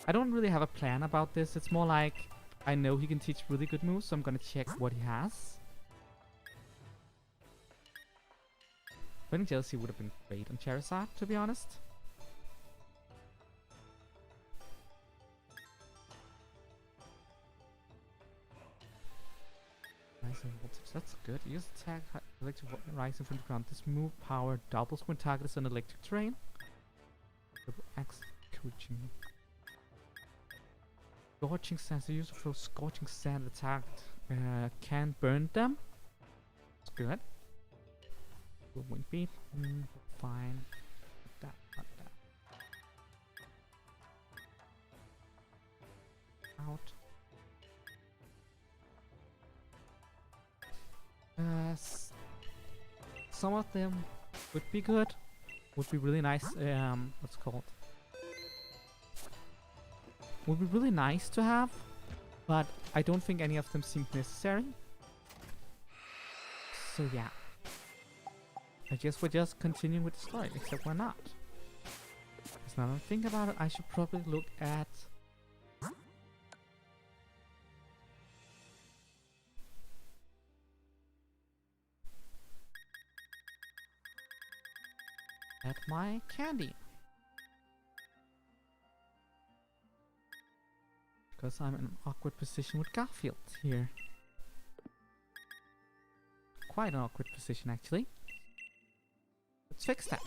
I don't really have a plan about this. It's more like I know he can teach really good moves, so I'm gonna check what he has. Burning Jealousy would have been great on Charizard, to be honest. Rising voltage, that's good. Use attack electric rising from the ground. This move power doubles when target is on electric terrain. Double axe coaching. Scorching sand. The user throws scorching sand attacked can burn them. That's good. Wind beat. Fine. Not that. Out. Some of them would be good. Would be really nice. What's it called? Would be really nice to have, but I don't think any of them seem necessary. So yeah. I guess we're just continuing with the story, except we're not. Because now that I think about it, I should probably look at... my candy. Because I'm in an awkward position with Garfield here. Quite an awkward position, actually. Let's fix that.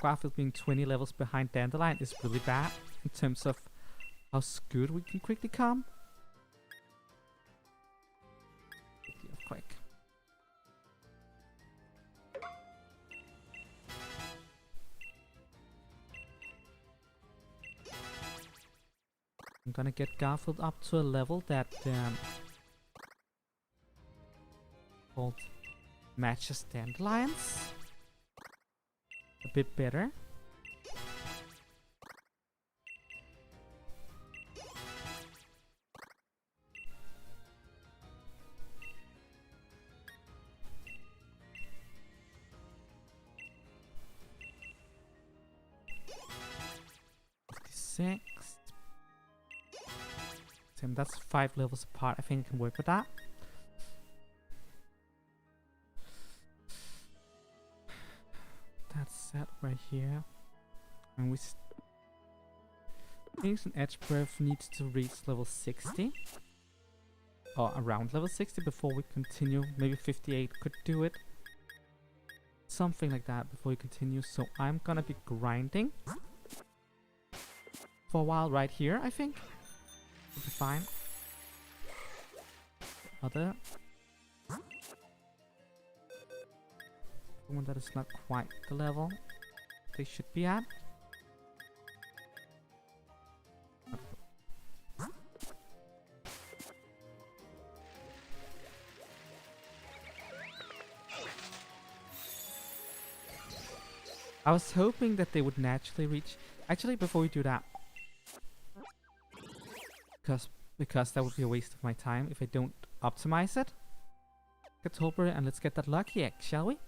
Garfield being 20 levels behind Dandelion is really bad in terms of how good we can quickly come. Quick. I'm gonna get Garfield up to a level that called matches Dandelions a bit better. That's 5 levels apart. I think I can work with that. That's set right here. And we think an edge breath needs to reach level 60. Or around level 60 before we continue. Maybe 58 could do it. Something like that before we continue. So I'm gonna be grinding for a while right here, I think. Should be fine. Other one that is not quite the level they should be at. I was hoping that they would naturally reach. Actually, before we do that, because that would be a waste of my time if I don't optimize it. Get Tolbury and let's get that lucky egg, shall we?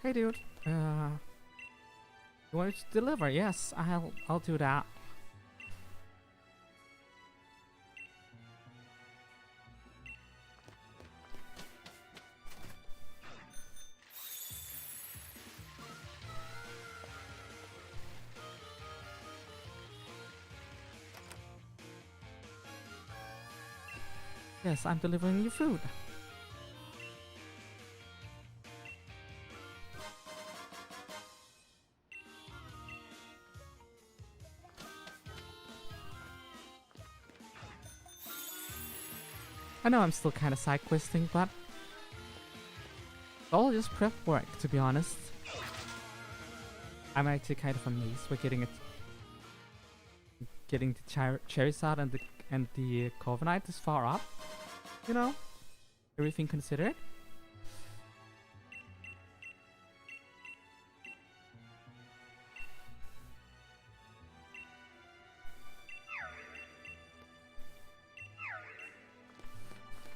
Hey dude, you want to deliver? Yes, I'll do that. Yes, I'm delivering you food. I know I'm still kind of side questing, but it's all just prep work, to be honest. I'm actually kind of amazed we're getting the Charizard and the Corviknight this far up. You know, everything considered.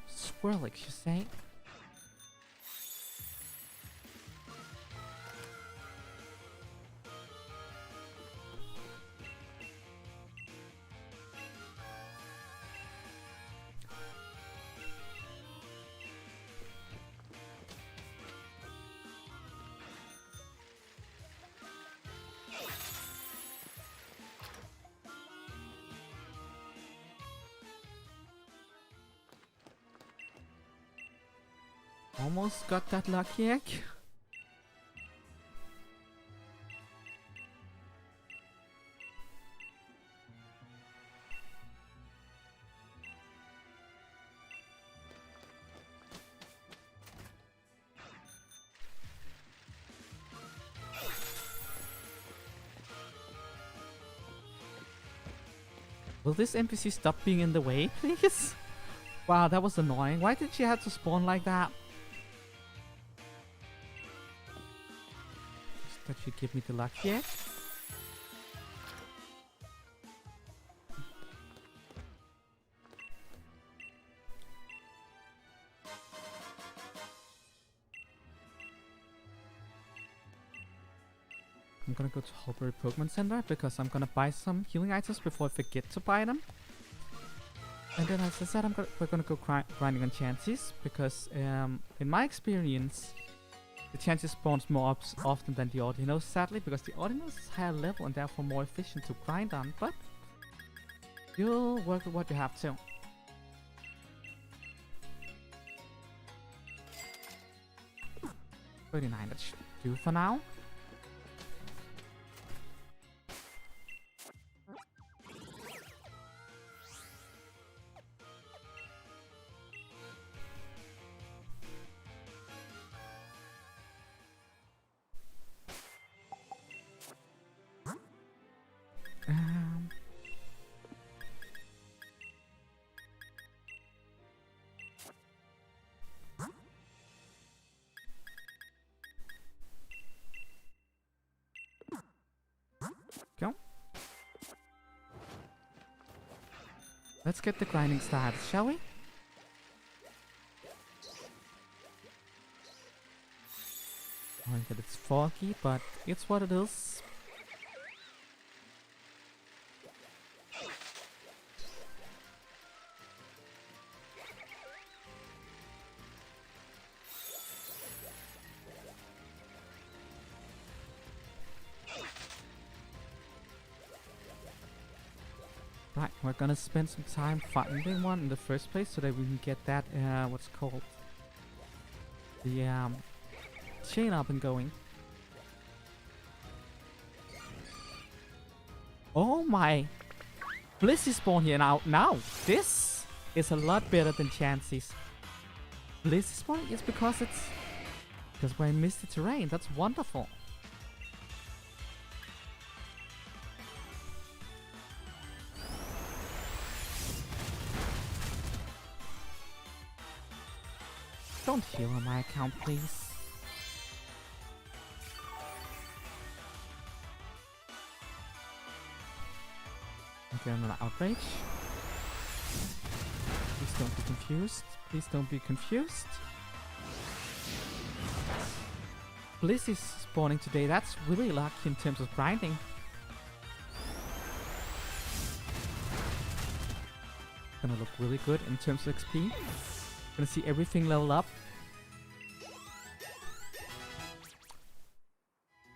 Swirlix, you say? Almost got that lucky egg. Will this NPC stop being in the way, please? Wow, that was annoying. Why did she have to spawn like that? Just that she give me the lucky egg. I'm gonna go to Holbury Pokemon Center because I'm gonna buy some healing items before I forget to buy them. And then as I said, we're gonna go grinding on Chanseys because in my experience, the Chansey spawns more often than the Ordinos, sadly, because the Ordinos is higher level and therefore more efficient to grind on, but you'll work with what you have to. $39, that should do for now. Go. Let's get the grinding started, shall we? I that it's foggy, but it's what it is. Right, we're gonna spend some time finding one in the first place so that we can get that, what's called the chain up and going. Oh my! Blissey spawn here now. This is a lot better than Chansey's. Blissey spawn is because we're in misty terrain. That's wonderful. Don't heal on my account, please. Okay, another outrage. Please don't be confused. Please don't be confused. Bliss is spawning today. That's really lucky in terms of grinding. Gonna look really good in terms of XP. Gonna see everything level up.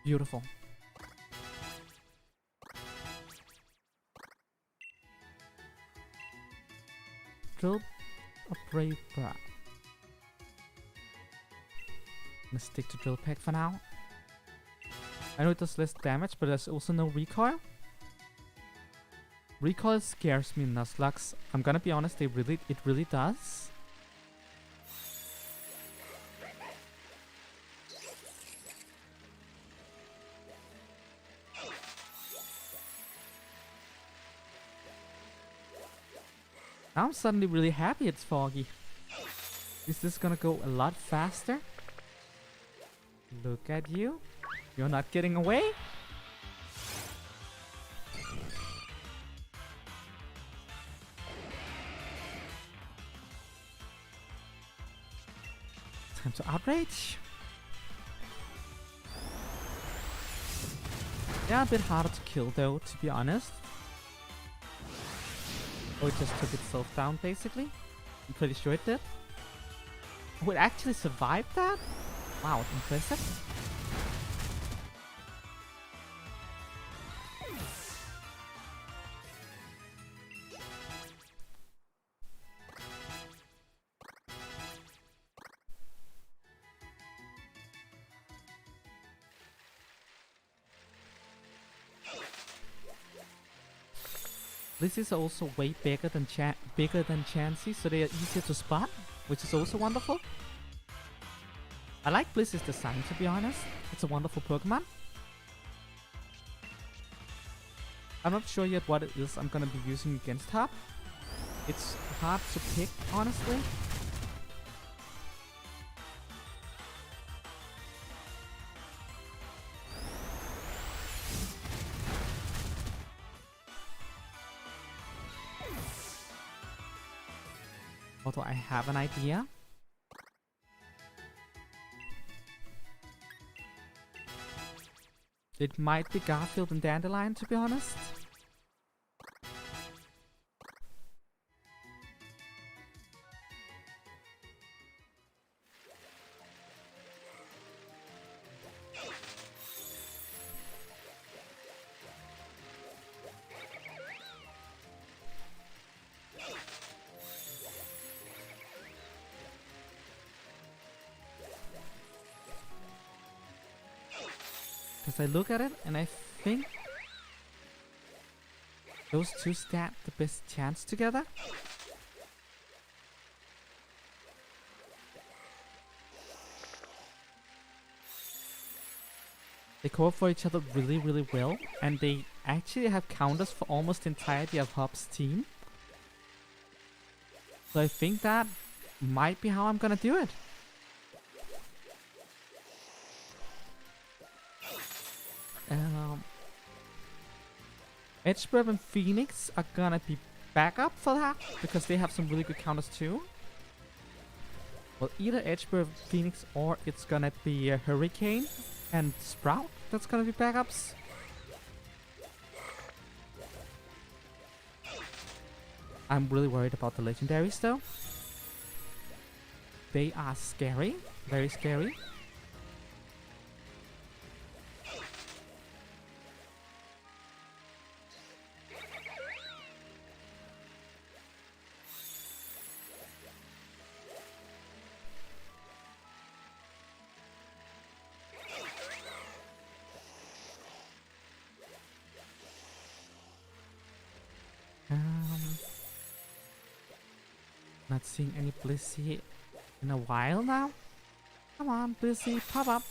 Beautiful. Drill Operator. Gonna stick to Drill Peck for now. I know it does less damage, but there's also no recoil. Recoil scares me in Nuzlocke. I'm gonna be honest, it really does. I'm suddenly really happy it's foggy. Is this gonna go a lot faster? Look at you. You're not getting away? Time to outrage. Yeah, a bit harder to kill though, to be honest. Oh, it just took itself down, basically. I'm pretty sure it did. Oh, it actually survived that? Wow, impressive. Blizzies are also way bigger than Chansey, so they are easier to spot, which is also wonderful. I like Blizzie's design, to be honest. It's a wonderful Pokemon. I'm not sure yet what it is I'm gonna be using against her. It's hard to pick, honestly. Although I have an idea. It might be Garfield and Dandelion, to be honest. Because I look at it and I think those two stand the best chance together. They co-op for each other really, really well, and they actually have counters for almost the entirety of Hop's team. So I think that might be how I'm gonna do it. Edgeburb and Phoenix are gonna be backup for that, because they have some really good counters too. Well, either Edgeburb, Phoenix, or it's gonna be Hurricane and Sprout that's gonna be backups. I'm really worried about the legendaries though. They are scary, very scary. Not seeing any Blissey in a while now. Come on, Blissey, pop up.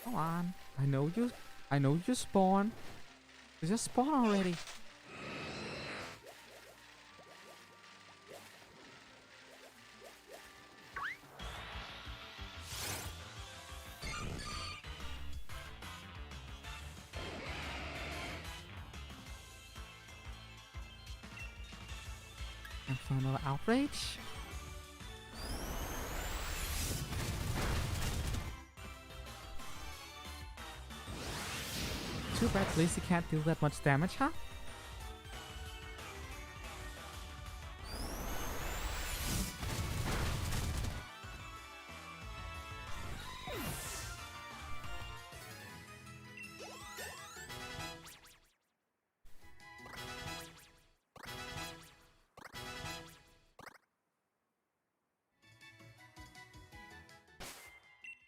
Come on. I know you spawn. You just spawn already. And for another outrage. Too bad Blissey can't deal that much damage, huh?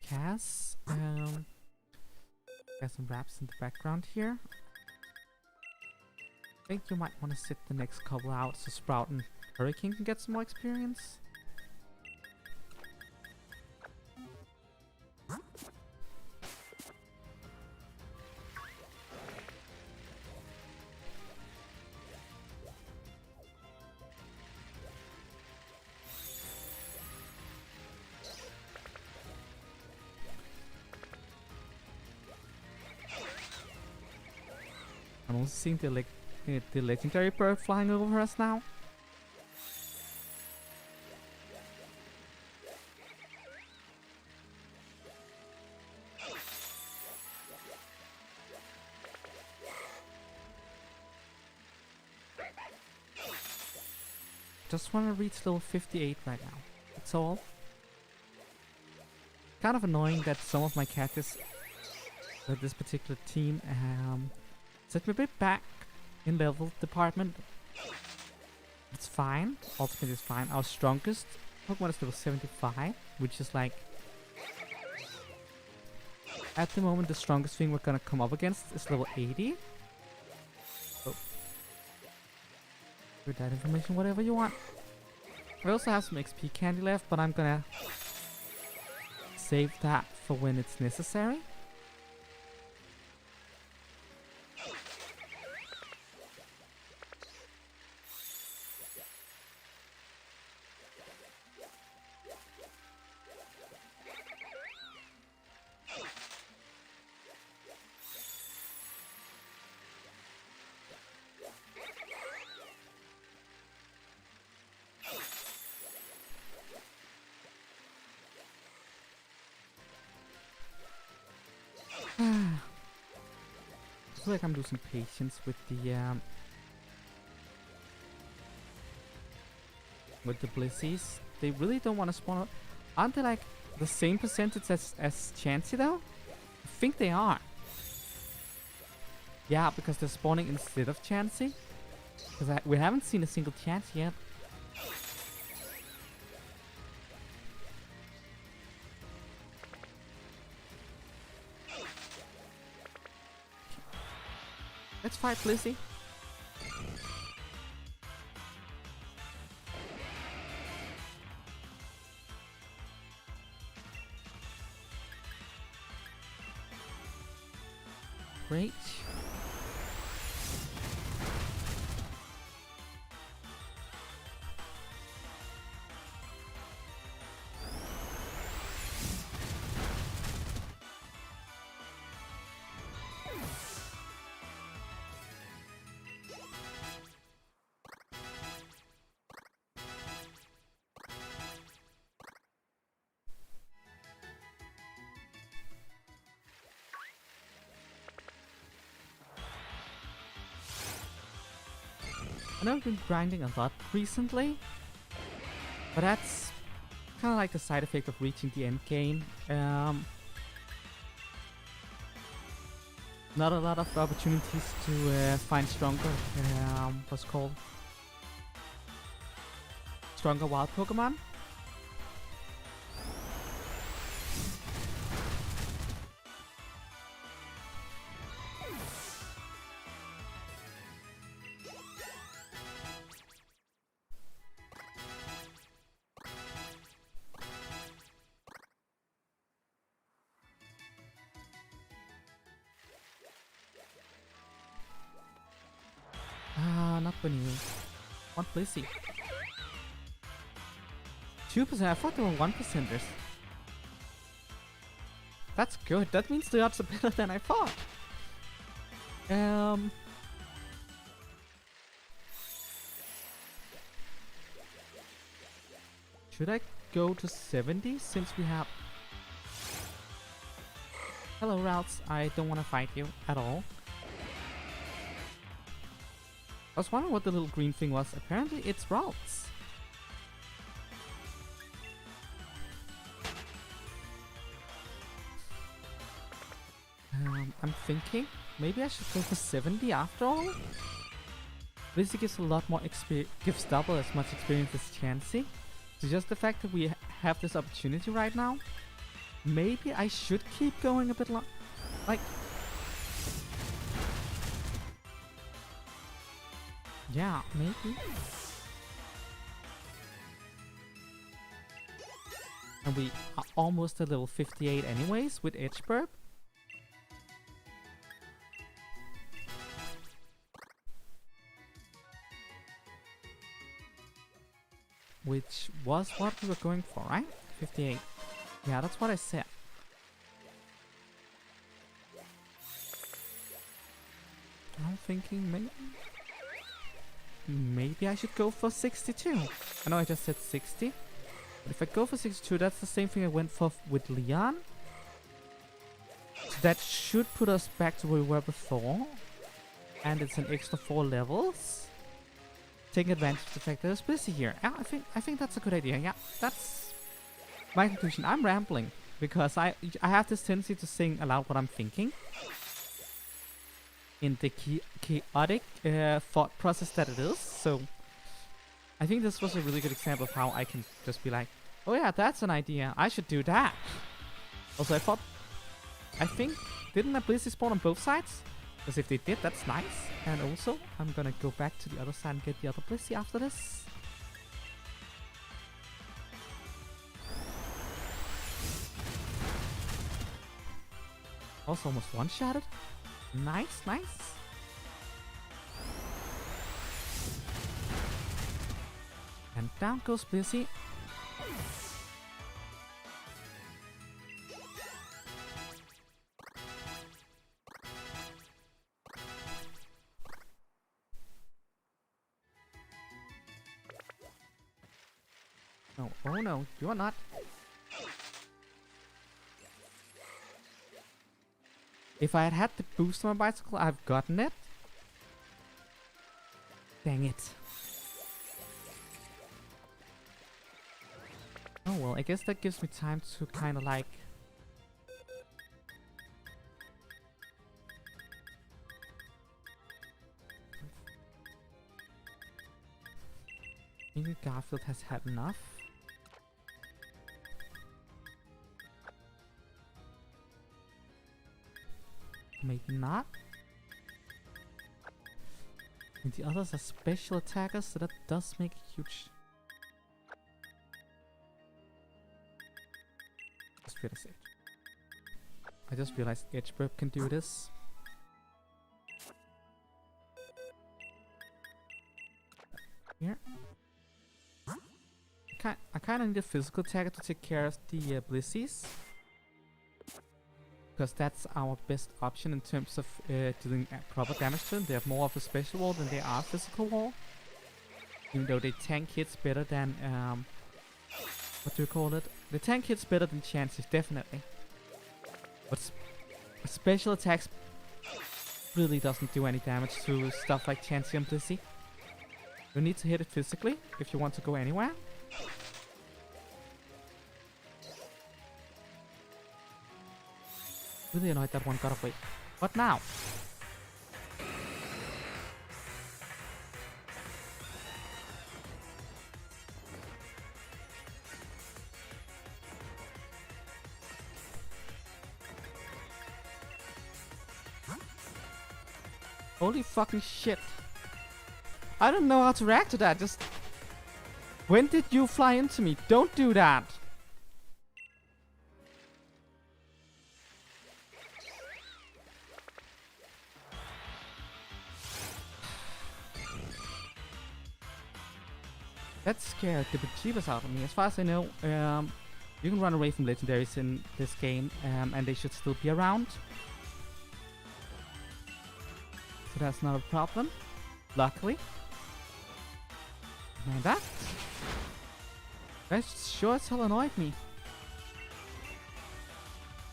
Cass, got some wraps in the background here. I think you might want to sit the next couple out so Sprout and Hurricane can get some more experience. I'm also seeing the legendary bird flying over us now. just want to reach level 58 right now. That's all. Kind of annoying that some of my characters with this particular team set me a bit back in level department. It's fine. Ultimate is fine. Our strongest Pokemon is level 75, which is like at the moment the strongest thing we're gonna come up against is level 80. So with that information, whatever you want. I also have some XP candy left, but I'm gonna save that for when it's necessary. I feel like I'm losing patience with the Blizzies. They really don't want to spawn out. Aren't they like the same percentage as Chansey though? I think they are. Yeah, because they're spawning instead of Chansey. Because we haven't seen a single Chansey yet. Let's fight Blizzy. Great. I know I've been grinding a lot recently, but that's kind of like the side effect of reaching the end game. Not a lot of opportunities to find stronger, what's called stronger wild Pokemon. Not when you want Blissey. 2%? I thought they were 1%ers. That's good. That means the odds are better than I thought. Should I go to 70 since we have... Hello, Routes. I don't want to fight you at all. I was wondering what the little green thing was. Apparently it's Routes. I'm thinking maybe I should go for 70 after all. This gives a lot more experience, gives double as much experience as Chansey. So just the fact that we have this opportunity right now, maybe I should keep going a bit long. Like, yeah, maybe. And we are almost at level 58 anyways with Edgeburp. Which was what we were going for, right? 58. Yeah, that's what I said. I'm thinking maybe I should go for 62. I know I just said 60. But if I go for 62, that's the same thing I went for with Leon. So that should put us back to where we were before. And it's an extra 4 levels. taking advantage of the fact that there's Blissey here. Yeah, I think that's a good idea. Yeah, that's my conclusion. I'm rambling because I have this tendency to sing aloud what I'm thinking in the chaotic thought process that it is. So I think this was a really good example of how I can just be like, oh yeah, that's an idea. I should do that. Also, I think, didn't a Blissey spawn on both sides? Because if they did, that's nice. And also, I'm gonna go back to the other side and get the other Blissey after this. Also almost one-shotted. Nice, nice. And down goes Blissey. No, oh no, you are not. If I had had the boost on my bicycle, I've gotten it. Dang it. Oh well, I guess that gives me time to kind of like... Maybe Garfield has had enough. Maybe not. And the others are special attackers, so that does make a huge... I just realized Edge Burp can do this. Here. I kind of need a physical attacker to take care of the Blissies. Because that's our best option in terms of doing proper damage to them. They have more of a special wall than they are physical wall. Even though they tank hits better than... what do you call it? The tank hits better than chances, definitely. But special attacks really doesn't do any damage to stuff like Chansey and Blissey. You need to hit it physically if you want to go anywhere. Really annoyed that one got away. What now? Holy fucking shit. I don't know how to react to that. Just... When did you fly into me? Don't do that. That scared the bejeebus out of me. As far as I know, you can run away from legendaries in this game, and they should still be around. So that's not a problem, luckily. And that sure as hell annoyed me.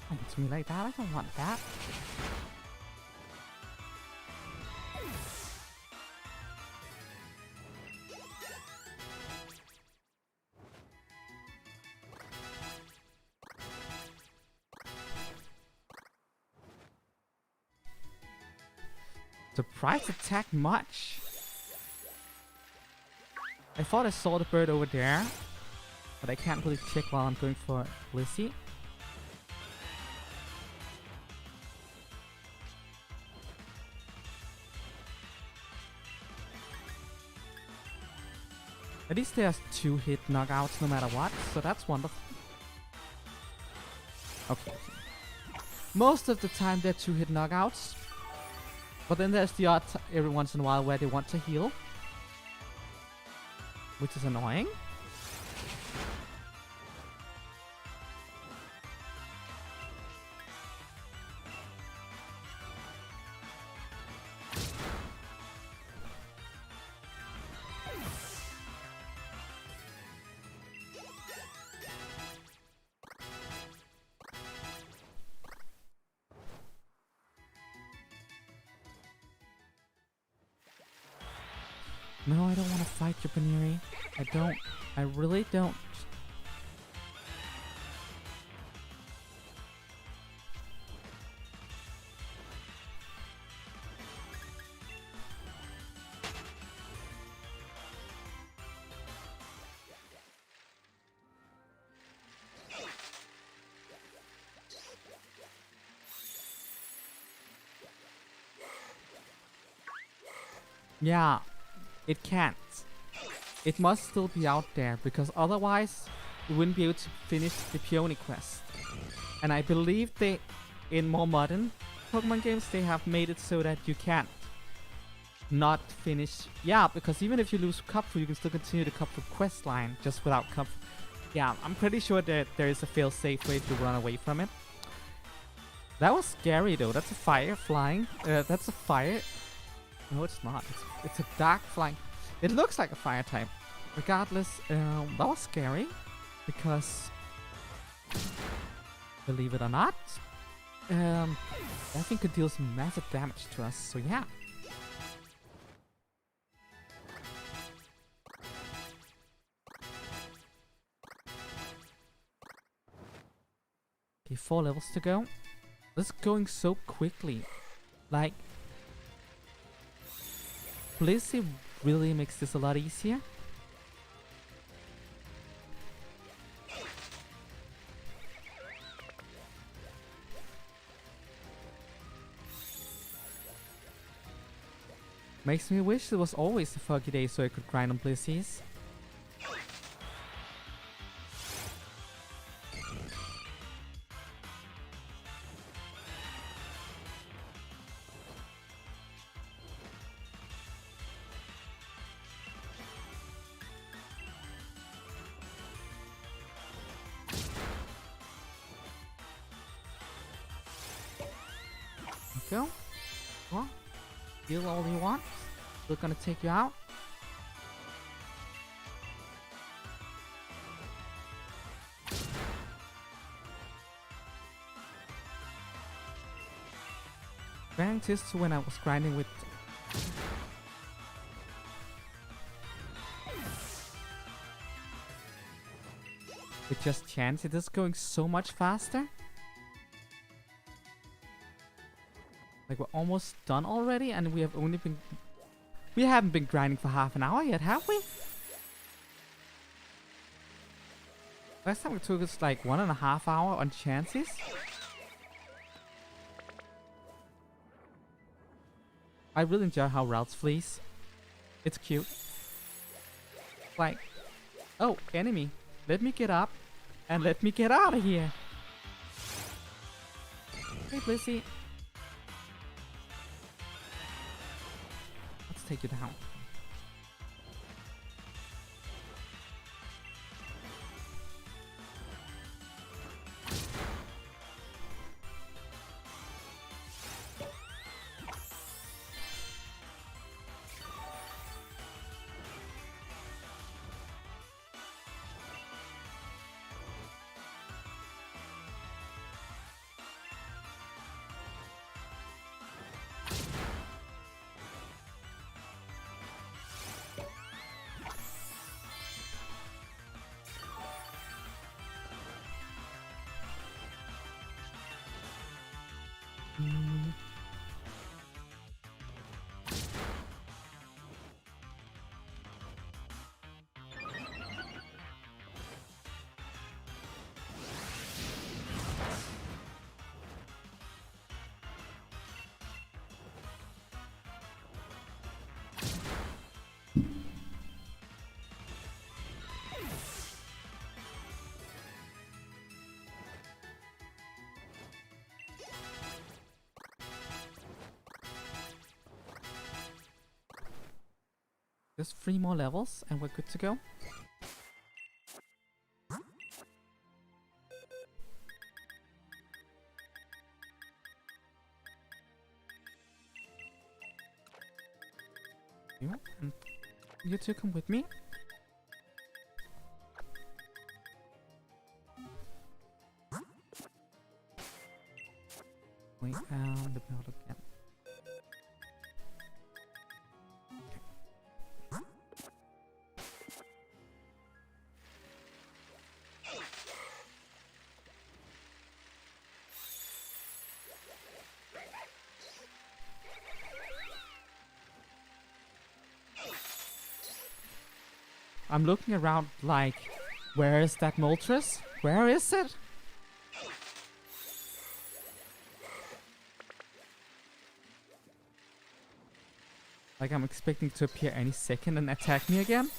Don't to me like that, I don't want that. Surprise attack much. I thought I saw the bird over there, but I can't really check while I'm going for Blissey. At least there's 2-hit knockouts no matter what, so that's wonderful. Okay. Most of the time they're 2-hit knockouts. But then there's the odd every once in a while where they want to heal. Which is annoying. No, I don't want to fight you, Paneri. I don't. I really don't. Yeah, it can't. It must still be out there, because otherwise you wouldn't be able to finish the Peony quest. And I believe they, in more modern Pokemon games, they have made it so that you can't not finish. Yeah, because even if you lose Cupfu, you can still continue the Cupfu quest line just without Cupfu. Yeah, I'm pretty sure that there is a fail-safe way to run away from it. That was scary though. That's a fire flying. That's a fire. No, it's not. It's a dark flying. It looks like a fire type. Regardless, that was scary because, believe it or not, that thing could deal some massive damage to us. So yeah. Okay, 4 levels to go. This is going so quickly. Like, Blissey really makes this a lot easier. Makes me wish it was always a foggy day so I could grind on Blissey's. Go. Come on. Heal all you want. Still gonna take you out. Granted, to when I was grinding with just chance, it is going so much faster. Like, we're almost done already, and we haven't been grinding for half an hour yet, have we? Last time it took us like 1.5 hours on chances. I really enjoy how Routes flees. It's cute. Like, oh, enemy, let me get up and let me get out of here. Hey, Blissey. Take you down. Just 3 more levels and we're good to go. You two come with me. Way down the belt again. I'm looking around like, where is that Moltres? Where is it? Like I'm expecting to appear any second and attack me again.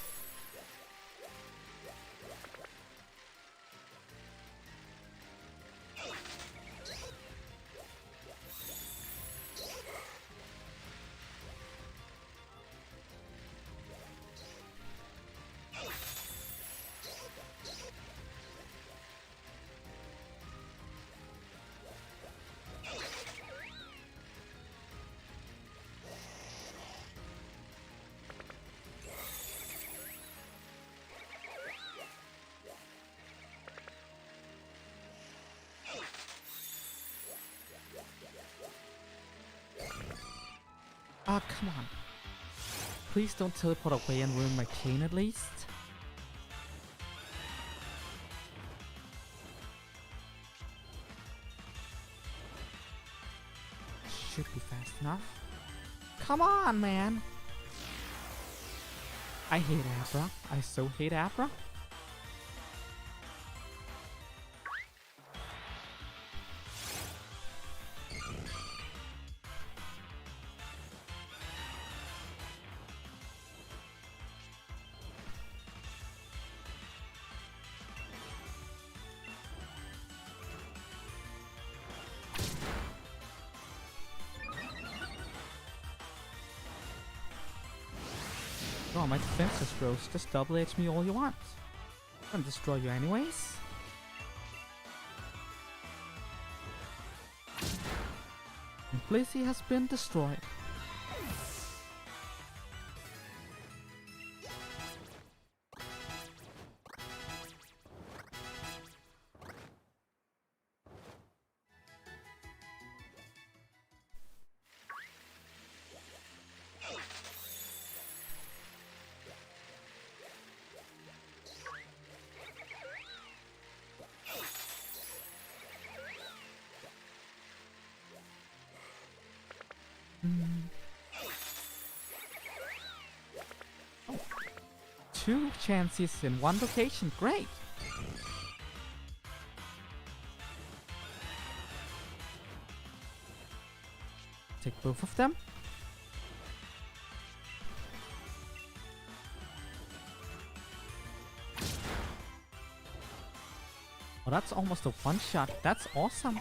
Oh, come on. Please don't teleport away and ruin my chain at least. Should be fast enough. Come on, man. I hate Abra. I so hate Abra. Oh, my defense is gross. Just double edge me all you want. I'm gonna destroy you anyways. And Blissey has been destroyed. Oh. 2 chances in 1 location, great! Take both of them. Oh, that's almost a one-shot, that's awesome!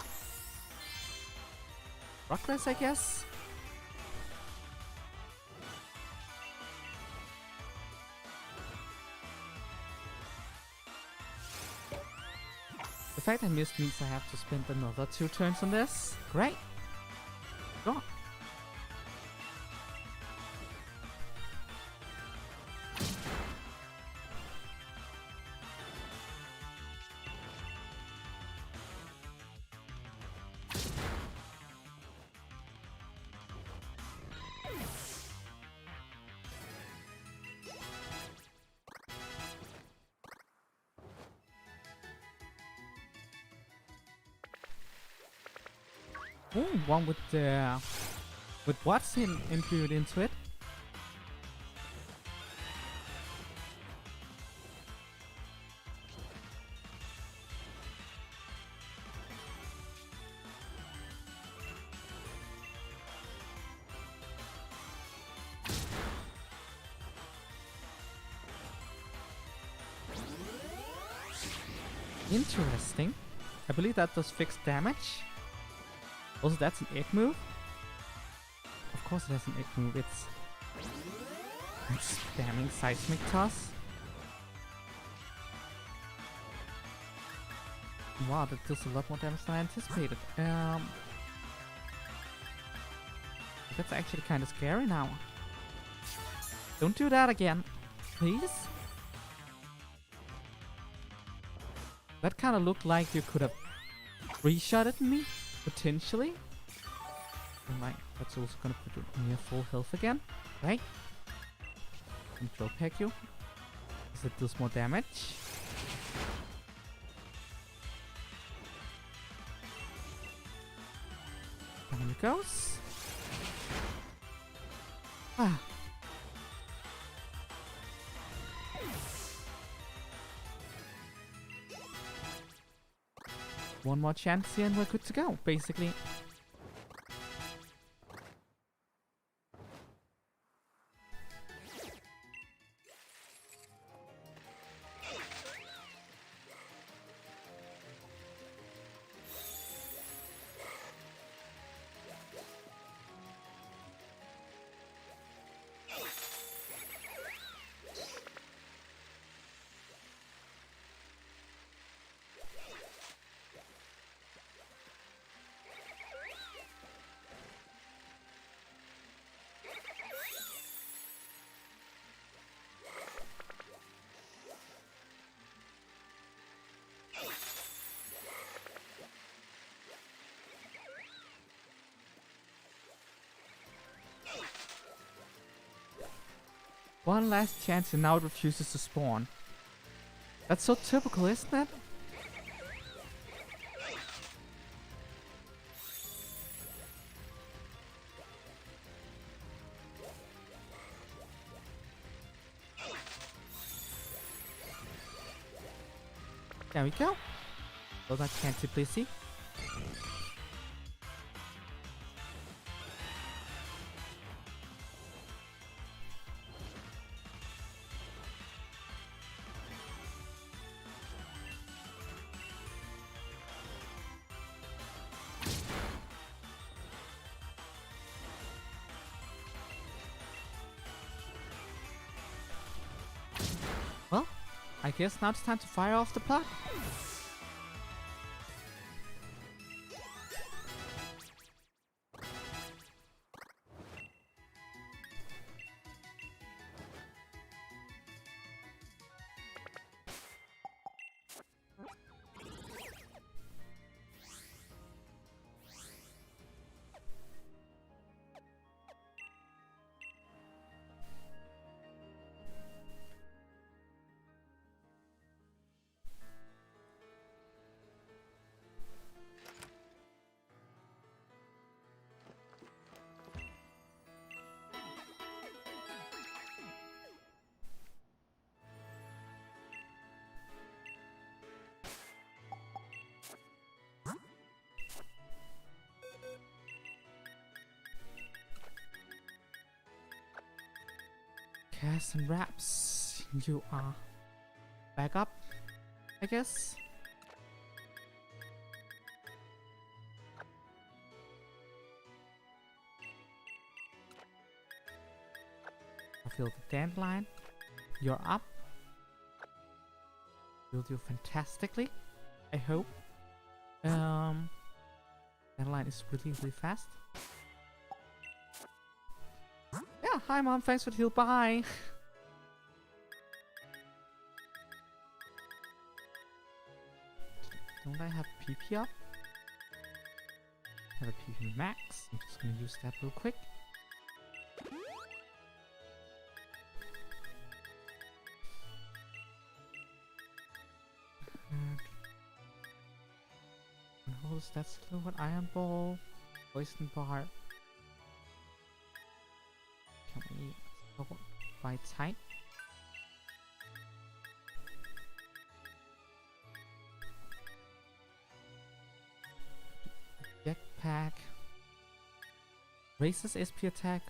Progress, I guess? The fact I missed means I have to spend another 2 turns on this. Great! Go! Ooh, one with what's imbued into it. Interesting. I believe that does fixed damage. Also, that's an egg move. Of course it has an egg move. It's spamming seismic toss. Wow, that does a lot more damage than I anticipated. That's actually kind of scary now. Don't do that again, please. That kind of looked like you could have re-shotted me. Potentially. Right, that's also gonna put you near full health again. Right? Control pack you. Because it does more damage. Down it goes. Ah. One more chance here and we're good to go, basically. One last chance and now it refuses to spawn. That's so typical, isn't it? There we go. Well, that can't simply see. Well, I guess now it's time to fire off the plot. Cast and wraps. You are back up, I guess. I feel the dandelion. You're up. You'll do fantastically, I hope. Dandelion is really, really fast. Yeah, hi mom, thanks for the heal, bye! Don't I have PP up? I have a PP max, I'm just gonna use that real quick. And holds that slow with iron ball, poison bar. Can we go by type? Jetpack raises SP attack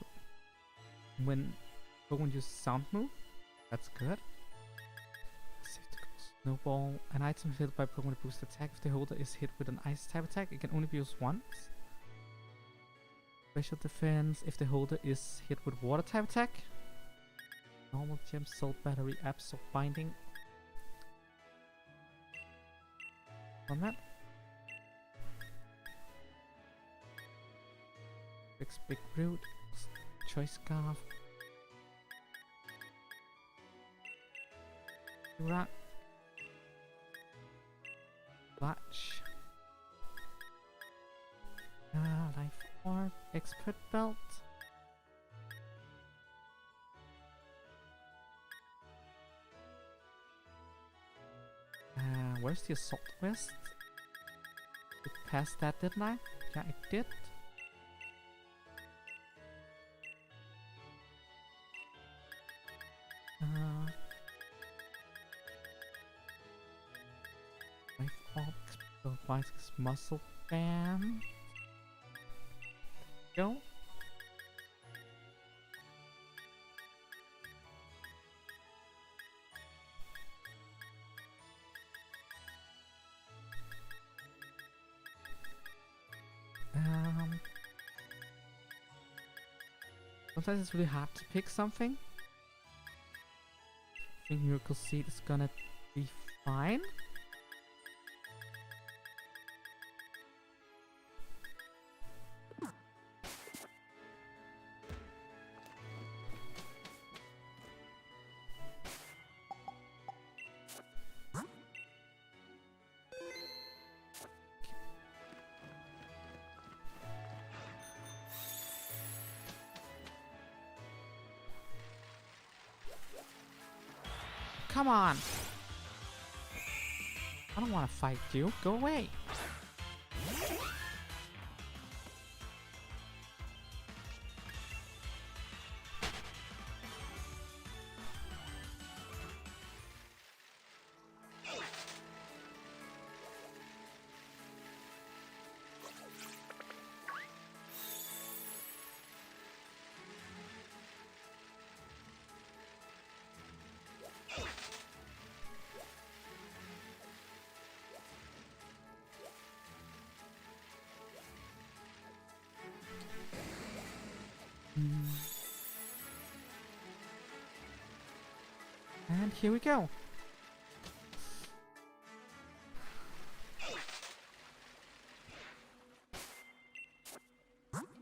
when Pokemon use sound move. That's good. Snowball. An item hit by Pokemon boost attack. If the holder is hit with an ice type attack, it can only be used once. Special defense if the holder is hit with water type attack. Normal gem, salt battery, absorb binding. On that. Fix big root. Choice scarf. Rock. Watch. Life orb. Expert belt. Where's the assault vest? It passed that, didn't I? Yeah, it did. Life orb, So Bicycle's muscle band. Go. Sometimes it's really hard to pick something. I think Miracle Seed is gonna be fine. Come on! I don't want to fight you. Go away! And here we go.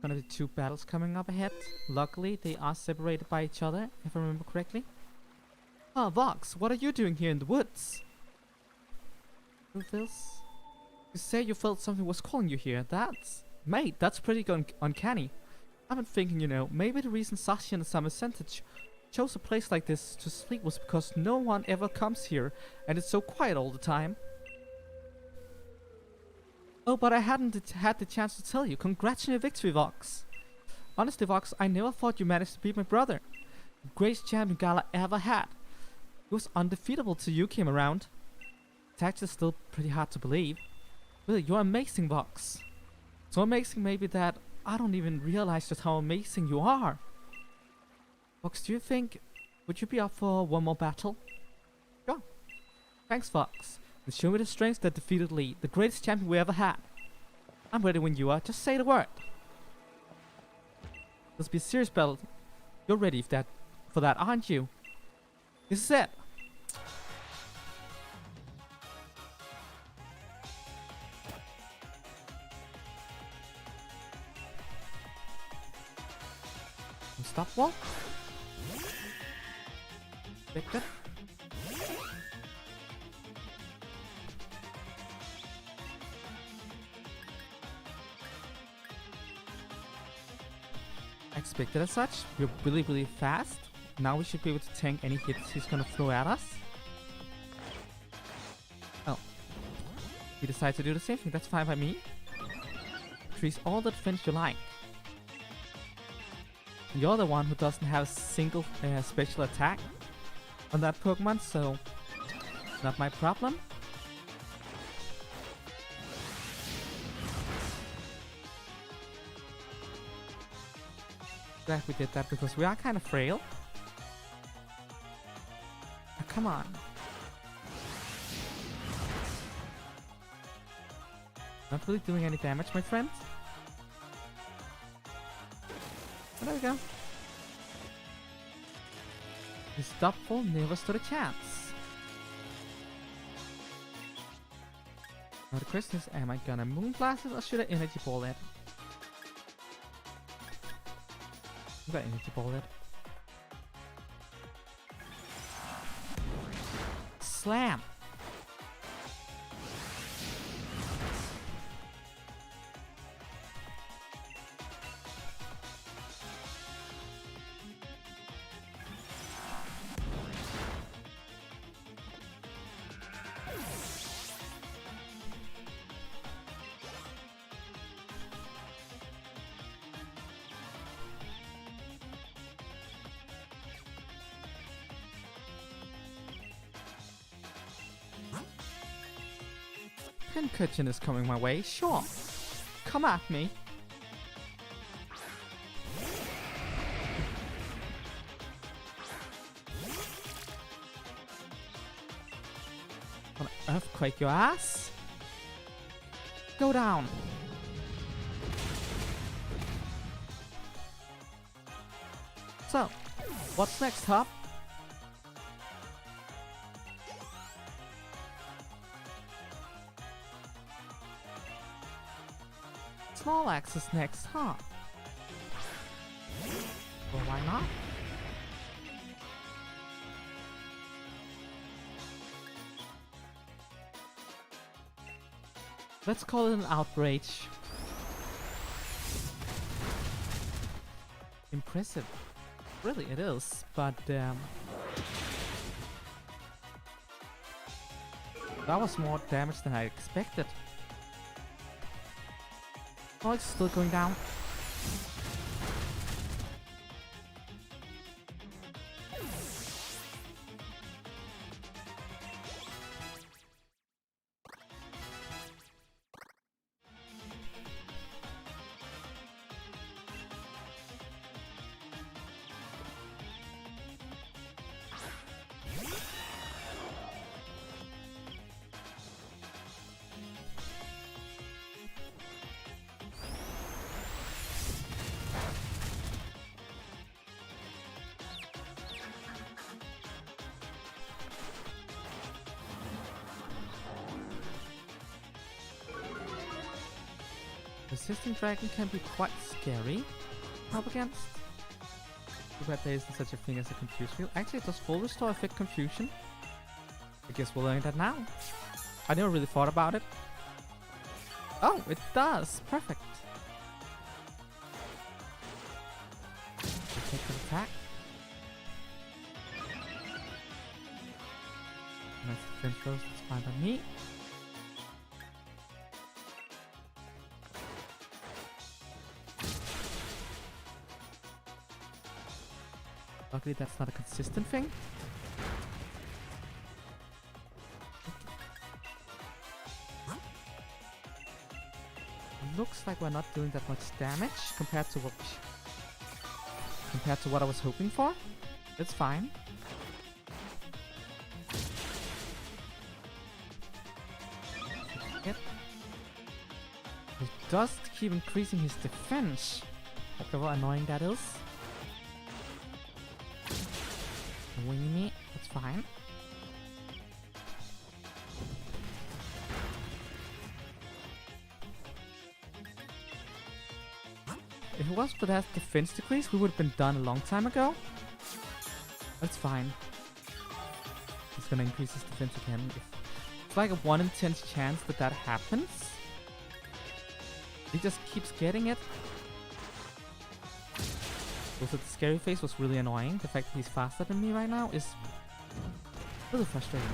Gonna be 2 battles coming up ahead. Luckily, they are separated by each other, if I remember correctly. Ah, Vox, what are you doing here in the woods? Rufus? You say you felt something was calling you here. Mate, that's pretty uncanny. I've been thinking, you know, maybe the reason Sashi and the Summer Center chose a place like this to sleep was because no one ever comes here and it's so quiet all the time. Oh, but I hadn't had the chance to tell you. Congrats on your victory, Vox. Honestly, Vox, I never thought you managed to beat my brother. The greatest champion Gala ever had. He was undefeatable till you came around. It's actually still pretty hard to believe. Really, you're amazing, Vox. So amazing maybe that I don't even realize just how amazing you are. Vox, do you think... would you be up for one more battle? Sure. Thanks, Vox. And show me the strength that defeated Lee, the greatest champion we ever had. I'm ready when you are. Just say the word. This will be a serious battle. You're ready for that, aren't you? This is it. Stop wall. Victor. Expected as such. We're really fast. Now we should be able to tank any hits he's gonna throw at us. Oh. We decide to do the same thing. That's fine by me. Increase all the defense you like. You're the one who doesn't have a single special attack on that Pokemon, so not my problem. Glad we did that because we are kind of frail. Oh, come on. Not really doing any damage, my friend. Oh, there we go. This Stopful never stood a chance. Now the question is, am I gonna Moonblast it or should I Energy Ball it? I'm gonna Energy Ball it. Slam! Pincushion is coming my way, sure. Come at me. Gonna earthquake your ass. Go down. So, what's next, Hop? Snorlax is next, huh? Well, why not? Let's call it an outrage. Impressive. Really, it is, but that was more damage than I expected. Oh, it's still going down. Resisting Dragon can be quite scary to up against. Too bad there isn't such a thing as a Confuse Field. Actually, does Full Restore affect Confusion? I guess we'll learn that now. I never really thought about it. Oh, it does! Perfect! Take the attack. Nice defense throws, that's fine by me. Luckily that's not a consistent thing. Looks like we're not doing that much damage compared to what I was hoping for. It's fine. It does keep increasing his defense. However annoying that is. Winging me, that's fine. If it was for that defense decrease, we would have been done a long time ago. That's fine. He's gonna increase his defense again. It's like a 1 in 10 chance that that happens. He just keeps getting it. Also, the scary face was really annoying. The fact that he's faster than me right now is really frustrating.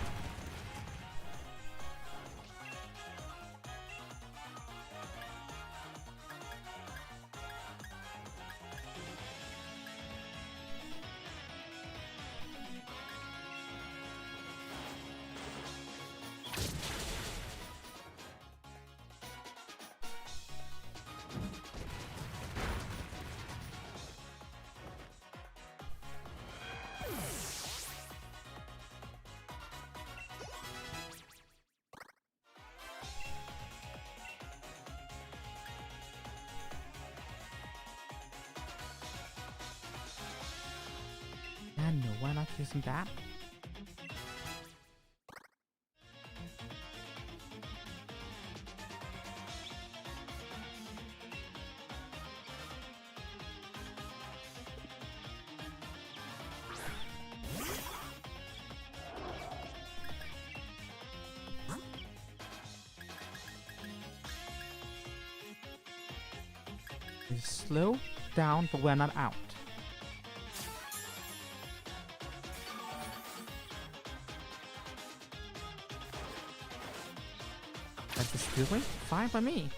No, we're not using that. We slow down, but we're not out. That's a stealing? Fine by me.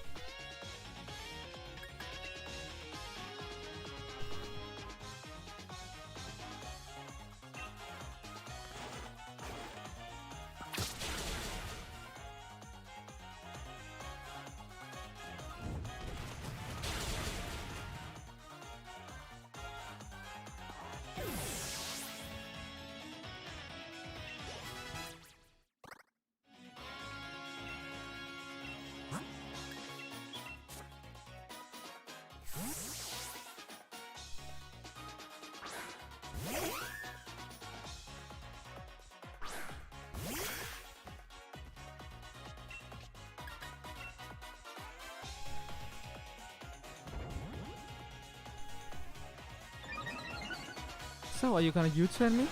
So, are you gonna U-turn me?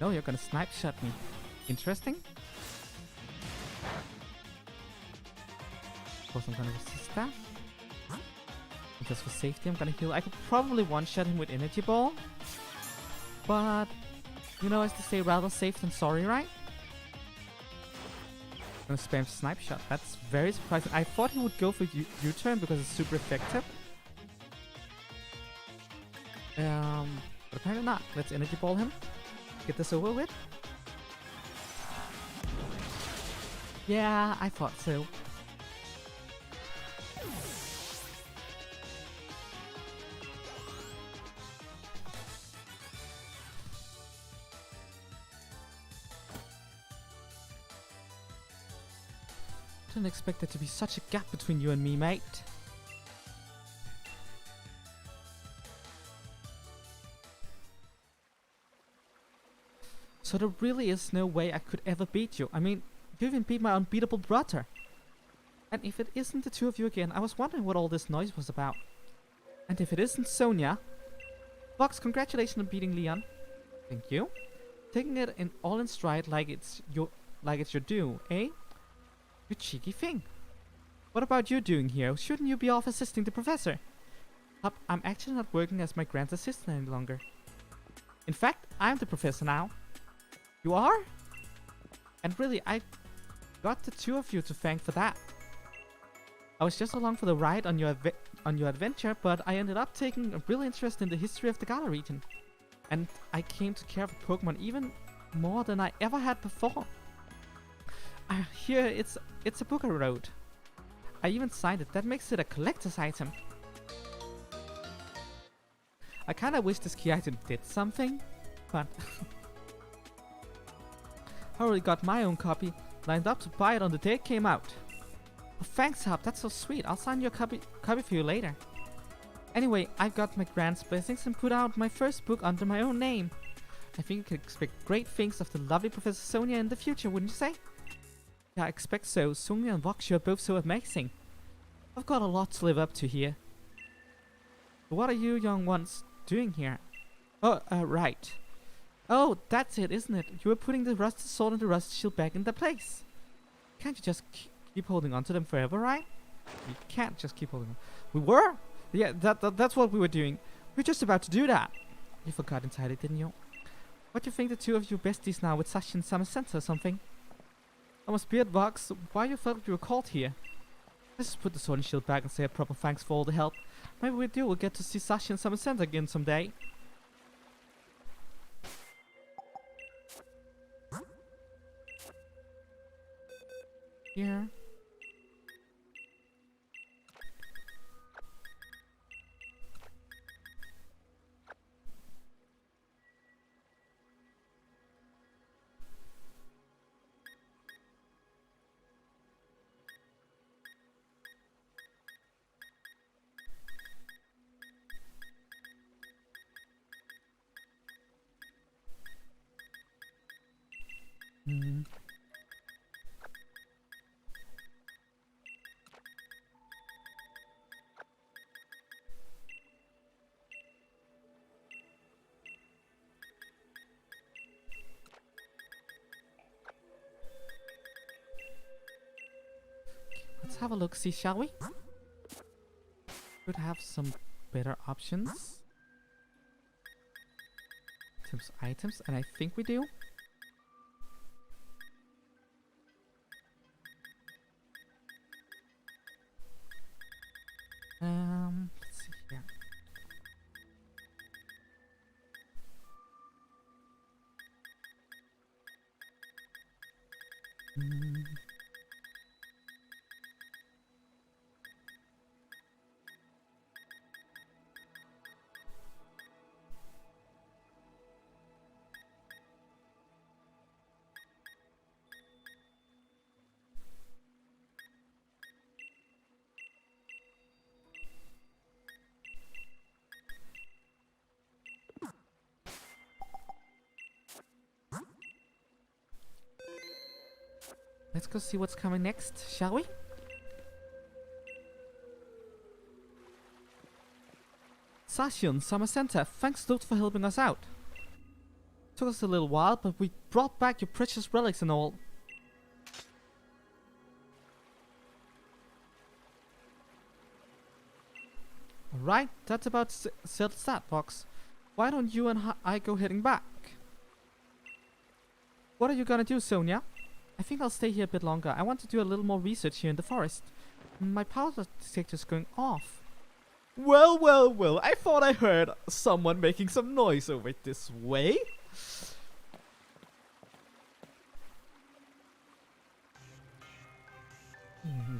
No, you're gonna snipe shot me. Interesting. Of course, I'm gonna resist that. And just for safety, I'm gonna heal. I could probably one-shot him with Energy Ball. But, you know, as they say, rather safe than sorry, right? I'm gonna spam Snipe Shot. That's very surprising. I thought he would go for U-turn because it's super effective. But apparently not. Let's Energy Ball him. Get this over with. Yeah, I thought so. Didn't expect there to be such a gap between you and me, mate. So there really is no way I could ever beat you. I mean, you even beat my unbeatable brother. And if it isn't the two of you again, I was wondering what all this noise was about. And if it isn't Sonia... Vox, congratulations on beating Leon. Thank you. Taking it all in stride like it's your due, eh? You cheeky thing. What about you doing here? Shouldn't you be off assisting the professor? I'm actually not working as my grant's assistant any longer. In fact, I'm the professor now. You are? And really, I got the two of you to thank for that. I was just along for the ride on your adventure, but I ended up taking a real interest in the history of the Galar region. And I came to care for Pokemon even more than I ever had before. Here, it's a book I wrote. I even signed it. That makes it a collector's item. I kinda wish this key item did something, but... I already got my own copy, lined up to buy it on the day it came out. Oh, thanks, Hub. That's so sweet. I'll sign your copy for you later. Anyway, I got my grand's blessings and put out my first book under my own name. I think you can expect great things of the lovely Professor Sonia in the future, wouldn't you say? Yeah, I expect so. Sonia and Vox, you're both so amazing. I've got a lot to live up to here. But what are you young ones doing here? Oh, right. Oh, that's it, isn't it? You were putting the rusted sword and the rusted shield back in their place. Can't you just keep holding on to them forever, right? We can't just keep holding on. We were? Yeah, that's what we were doing. We were just about to do that. You forgot entirely, didn't you? What do you think the two of you besties now with Sashi and Summer Center or something? I must be at Vox. Why you felt you were called here? Let's just put the sword and shield back and say a proper thanks for all the help. Maybe we'll get to see Sashi and Summer Center again someday. Here. Hmm. Let's have a look, see, shall we? Could have some better options in terms of items, and I think we do. Let's see here. Let's go see what's coming next, shall we? Sashion Summer Center. Thanks Lord for helping us out. Took us a little while, but we brought back your precious relics and all. Alright, that's about settles that, Vox. Why don't you and I go heading back? What are you gonna do, Sonia? I think I'll stay here a bit longer. I want to do a little more research here in the forest. My power detector's going off. Well, well, well. I thought I heard someone making some noise over this way.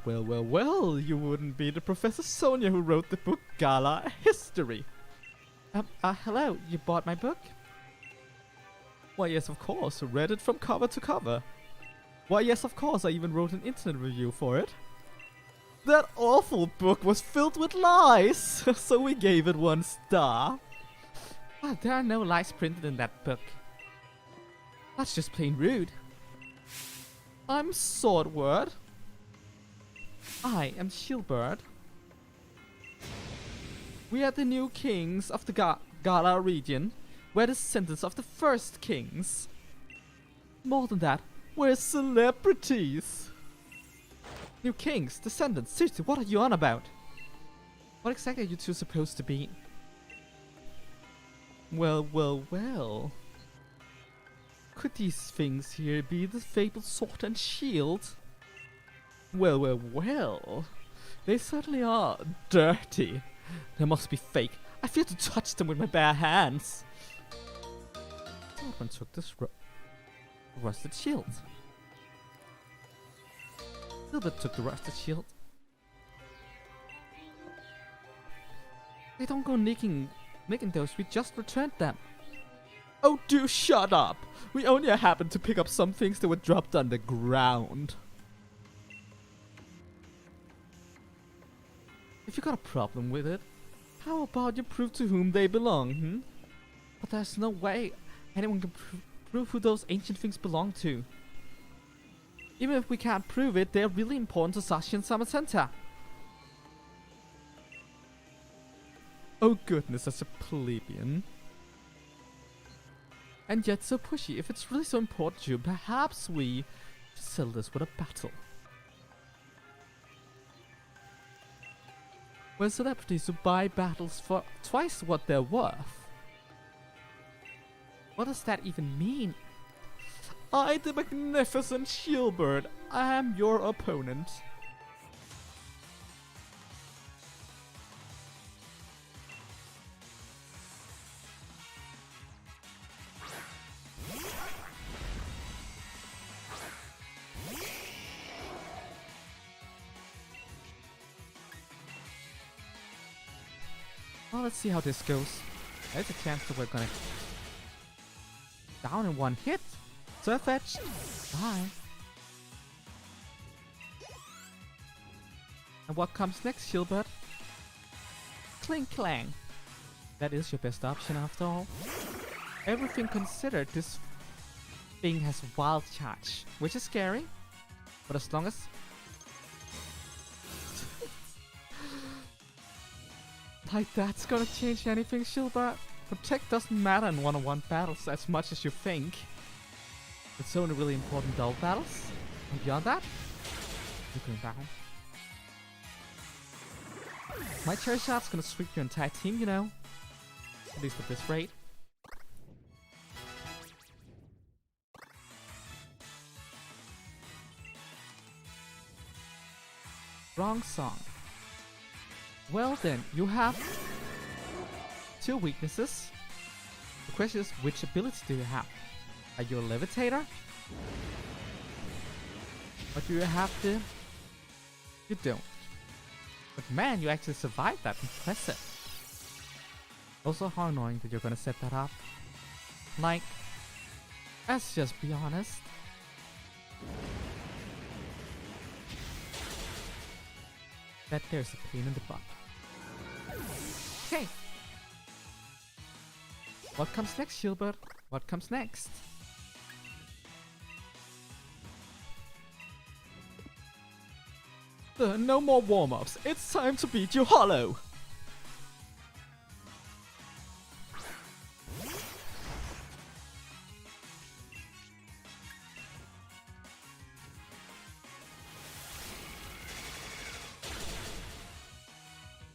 Well, well, well. You wouldn't be the Professor Sonia who wrote the book Gala History. Hello. You bought my book? Why, yes, of course. Read it from cover to cover. Why, yes, of course. I even wrote an internet review for it. That awful book was filled with lies, so we gave it 1 star. Well, there are no lies printed in that book. That's just plain rude. I'm Swordword. I am Shieldbird. We are the new kings of the Gala region. We're descendants of the first kings. More than that, we're celebrities. New kings, descendants, seriously, what are you on about? What exactly are you two supposed to be? Well, well, well. Could these things here be the fabled sword and shield? Well, well, well. They certainly are dirty. They must be fake. I fear to touch them with my bare hands. Someone took this rusted shield. Gilbert took the rusted shield. They don't go making those, we just returned them. Oh, do shut up! We only happened to pick up some things that were dropped underground. If you got a problem with it, how about you prove to whom they belong, hmm? But there's no way anyone can prove who those ancient things belong to. Even if we can't prove it, they're really important to Sashion Summer Center. Oh goodness, such a plebeian. And yet so pushy. If it's really so important to you, perhaps we should settle this with a battle. We're celebrities who buy battles for twice what they're worth. What does that even mean? I, the magnificent Shieldbird, I am your opponent. Well, let's see how this goes. There's a chance that we're gonna down in 1 hit. Surf Edge. Bye. And what comes next, Shieldbird? Clink Clang. That is your best option after all. Everything considered, this thing has wild charge, which is scary. But as long as... like that's gonna change anything, Shieldbird? Protect doesn't matter in one-on-one battles as much as you think. It's only really important double battles. And beyond that, you're going down. My cherry shot's gonna sweep your entire team, you know. At least at this rate. Wrong song. Well then, you have 2 weaknesses. The question is, which ability do you have? Are you a levitator? Or do you have the... You don't. But man, you actually survived that. Impressive. Also, how annoying that you're gonna set that up. Like, let's just be honest. That there's a pain in the butt. Okay. What comes next, Shieldbird? What comes next? No more warm-ups. It's time to beat you hollow.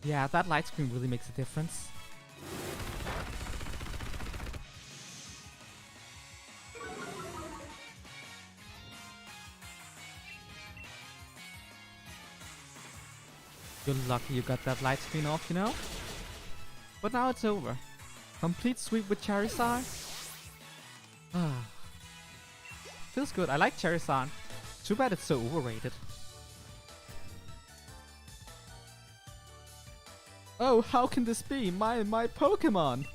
Yeah, that light screen really makes a difference. You're lucky you got that light screen off, you know? But now it's over. Complete sweep with Charizard. Ah. Feels good. I like Charizard. Too bad it's so overrated. Oh, how can this be? My Pokemon!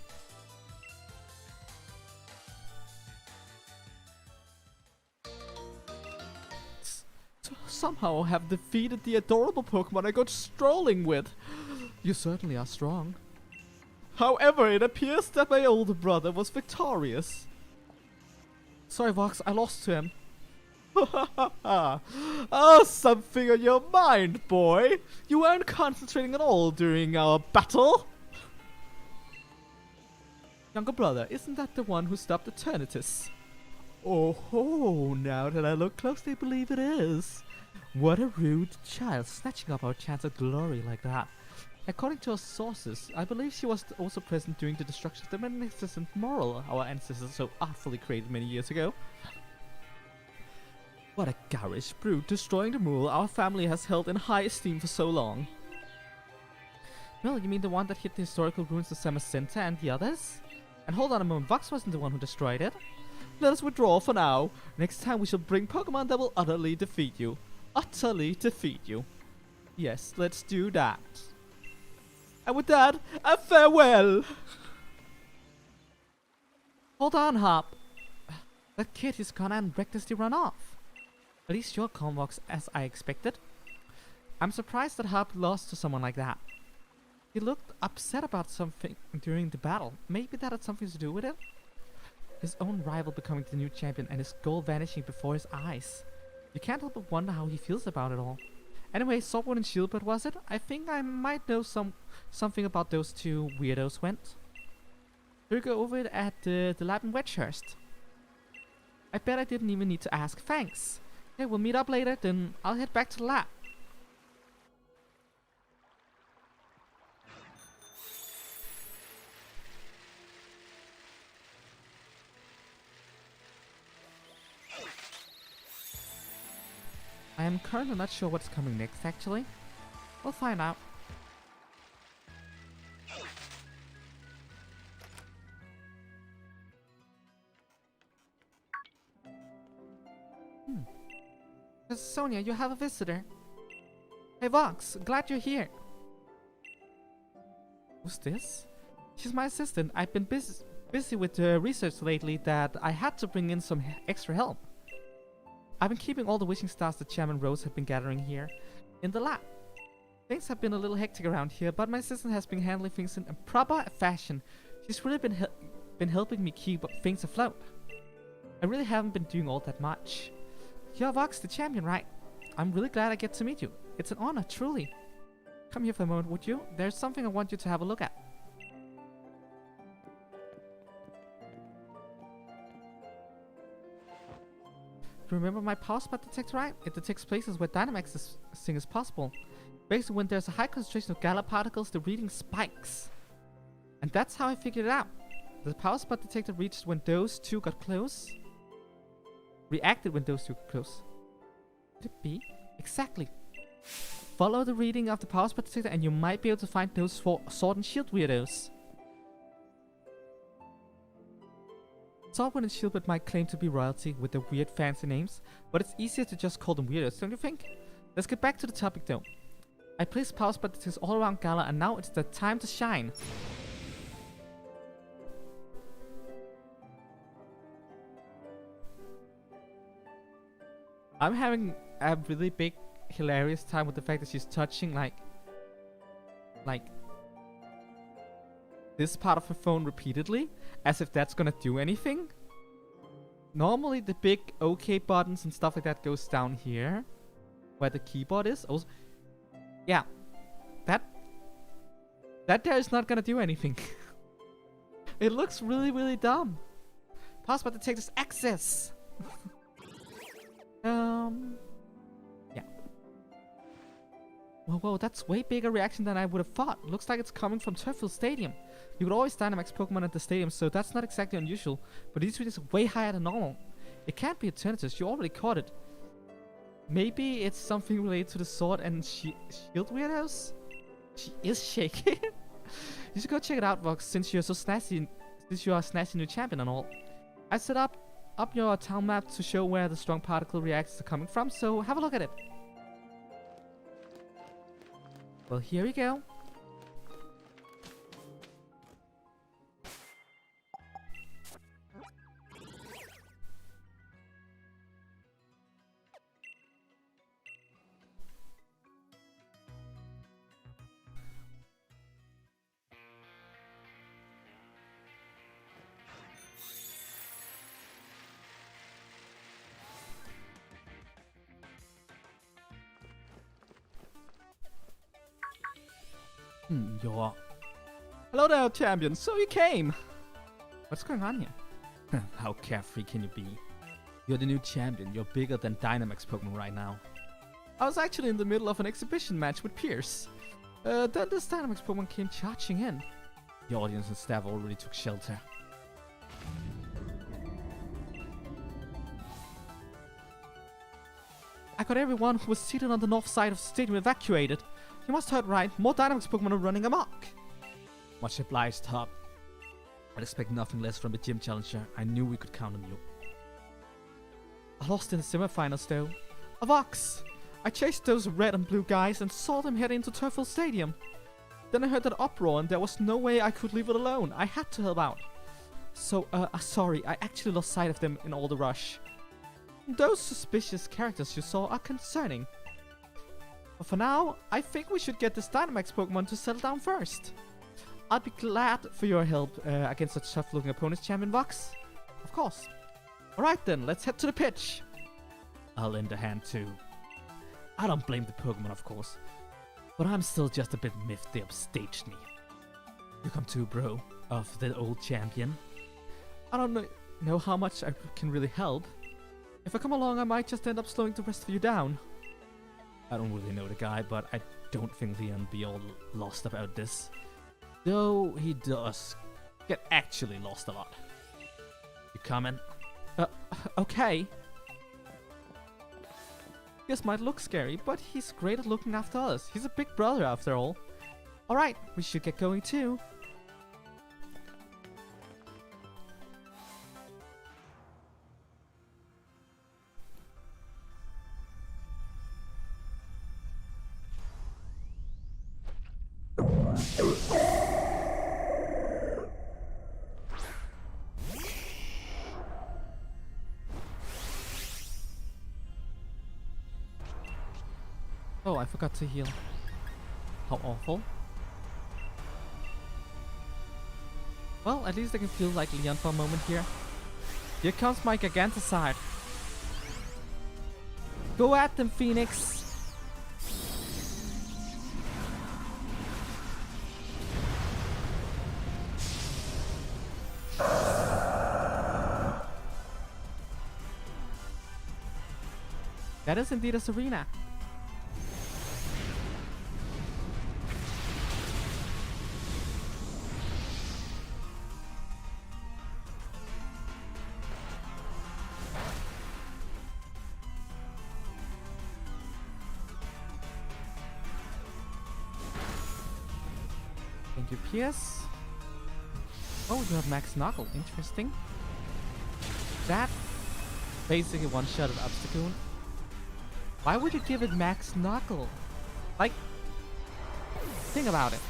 Somehow have defeated the adorable Pokemon I got strolling with. You certainly are strong. However, it appears that my older brother was victorious. Sorry, Vox, I lost to him. Oh, something on your mind, boy. You weren't concentrating at all during our battle. Younger brother, isn't that the one who stopped Eternatus? Oh ho, now that I look closely, I believe it is. What a rude child, snatching up our chance of glory like that. According to our sources, I believe she was also present during the destruction of the magnificent moral our ancestors so artfully created many years ago. What a garish brute, destroying the moral our family has held in high esteem for so long. Well, you mean the one that hit the historical ruins of Samacinta and the others? And hold on a moment, Vox wasn't the one who destroyed it. Let us withdraw for now. Next time we shall bring Pokemon that will utterly defeat you. Utterly defeat you. Yes, let's do that. And with that, a farewell! Hold on, Hop. That kid is gonna and recklessly run off. At least you're calm, Vox, as I expected. I'm surprised that Hop lost to someone like that. He looked upset about something during the battle. Maybe that had something to do with it? His own rival becoming the new champion and his goal vanishing before his eyes. You can't help but wonder how he feels about it all. Anyway, Swordwood and Shieldbird was it? I think I might know something about those two weirdos went. We'll go over it at the lab in Wedgehurst. I bet I didn't even need to ask. Thanks. Okay, we'll meet up later, then I'll head back to the lab. I am currently not sure what's coming next, actually. We'll find out. Sonia, you have a visitor. Hey Vox, glad you're here. Who's this? She's my assistant. I've been busy with research lately that I had to bring in some extra help. I've been keeping all the wishing stars that Chairman Rose have been gathering here in the lab. Things have been a little hectic around here, but my assistant has been handling things in a proper fashion. She's really been helping me keep things afloat. I really haven't been doing all that much. You're Vox, the champion, right? I'm really glad I get to meet you. It's an honor, truly. Come here for a moment, would you? There's something I want you to have a look at. Remember my power spot detector, right? It detects places where Dynamaxing is possible. Basically, when there's a high concentration of Gala particles, the reading spikes. And that's how I figured it out. The power spot detector reached when those two got close. Reacted when those two got close. Could it be? Exactly. Follow the reading of the power spot detector and you might be able to find those sword and shield weirdos. Swordwood and Shieldbird might claim to be royalty with their weird fancy names, but it's easier to just call them weirdos, don't you think? Let's get back to the topic though. I placed power spot detectors all around Gala and now it's the time to shine. I'm having a really big, hilarious time with the fact that she's touching like this part of her phone repeatedly, as if that's gonna do anything. Normally the big OK buttons and stuff like that goes down here, where the keyboard is. Also, yeah, that there is not gonna do anything. It looks really, really dumb. Power spot detectors access. Yeah. Whoa, that's way bigger reaction than I would have thought. Looks like it's coming from Turffield Stadium. You could always Dynamax Pokemon at the stadium, so that's not exactly unusual. But these readings are way higher than normal. It can't be Eternatus, you already caught it. Maybe it's something related to the sword and shield weirdos? She is shaking. You should go check it out, Vox, since you're so snazzy, since you are a snazzy new champion and all. I set up your town map to show where the strong particle reactions are coming from, so have a look at it. Well, here we go. You're... Hello there, champion. So you came. What's going on here? How carefree can you be? You're the new champion. You're bigger than Dynamax Pokemon right now. I was actually in the middle of an exhibition match with Pierce. Then this Dynamax Pokemon came charging in. The audience and staff already took shelter. I got everyone who was seated on the north side of the stadium evacuated. You must have heard right. More Dynamax Pokemon are running amok. Much obliged, Hop. I'd expect nothing less from the gym challenger. I knew we could count on you. I lost in the semifinals though. A Vox! I chased those red and blue guys and saw them head into Turffield Stadium. Then I heard that uproar and there was no way I could leave it alone. I had to help out. So, sorry, I actually lost sight of them in all the rush. Those suspicious characters you saw are concerning. But for now, I think we should get this Dynamax Pokemon to settle down first. I'd be glad for your help against such tough-looking opponents, Champion Vox. Of course. Alright then, let's head to the pitch. I'll lend a hand too. I don't blame the Pokemon, of course. But I'm still just a bit miffed they upstaged me. You come too, bro, of the old champion. I don't know how much I can really help. If I come along, I might just end up slowing the rest of you down. I don't really know the guy, but I don't think Leon be all lost about this. Though he does get actually lost a lot. You coming? Okay. This might look scary, but he's great at looking after others. He's a big brother after all. Alright, we should get going too. Oh, I forgot to heal. How awful. Well, at least I can feel like Leon for a moment here. Here comes my Giganticide. Go at them, Phoenix! That is indeed a Serena. Thank you, Pierce. Oh, you have Max Knuckle. Interesting. That basically one-shotted Obstagoon. Why would you give it Max Knuckle? Like, think about it.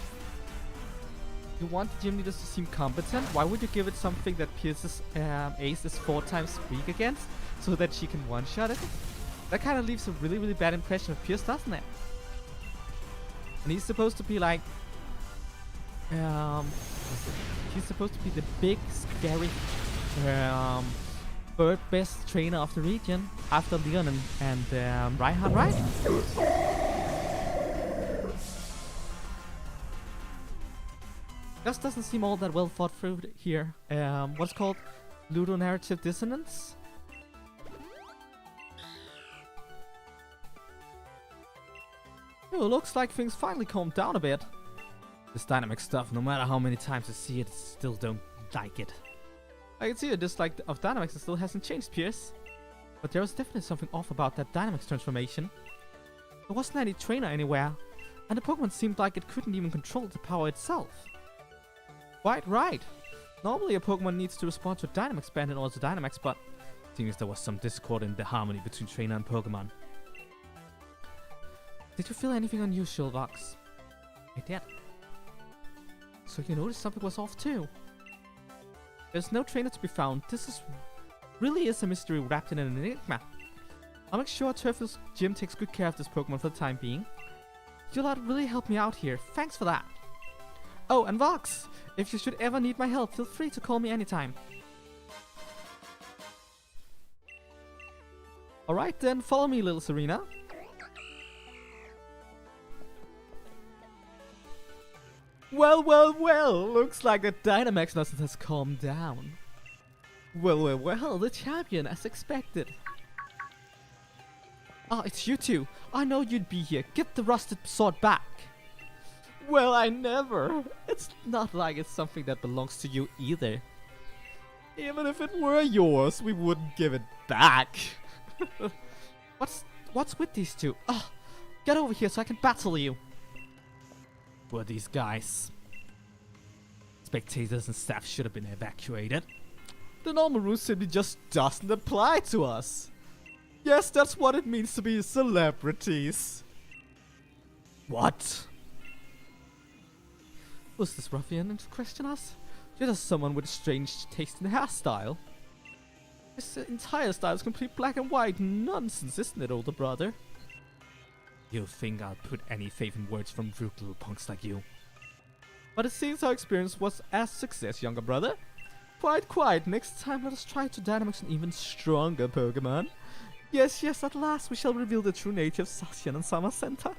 You want the gym leaders to seem competent? Why would you give it something that Pierce's ace is 4 times weak against? So that she can one-shot it? That kind of leaves a really, really bad impression of Pierce, doesn't it? And he's supposed to be like... he's supposed to be the big, scary... third best trainer of the region after Leon and Reinhardt, right? Just doesn't seem all that well thought through here. What's called ludonarrative dissonance? Oh, looks like things finally calmed down a bit. This dynamic stuff, no matter how many times I see it, still don't like it. I can see your dislike of dynamics still hasn't changed, Pierce. But there was definitely something off about that dynamics transformation. There wasn't any trainer anywhere, and the Pokemon seemed like it couldn't even control the power itself. Quite right. Normally a Pokemon needs to respond to a Dynamax band in order to Dynamax, but seems there was some discord in the harmony between trainer and Pokemon. Did you feel anything unusual, Vox? I did. So you noticed something was off too? There's no trainer to be found. Really is a mystery wrapped in an enigma. I'll make sure Turfield's gym takes good care of this Pokemon for the time being. You lot really helped me out here. Thanks for that. Oh, and Vox, if you should ever need my help, feel free to call me anytime. Alright then, follow me, little Serena. Well, well, well, looks like the Dynamax nonsense has calmed down. Well, well, well, the champion, as expected. Ah, it's you two. I know you'd be here. Get the rusted sword back. Well, I never. It's not like it's something that belongs to you either. Even if it were yours, we wouldn't give it back. What's with these two? Ah, get over here so I can battle you. Were these guys? Spectators and staff should have been evacuated. The normal rule simply just doesn't apply to us. Yes, that's what it means to be celebrities. What? Was this ruffian to question us? You're just someone with a strange taste in hairstyle. This entire style is complete black and white nonsense, isn't it, older brother? You think I'll put any faith in words from rude little punks like you? But it seems our experience was a success, younger brother. Quite. Next time let us try to Dynamax an even stronger Pokemon. Yes, at last we shall reveal the true nature of Sashian and Summer Center.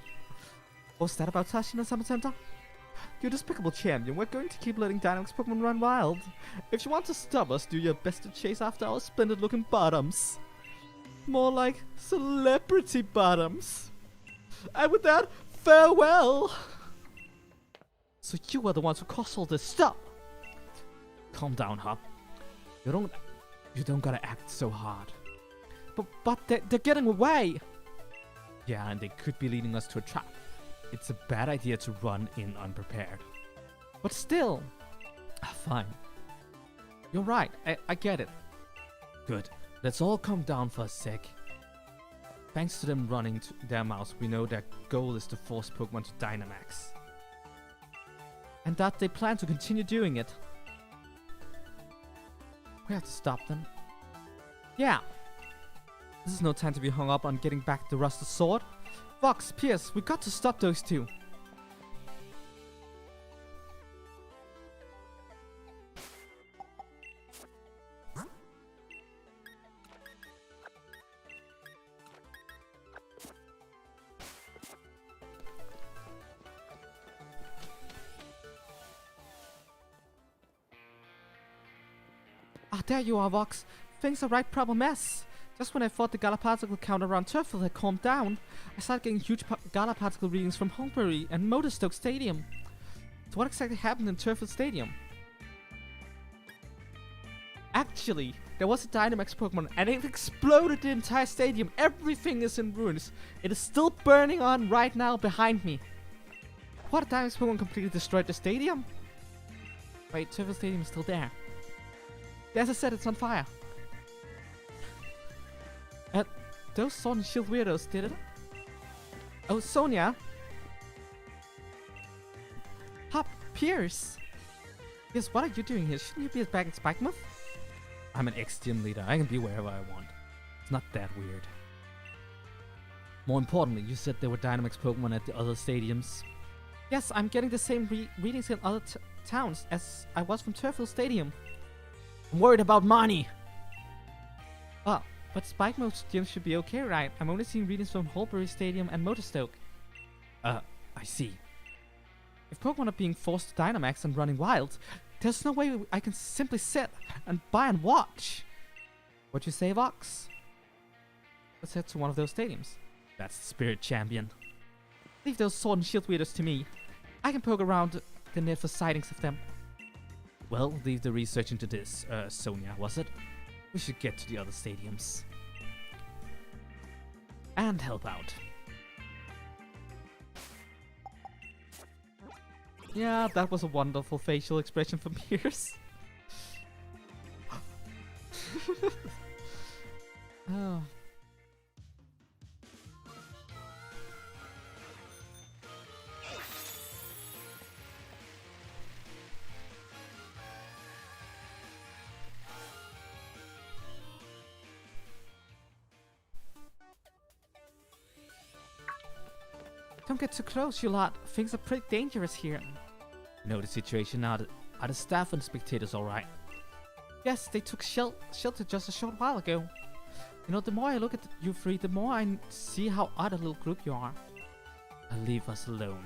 What's that about Sashian and Summer Center? You despicable champion, we're going to keep letting Dynamax Pokemon run wild. If you want to stop us, do your best to chase after our splendid looking bottoms. More like celebrity bottoms. And with that, farewell! So you are the ones who caused all this stuff. Calm down, Hop. You don't gotta act so hard. But they're getting away! Yeah, and they could be leading us to a trap. It's a bad idea to run in unprepared. But still... Fine. You're right, I get it. Good. Let's all calm down for a sec. Thanks to them running to their mouths, we know their goal is to force Pokemon to Dynamax. And that they plan to continue doing it. We have to stop them. Yeah. This is no time to be hung up on getting back the rusted sword. Vox, Pierce, we got to stop those two. Ah, there you are, Vox. Things are right proper mess. Just when I thought the Gala-particle count around Turffield had calmed down, I started getting huge Gala-particle readings from Homebury and Motorstoke Stadium. So what exactly happened in Turffield Stadium? Actually, there was a Dynamax Pokemon and it exploded the entire stadium. Everything is in ruins. It is still burning on right now behind me. What Dynamax Pokemon completely destroyed the stadium? Wait, Turffield Stadium is still there. As I said, it's on fire. Those Sword and Shield weirdos did it. Oh, Sonia. Hop, Pierce. Yes, what are you doing here? Shouldn't you be back at Spikemuth? I'm an ex-gym leader. I can be wherever I want. It's not that weird. More importantly, you said there were Dynamax Pokemon at the other stadiums. Yes, I'm getting the same readings in other towns as I was from Turffield Stadium. I'm worried about money. Oh, but Spikemuth's gym should be okay, right? I'm only seeing readings from Holbury Stadium and Motorstoke. I see. If Pokemon are being forced to Dynamax and running wild, there's no way I can simply sit and buy and watch. What'd you say, Vox? Let's head to one of those stadiums. That's the Spirit Champion. Leave those sword and shield weirdos to me. I can poke around the net for sightings of them. Well, leave the research into this, Sonia, was it? We should get to the other stadiums. And help out. Yeah, that was a wonderful facial expression from Pierce. Oh. Don't get too close, you lot. Things are pretty dangerous here. You know the situation now. Are the staff and spectators alright? Yes, they took shelter just a short while ago. You know, the more I look at you three, the more I see how odd a little group you are. Leave us alone.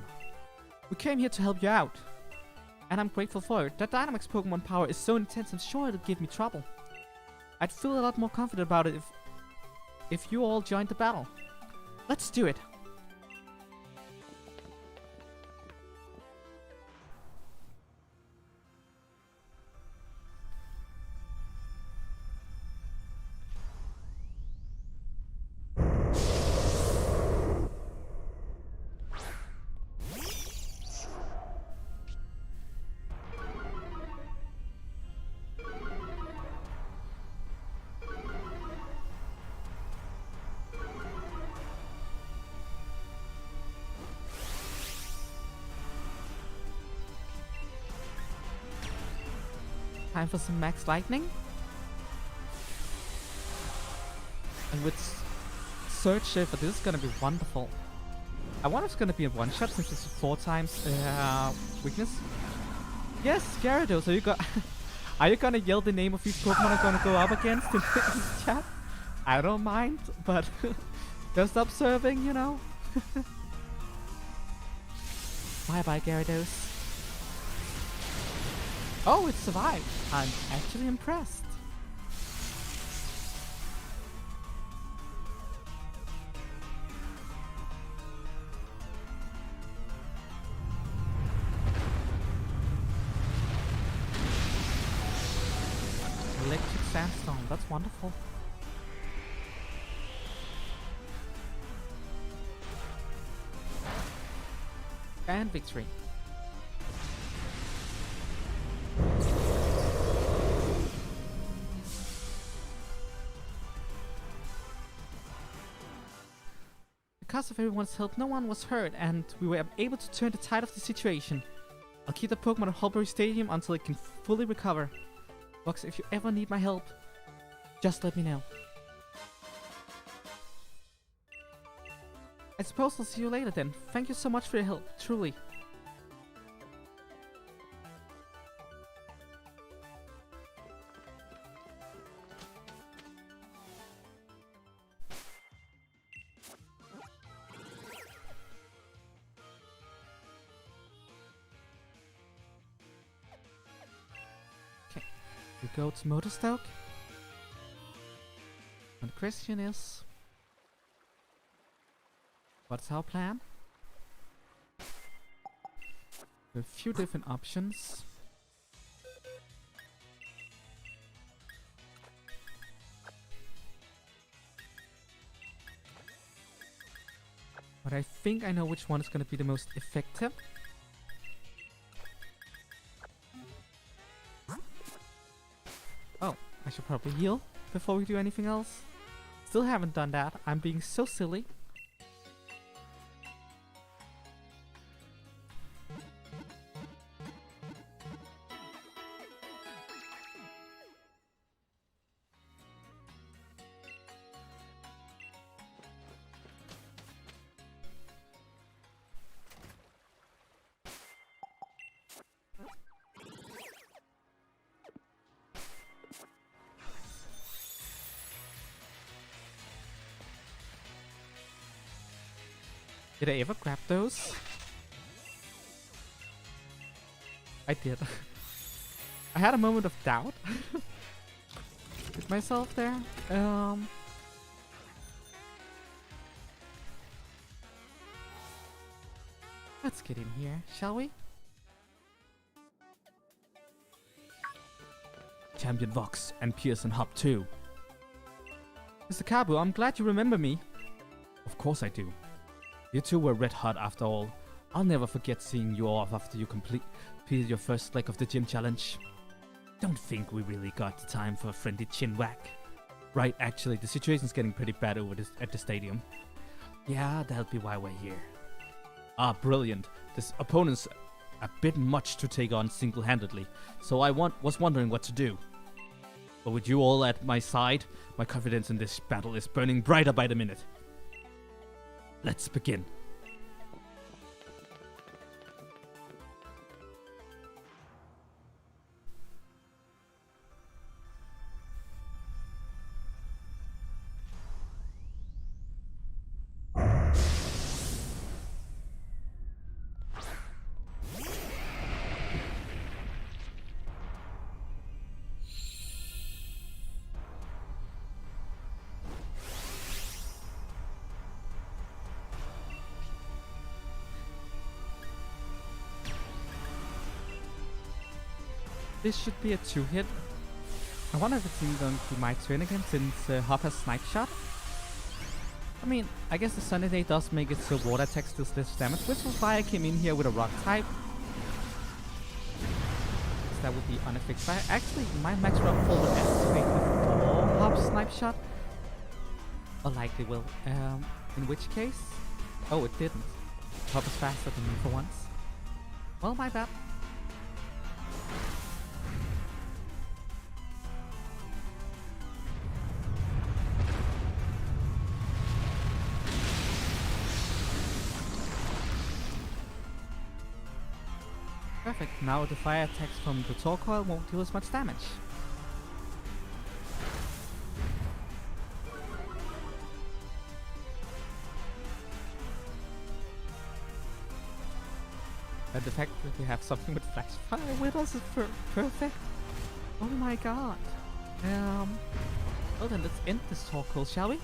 We came here to help you out. And I'm grateful for it. That Dynamax Pokemon power is so intense, I'm sure it'll give me trouble. I'd feel a lot more confident about it if you all joined the battle. Let's do it. Time for some max lightning. And with Surge Shift, this is gonna be wonderful. I wonder if it's gonna be a one shot since it's 4 times weakness. Yes, Gyarados, are you gonna yell the name of each Pokemon I'm gonna go up against in this chat? I don't mind, but just observing, you know. Bye bye, Gyarados. Oh, it survived. I'm actually impressed. Electric Sandstorm, that's wonderful. And victory. Because of everyone's help, no one was hurt, and we were able to turn the tide of the situation. I'll keep the Pokemon at Hulbury Stadium until it can fully recover. Vox, if you ever need my help, just let me know. I suppose I'll see you later then. Thank you so much for your help, truly. We go to Motorstoke. And the question is, what's our plan? There are a few different options. But I think I know which one is going to be the most effective. Oh, I should probably heal before we do anything else. Still haven't done that. I'm being so silly. Did I ever grab those? I did. I had a moment of doubt with myself there. Let's get in here, shall we? Champion Vox and Pearson Hop too. Mr. Kabu, I'm glad you remember me. Of course I do. You two were red hot after all. I'll never forget seeing you off after you completed your first leg of the gym challenge. Don't think we really got the time for a friendly chin whack. Right, actually, the situation's getting pretty bad over this at the stadium. Yeah, that'll be why we're here. Ah, brilliant. This opponent's a bit much to take on single-handedly, so I was wondering what to do. But with you all at my side, my confidence in this battle is burning brighter by the minute. Let's begin. This should be a 2-hit. I wonder if it's even going to be my turn again since Hop has Snipe Shot. I mean, I guess the Sunny Day does make it so water attacks does less damage, which was why I came in here with a rock type. That would be unaffected. But actually, my max rock full would activate before Hop's Snipe Shot. Or likely will. In which case? Oh, it didn't. Hop is faster than me for once. Well, my bad. Perfect. Now the fire attacks from the Torkoal won't deal as much damage. And the fact that we have something with flash fire with us is perfect. Oh my god. Well then, let's end this Torkoal, shall we?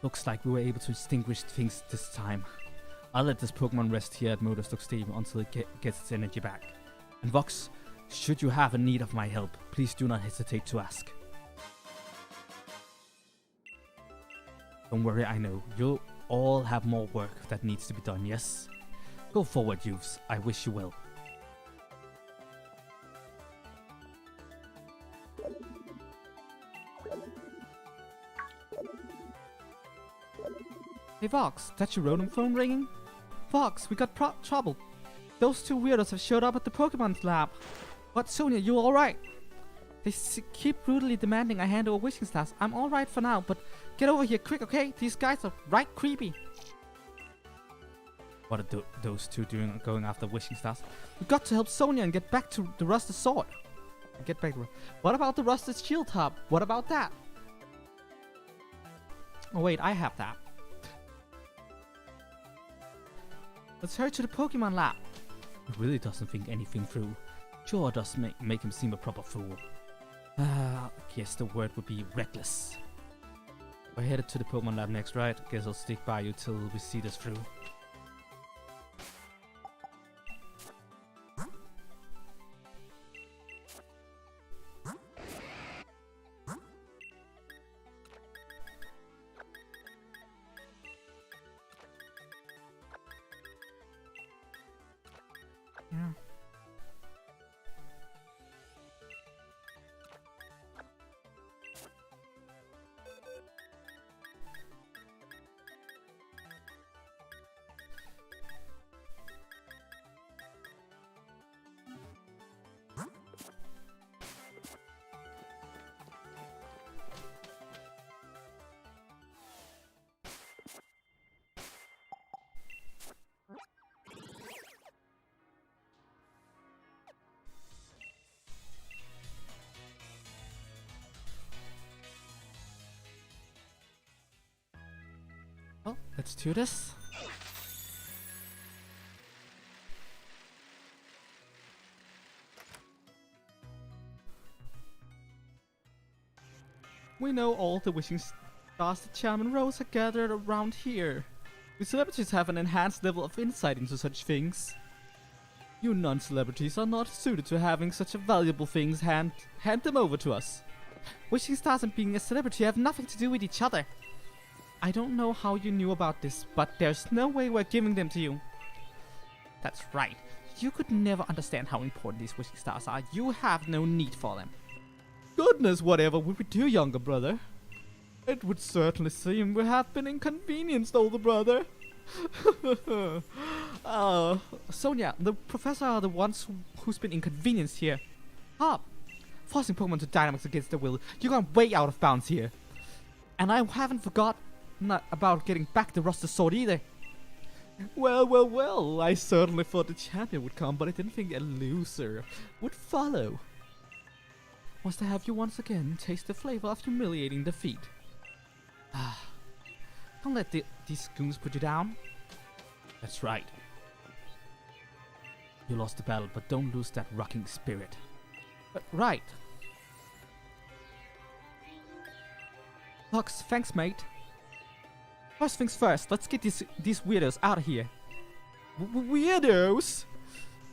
Looks like we were able to extinguish things this time. I'll let this Pokemon rest here at Motorstock Stadium until it gets its energy back. And Vox, should you have a need of my help, please do not hesitate to ask. Don't worry, I know. You'll all have more work that needs to be done, yes? Go forward, youths. I wish you well. Hey Vox, that's your Rotom phone ringing? Vox, we got trouble. Those two weirdos have showed up at the Pokemon lab. What, Sonia, you alright? They keep brutally demanding I hand over wishing stars. I'm alright for now, but get over here quick, okay? These guys are right creepy. What are those two doing going after wishing stars? We got to help Sonia and get back to the rusted sword. What about the rusted shield hub? What about that? Oh wait, I have that. Let's hurry to the Pokemon lab. He really doesn't think anything through. Sure does make him seem a proper fool. I guess the word would be reckless. We're headed to the Pokemon lab next, right? Guess I'll stick by you till we see this through. Yeah. Well, let's do this. We know all the wishing stars that Charmin Rose are gathered around here. We celebrities have an enhanced level of insight into such things. You non-celebrities are not suited to having such valuable things. Hand them over to us. Wishing stars and being a celebrity have nothing to do with each other. I don't know how you knew about this, but there's no way we're giving them to you. That's right. You could never understand how important these wishing stars are. You have no need for them. Goodness, whatever would we do, younger brother? It would certainly seem we have been inconvenienced, older brother. Sonia, the professor are the ones who's been inconvenienced here. Hop, forcing Pokemon to Dynamax against their will. You're going way out of bounds here. And I haven't forgotten about getting back the roster sword either. Well, I certainly thought the champion would come, but I didn't think a loser would follow. Was to have you once again taste the flavor of humiliating defeat. Don't let these goons put you down. That's right. You lost the battle, but don't lose that rocking spirit. Right. Vox, thanks, mate. First things first, let's get these weirdos out of here. Weirdos?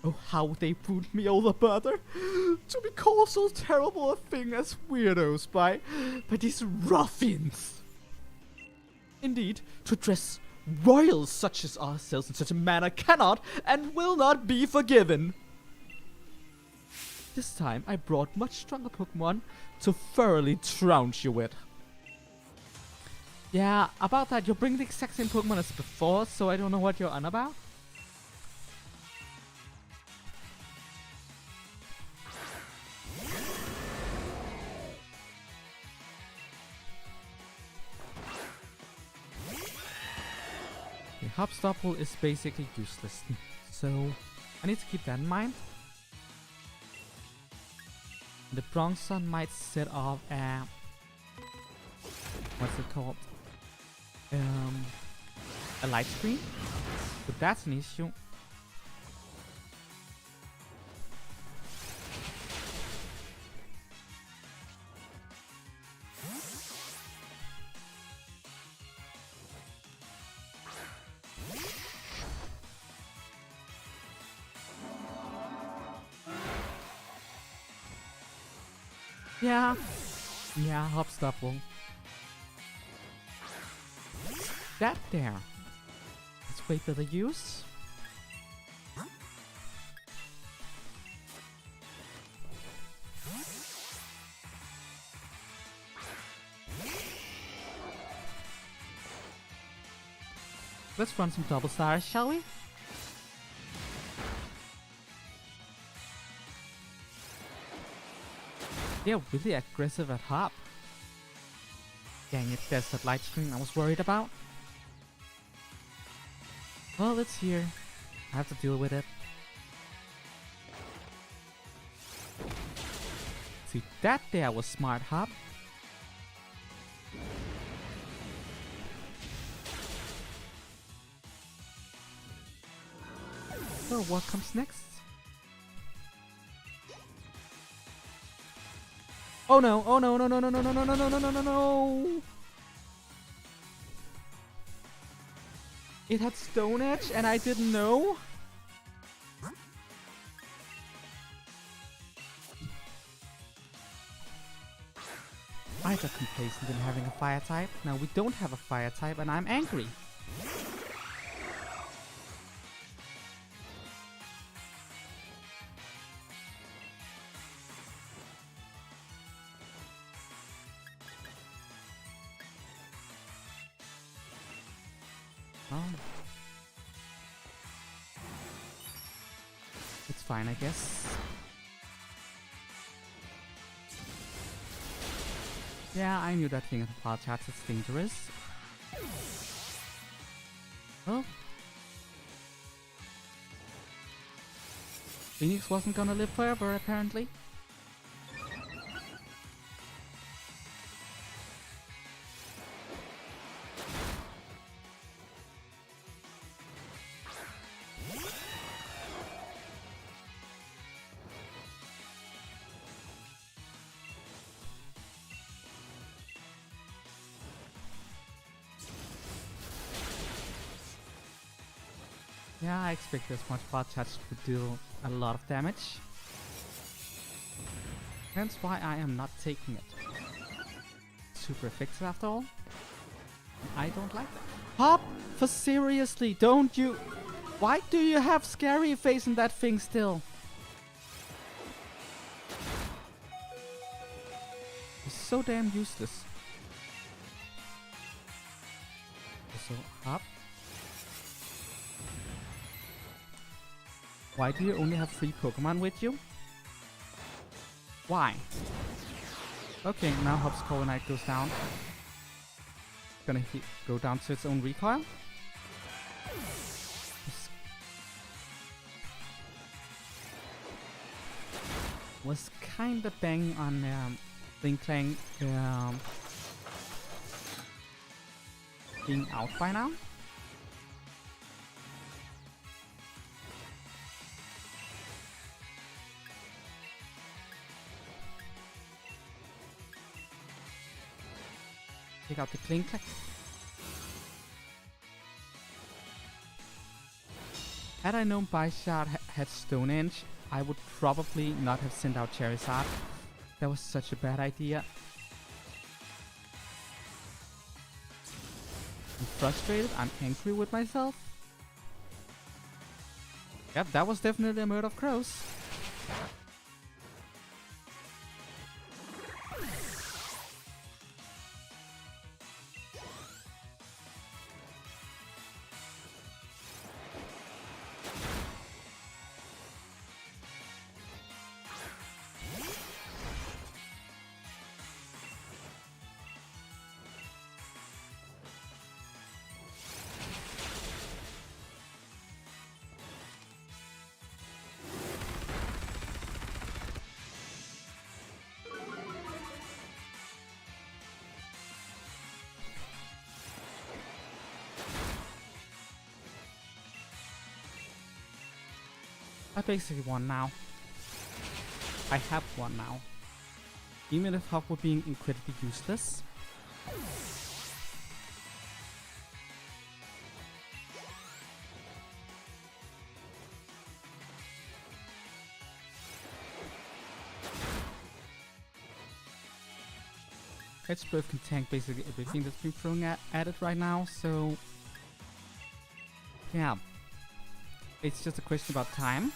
Oh, how they put me over, brother. To be called so terrible a thing as weirdos by these ruffians. Indeed, to address royals such as ourselves in such a manner cannot and will not be forgiven. This time, I brought much stronger Pokemon to thoroughly trounce you with. Yeah, about that, you're bringing the exact same Pokemon as before, so I don't know what you're on about. The Hopstopple is basically useless, so I need to keep that in mind. The Bronzong might set off a... what's it called? A light screen, but that's an issue. Yeah, Hopstopple. That there. Let's wait for the use. Let's run some double stars, shall we? They're really aggressive at Hop. Dang it, there's that light screen I was worried about. Well, it's here. I have to deal with it. See, that there was smart, Hop. So, what comes next? Oh no, oh no, no, no, no, no, no, no, no, no, no, no, no, no. It had Stone Edge and I didn't know? I got complacent in having a fire type. Now we don't have a fire type and I'm angry. Oh. It's fine, I guess. Yeah, I knew that thing at the file charts is dangerous. Well, Phoenix wasn't gonna live forever, apparently. Yeah, I expect this much Bot Charge would deal a lot of damage. That's why I am not taking it. Super effective after all. I don't like that. Hop! For seriously, don't you... Why do you have scary face in that thing still? It's so damn useless. So, Hop. Why do you only have 3 Pokemon with you? Why? Okay, now Hop's Corviknight goes down. Gonna go down to its own recoil. Was kinda banging on Link Clang being out by now. Take out the Cling Clang. Had I known Bishard had Stone Edge, I would probably not have sent out Charizard. That was such a bad idea. I'm frustrated, I'm angry with myself. Yep, that was definitely a murder of crows. I basically won now. I have won now. Even if Hop were being incredibly useless. Edgeburf can tank basically everything that's been thrown at it right now, so... Yeah. It's just a question about time.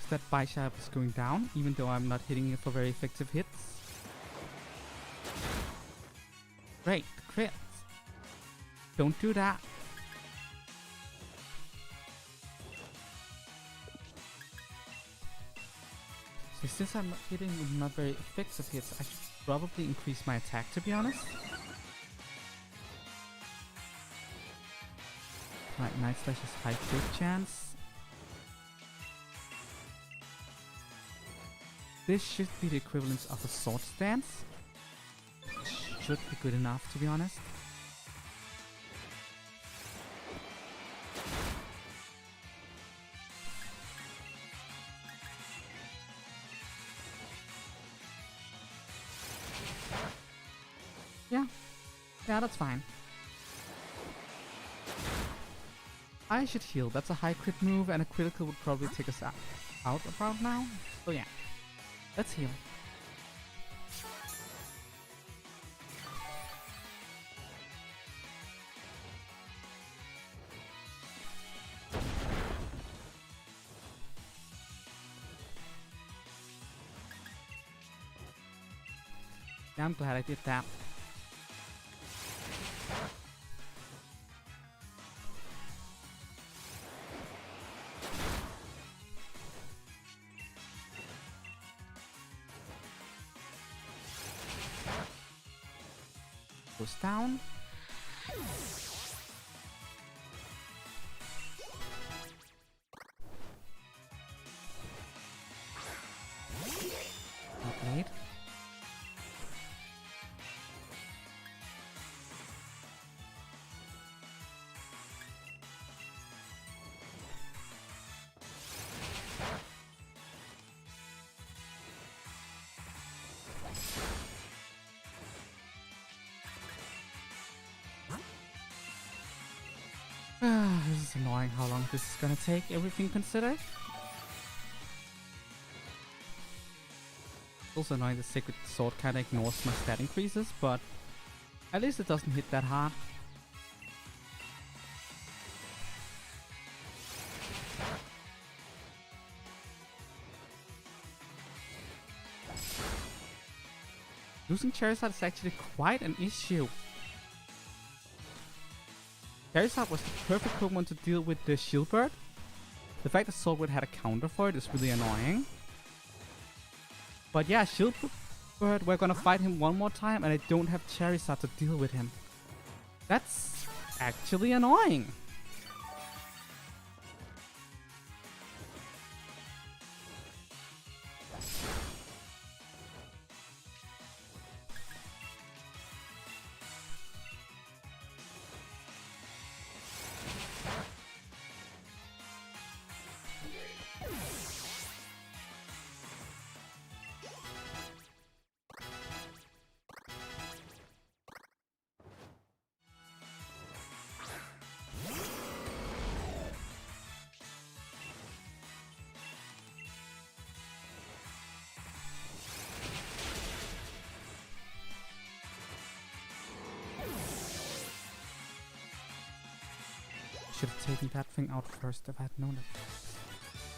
That Bishop is going down, even though I'm not hitting it for very effective hits. Great, crit. Don't do that. So since I'm not hitting with not very effective hits, I should probably increase my attack, to be honest. Right, Night Slash is high crit chance. This should be the equivalent of a Sword Stance. Should be good enough, to be honest. Yeah, that's fine. I should heal. That's a high crit move, and a critical would probably take us out about now. So yeah. Let's heal. Yeah, I'm glad I did that. Goes down. Blade. annoying how long this is gonna take, everything considered. It's also annoying the Sacred Sword kinda ignores my stat increases, but at least it doesn't hit that hard. Losing Charizard is actually quite an issue. Charizard was the perfect Pokemon to deal with the Shield Bird. The fact that Sword Bird had a counter for it is really annoying. But yeah, Shield Bird, we're gonna fight him one more time and I don't have Charizard to deal with him. That's actually annoying. Should have taken that thing out first if I had known it.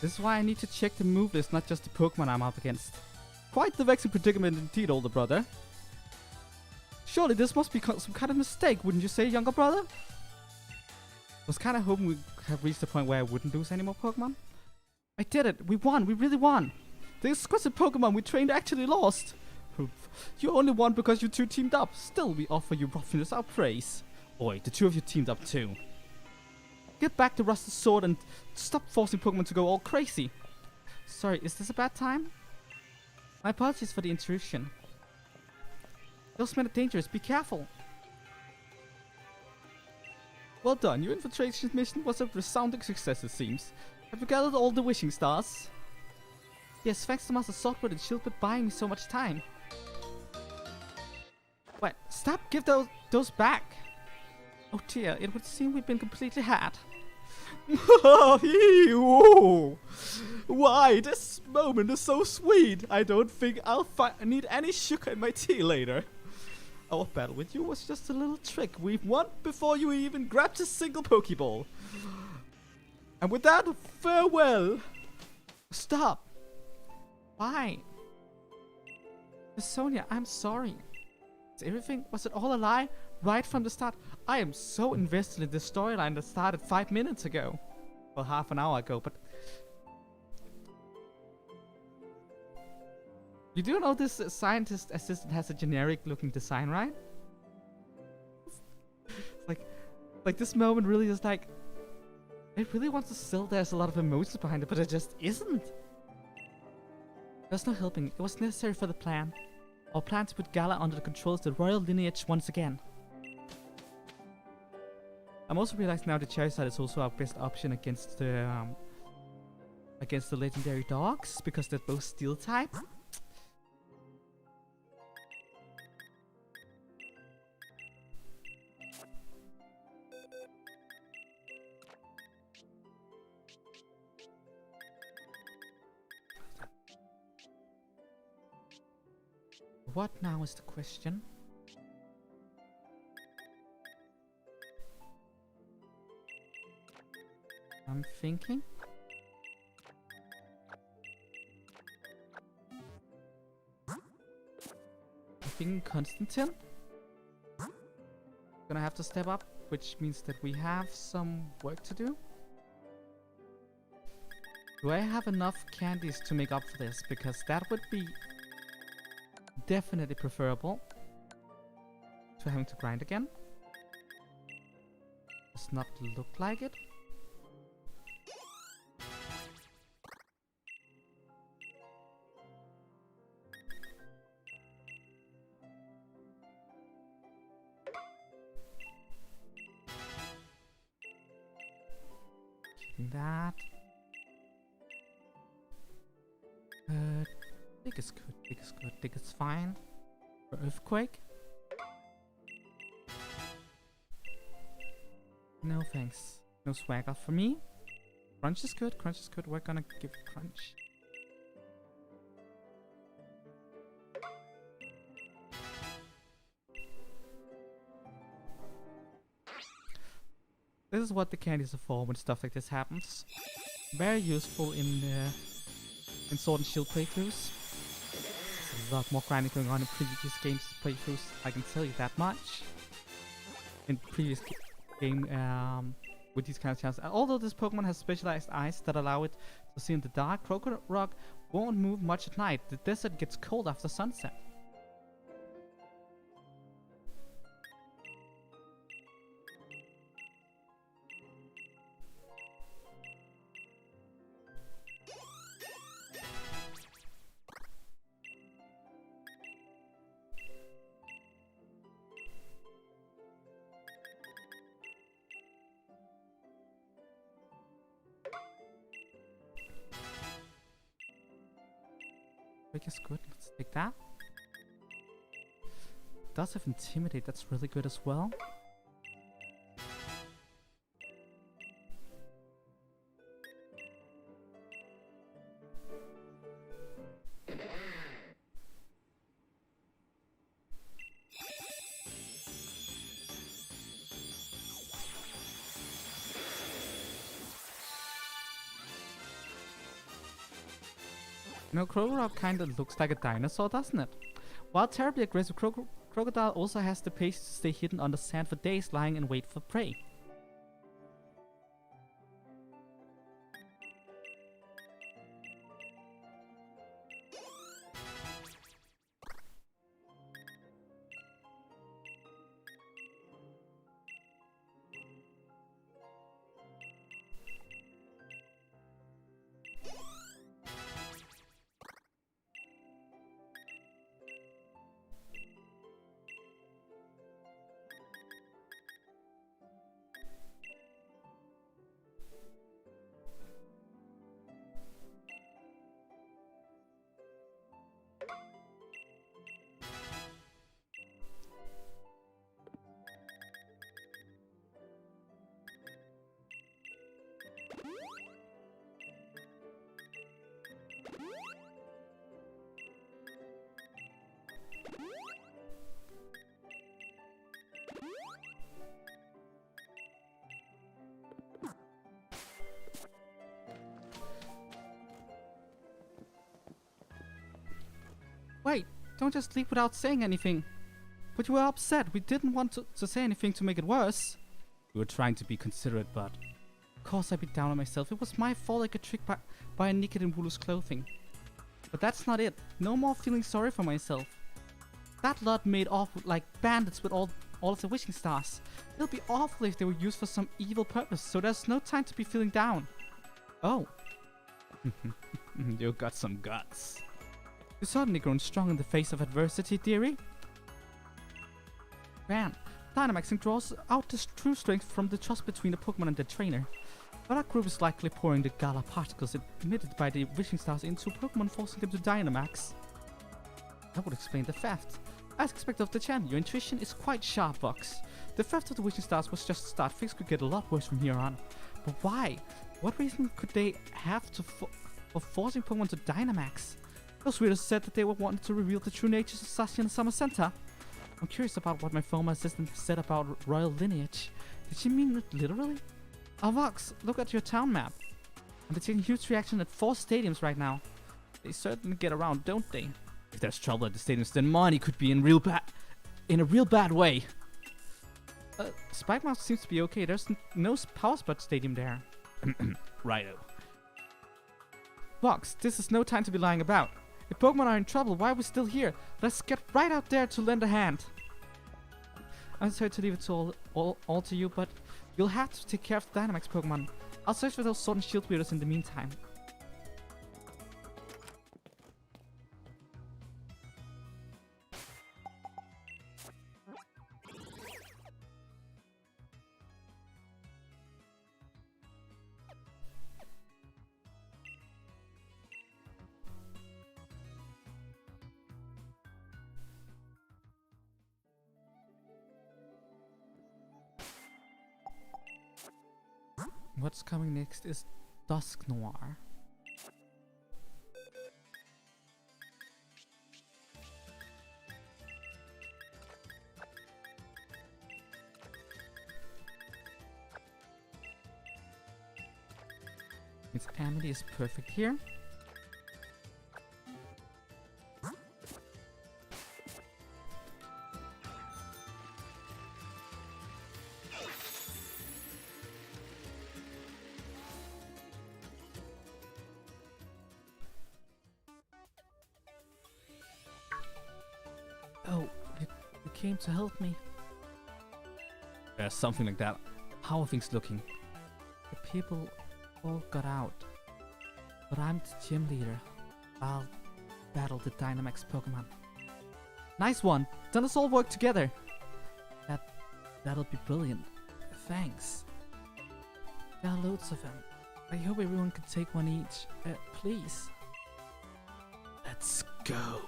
This is why I need to check the move list, not just the Pokemon I'm up against. Quite the vexing predicament indeed, older brother. Surely this must be some kind of mistake, wouldn't you say, younger brother? I was kind of hoping we have reached the point where I wouldn't lose any more Pokemon. I did it! We won! We really won! The exquisite Pokemon we trained actually lost! You only won because you two teamed up. Still, we offer you roughness our praise. Oi, the two of you teamed up too. Get back the rusted sword and stop forcing Pokemon to go all crazy. Sorry, is this a bad time? My apologies for the intrusion. Those men are dangerous, be careful. Well done, your infiltration mission was a resounding success it seems. Have you gathered all the wishing stars? Yes, thanks to Master Swordbird and Shieldbird buying me so much time. Wait, stop, give those back. Oh dear, it would seem we've been completely had. Why, this moment is so sweet. I don't think I'll need any sugar in my tea later. Our battle with you was just a little trick we've won before you even grabbed a single Pokeball. And with that, farewell. Stop. Why? Miss Sonia, I'm sorry. Is everything, was it all a lie? Right from the start, I am so invested in this storyline that started 5 minutes ago. Well, half an hour ago, but... You do know this scientist assistant has a generic looking design, right? like this moment really is like... It really wants to sell there's a lot of emotions behind it, but it just isn't. There's no helping, it was necessary for the plan. Our plan to put Gala under the control of the royal lineage once again. I'm also realizing now that Charizard is also our best option against the legendary dogs because they're both steel type. What now is the question? I'm thinking. Constantine. Gonna have to step up, which means that we have some work to do. Do I have enough candies to make up for this? Because that would be definitely preferable to having to grind again. Does not look like it. That. Dig is good, dig is good, dig is fine. For Earthquake? No thanks. No swagger for me. Crunch is good. Crunch is good. We're gonna give Crunch. This is what the candies are for when stuff like this happens. Very useful in Sword and Shield playthroughs. There's a lot more grinding going on in previous games playthroughs. I can tell you that much. In previous game, with these kind of challenges. Although this Pokemon has specialized eyes that allow it to see in the dark, Krokorok won't move much at night. The desert gets cold after sunset. Quick is good. Let's take that. Does have Intimidate. That's really good as well. You know, Krokorok kinda looks like a dinosaur, doesn't it? While terribly aggressive, Crocodile also has the patience to stay hidden under sand for days, lying in wait for prey. Wait, don't just leave without saying anything. But you were upset. We didn't want to say anything to make it worse. We were trying to be considerate, but... Of course I beat down on myself. It was my fault I got tricked by a naked in Wooloo's clothing. But that's not it. No more feeling sorry for myself. That lot made off like bandits with all of the wishing stars. It'll be awful if they were used for some evil purpose, so there's no time to be feeling down. Oh. You got some guts. You've certainly grown strong in the face of adversity, dearie. Man, Dynamaxing draws out the true strength from the trust between the Pokemon and the trainer. That group is likely pouring the Gala particles emitted by the wishing stars into Pokemon, forcing them to Dynamax. That would explain the theft. As expected of the channel, your intuition is quite sharp, Vox. The theft of the wishing stars was just a start. Things could get a lot worse from here on. But why? What reason could they have for forcing Pokemon to Dynamax? Those readers said that they were wanting to reveal the true natures of Sashi in the Summer Center. I'm curious about what my former assistant said about royal lineage. Did she mean it literally? Vox, look at your town map. And they're taking huge reaction at 4 stadiums right now. They certainly get around, don't they? If there's trouble at the stadiums, then money could be in a real bad way. Spikemark seems to be okay. There's no Power Spot Stadium there. Righto. Vox, this is no time to be lying about. If Pokemon are in trouble, why are we still here? Let's get right out there to lend a hand. I'm sorry to leave it to all to you, but you'll have to take care of the Dynamax Pokemon. I'll search for those Sword and Shield weirdos in the meantime. what's coming next is Dusk Noir. Its amity is perfect here. Oh, you came to help me. Something like that. How are things looking? The people all got out, but I'm the gym leader. I'll battle the Dynamax Pokemon. Nice one! Then let's all work together! That'll be brilliant. Thanks. There are loads of them. I hope everyone can take one each. Please. Let's go.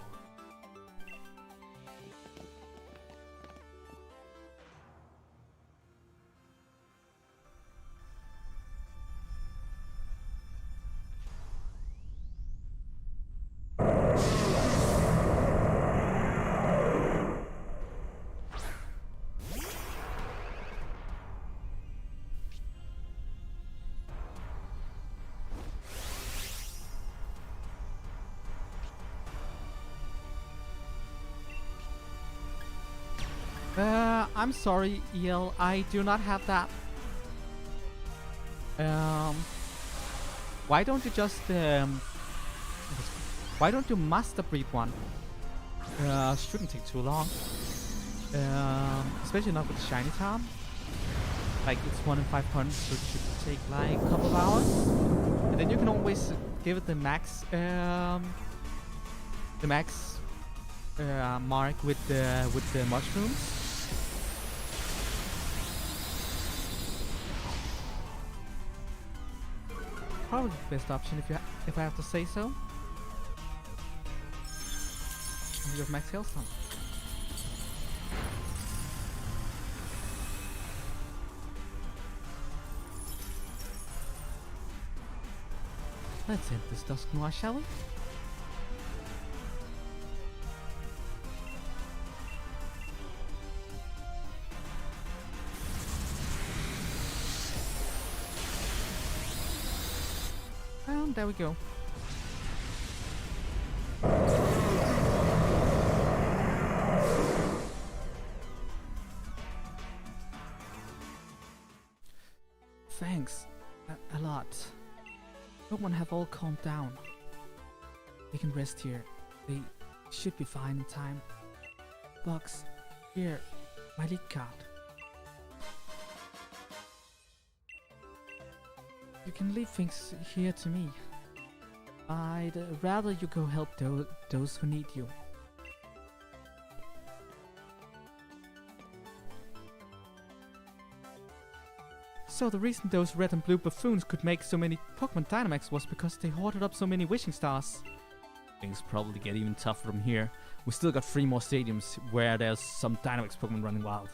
I'm sorry, EL. I do not have that. Why don't you just why don't you master breed one? Shouldn't take too long. Especially not with the shiny charm. Like it's 1 in 500, so it should take like a couple of hours. And then you can always give it the max mark with the mushrooms. Probably the best option if I have to say so. And you have max health on. Let's end this Dusk Noir, shall we? And there we go. Thanks. A lot. Pokemon have all calmed down. They can rest here. They should be fine in time. Vox, here, my lead card. You can leave things here to me. I'd rather you go help those who need you. So the reason those red and blue buffoons could make so many Pokemon Dynamax was because they hoarded up so many wishing stars. Things probably get even tougher from here. We still got 3 more stadiums where there's some Dynamax Pokemon running wild.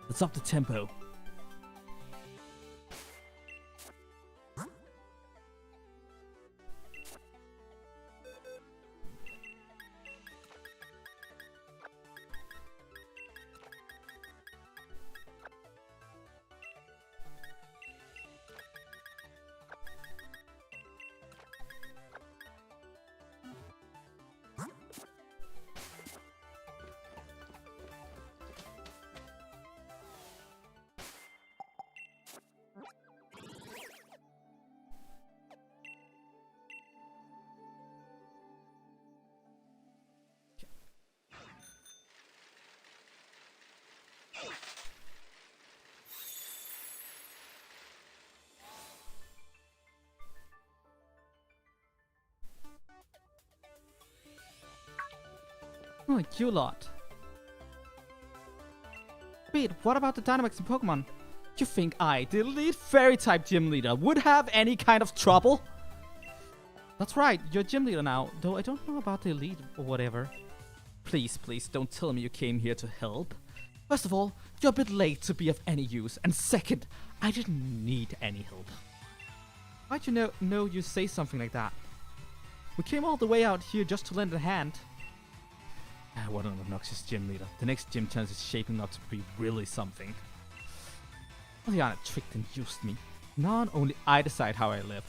Let's up the tempo. Oh, you lot. Wait, what about the Dynamax in Pokemon? You think I, the elite fairy-type gym leader, would have any kind of trouble? That's right, you're gym leader now, though I don't know about the elite or whatever. Please, please, don't tell me you came here to help. First of all, you're a bit late to be of any use, and second, I didn't need any help. Why'd you know you say something like that? We came all the way out here just to lend a hand. Ah, what an obnoxious gym leader. The next gym challenge is shaping up to be really something. Liana tricked and used me. Now only I decide how I live.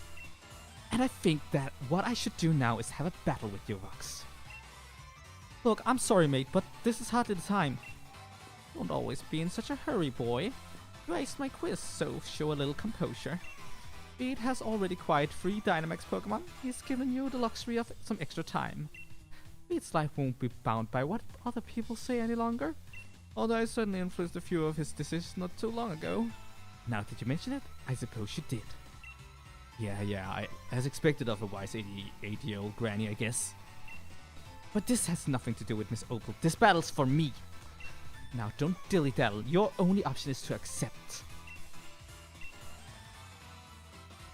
And I think that what I should do now is have a battle with you, Vox. Look, I'm sorry, mate, but this is hardly the time. Don't always be in such a hurry, boy. You aced my quiz, so show a little composure. Beat has already acquired 3 Dynamax Pokemon. He's given you the luxury of some extra time. Beat's life won't be bound by what other people say any longer. Although I certainly influenced a few of his decisions not too long ago. Now that you mention it, I suppose you did. Yeah, as expected of a wise 80-year-old granny, I guess. But this has nothing to do with Miss Opal. This battle's for me. Now don't dilly-daddle. Your only option is to accept.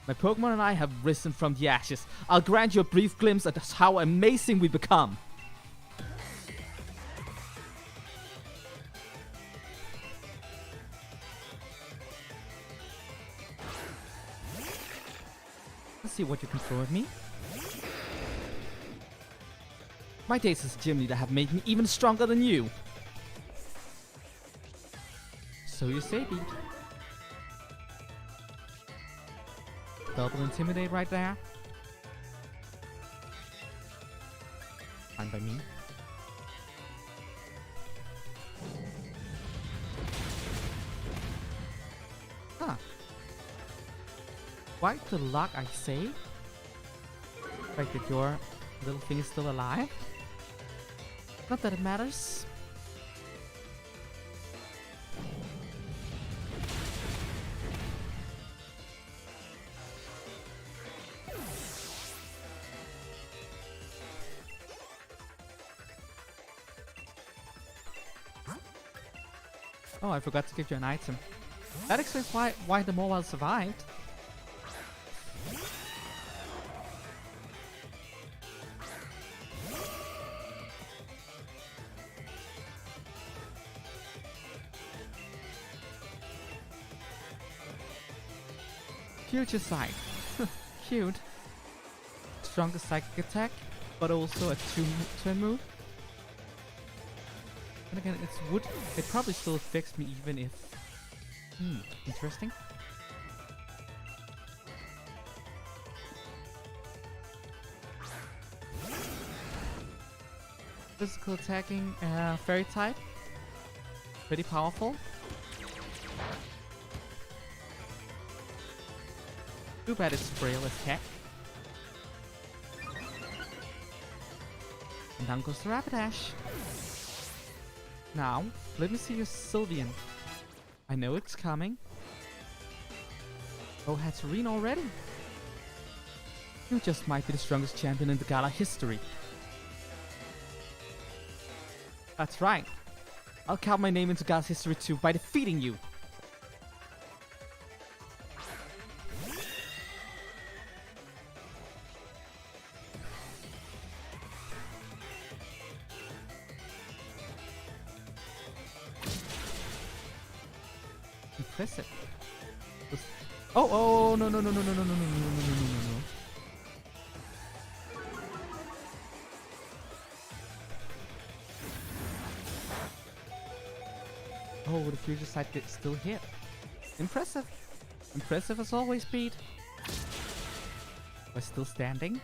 My Pokemon and I have risen from the ashes. I'll grant you a brief glimpse at how amazing we become. Let's see what you can throw at me. My days as gym leader have made me even stronger than you. So you say, Beat. Double Intimidate right there. Fine by me. Huh. Quite the luck, I say. The fact that your little thing is still alive. Not that it matters. Oh, I forgot to give you an item. That explains why the mobile survived. Future Sight. Cute. Strongest psychic attack, but also a 2-turn move. And again, it's wood. It probably still affects me even if... interesting. Physical attacking, fairy type. Pretty powerful. Too bad it's frail attack. And down goes the Rapidash. Now, let me see your Sylveon. I know it's coming. Oh, Hatterene already? You just might be the strongest champion in the Gala history. That's right. I'll count my name into Gala's history too by defeating you. Impressive. Oh, no. Oh, the future sight did still hit. Impressive. Impressive as always, Pete. We're still standing.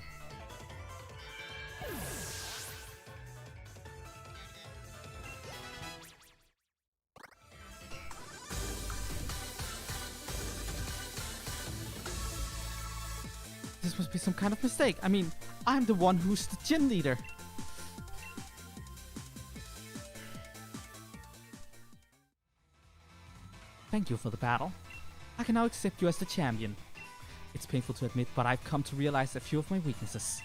This must be some kind of mistake. I mean, I'm the one who's the gym leader. Thank you for the battle. I can now accept you as the champion. It's painful to admit, but I've come to realize a few of my weaknesses.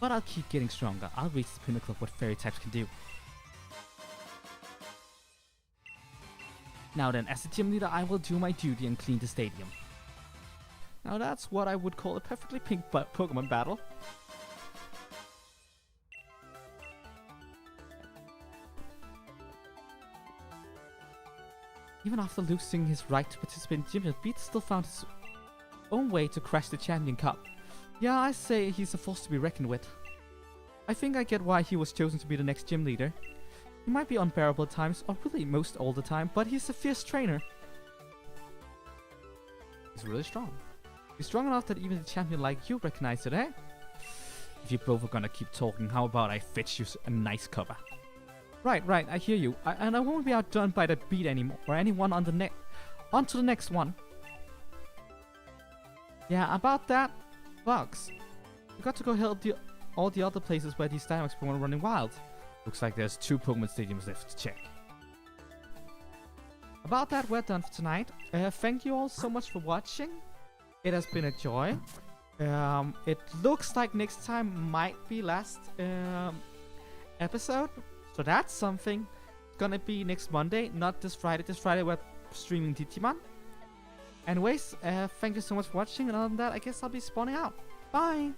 But I'll keep getting stronger. I'll reach the pinnacle of what fairy types can do. Now then, as the gym leader, I will do my duty and clean the stadium. Now that's what I would call a perfectly pink Pokemon battle. Even after losing his right to participate in gym, Beat still found his own way to crash the Champion Cup. Yeah, I say he's a force to be reckoned with. I think I get why he was chosen to be the next gym leader. He might be unbearable at times, or really most all the time, but he's a fierce trainer. He's really strong. He's strong enough that even a champion like you recognize it, eh? If you both are gonna keep talking, how about I fetch you a nice cover? Right, I hear you. And I won't be outdone by the beat anymore, or anyone on on to the next one. Yeah, about that, Vox. You got to go help all the other places where these Dynamax Pokemon are running wild. Looks like there's 2 Pokemon stadiums left to check. About that, we're done for tonight. Thank you all so much for watching. It has been a joy. It looks like next time might be last episode. So that's something. It's gonna be next Monday, not this Friday. This Friday we're streaming Digimon. Anyways, thank you so much for watching. And other than that, I guess I'll be spawning out. Bye!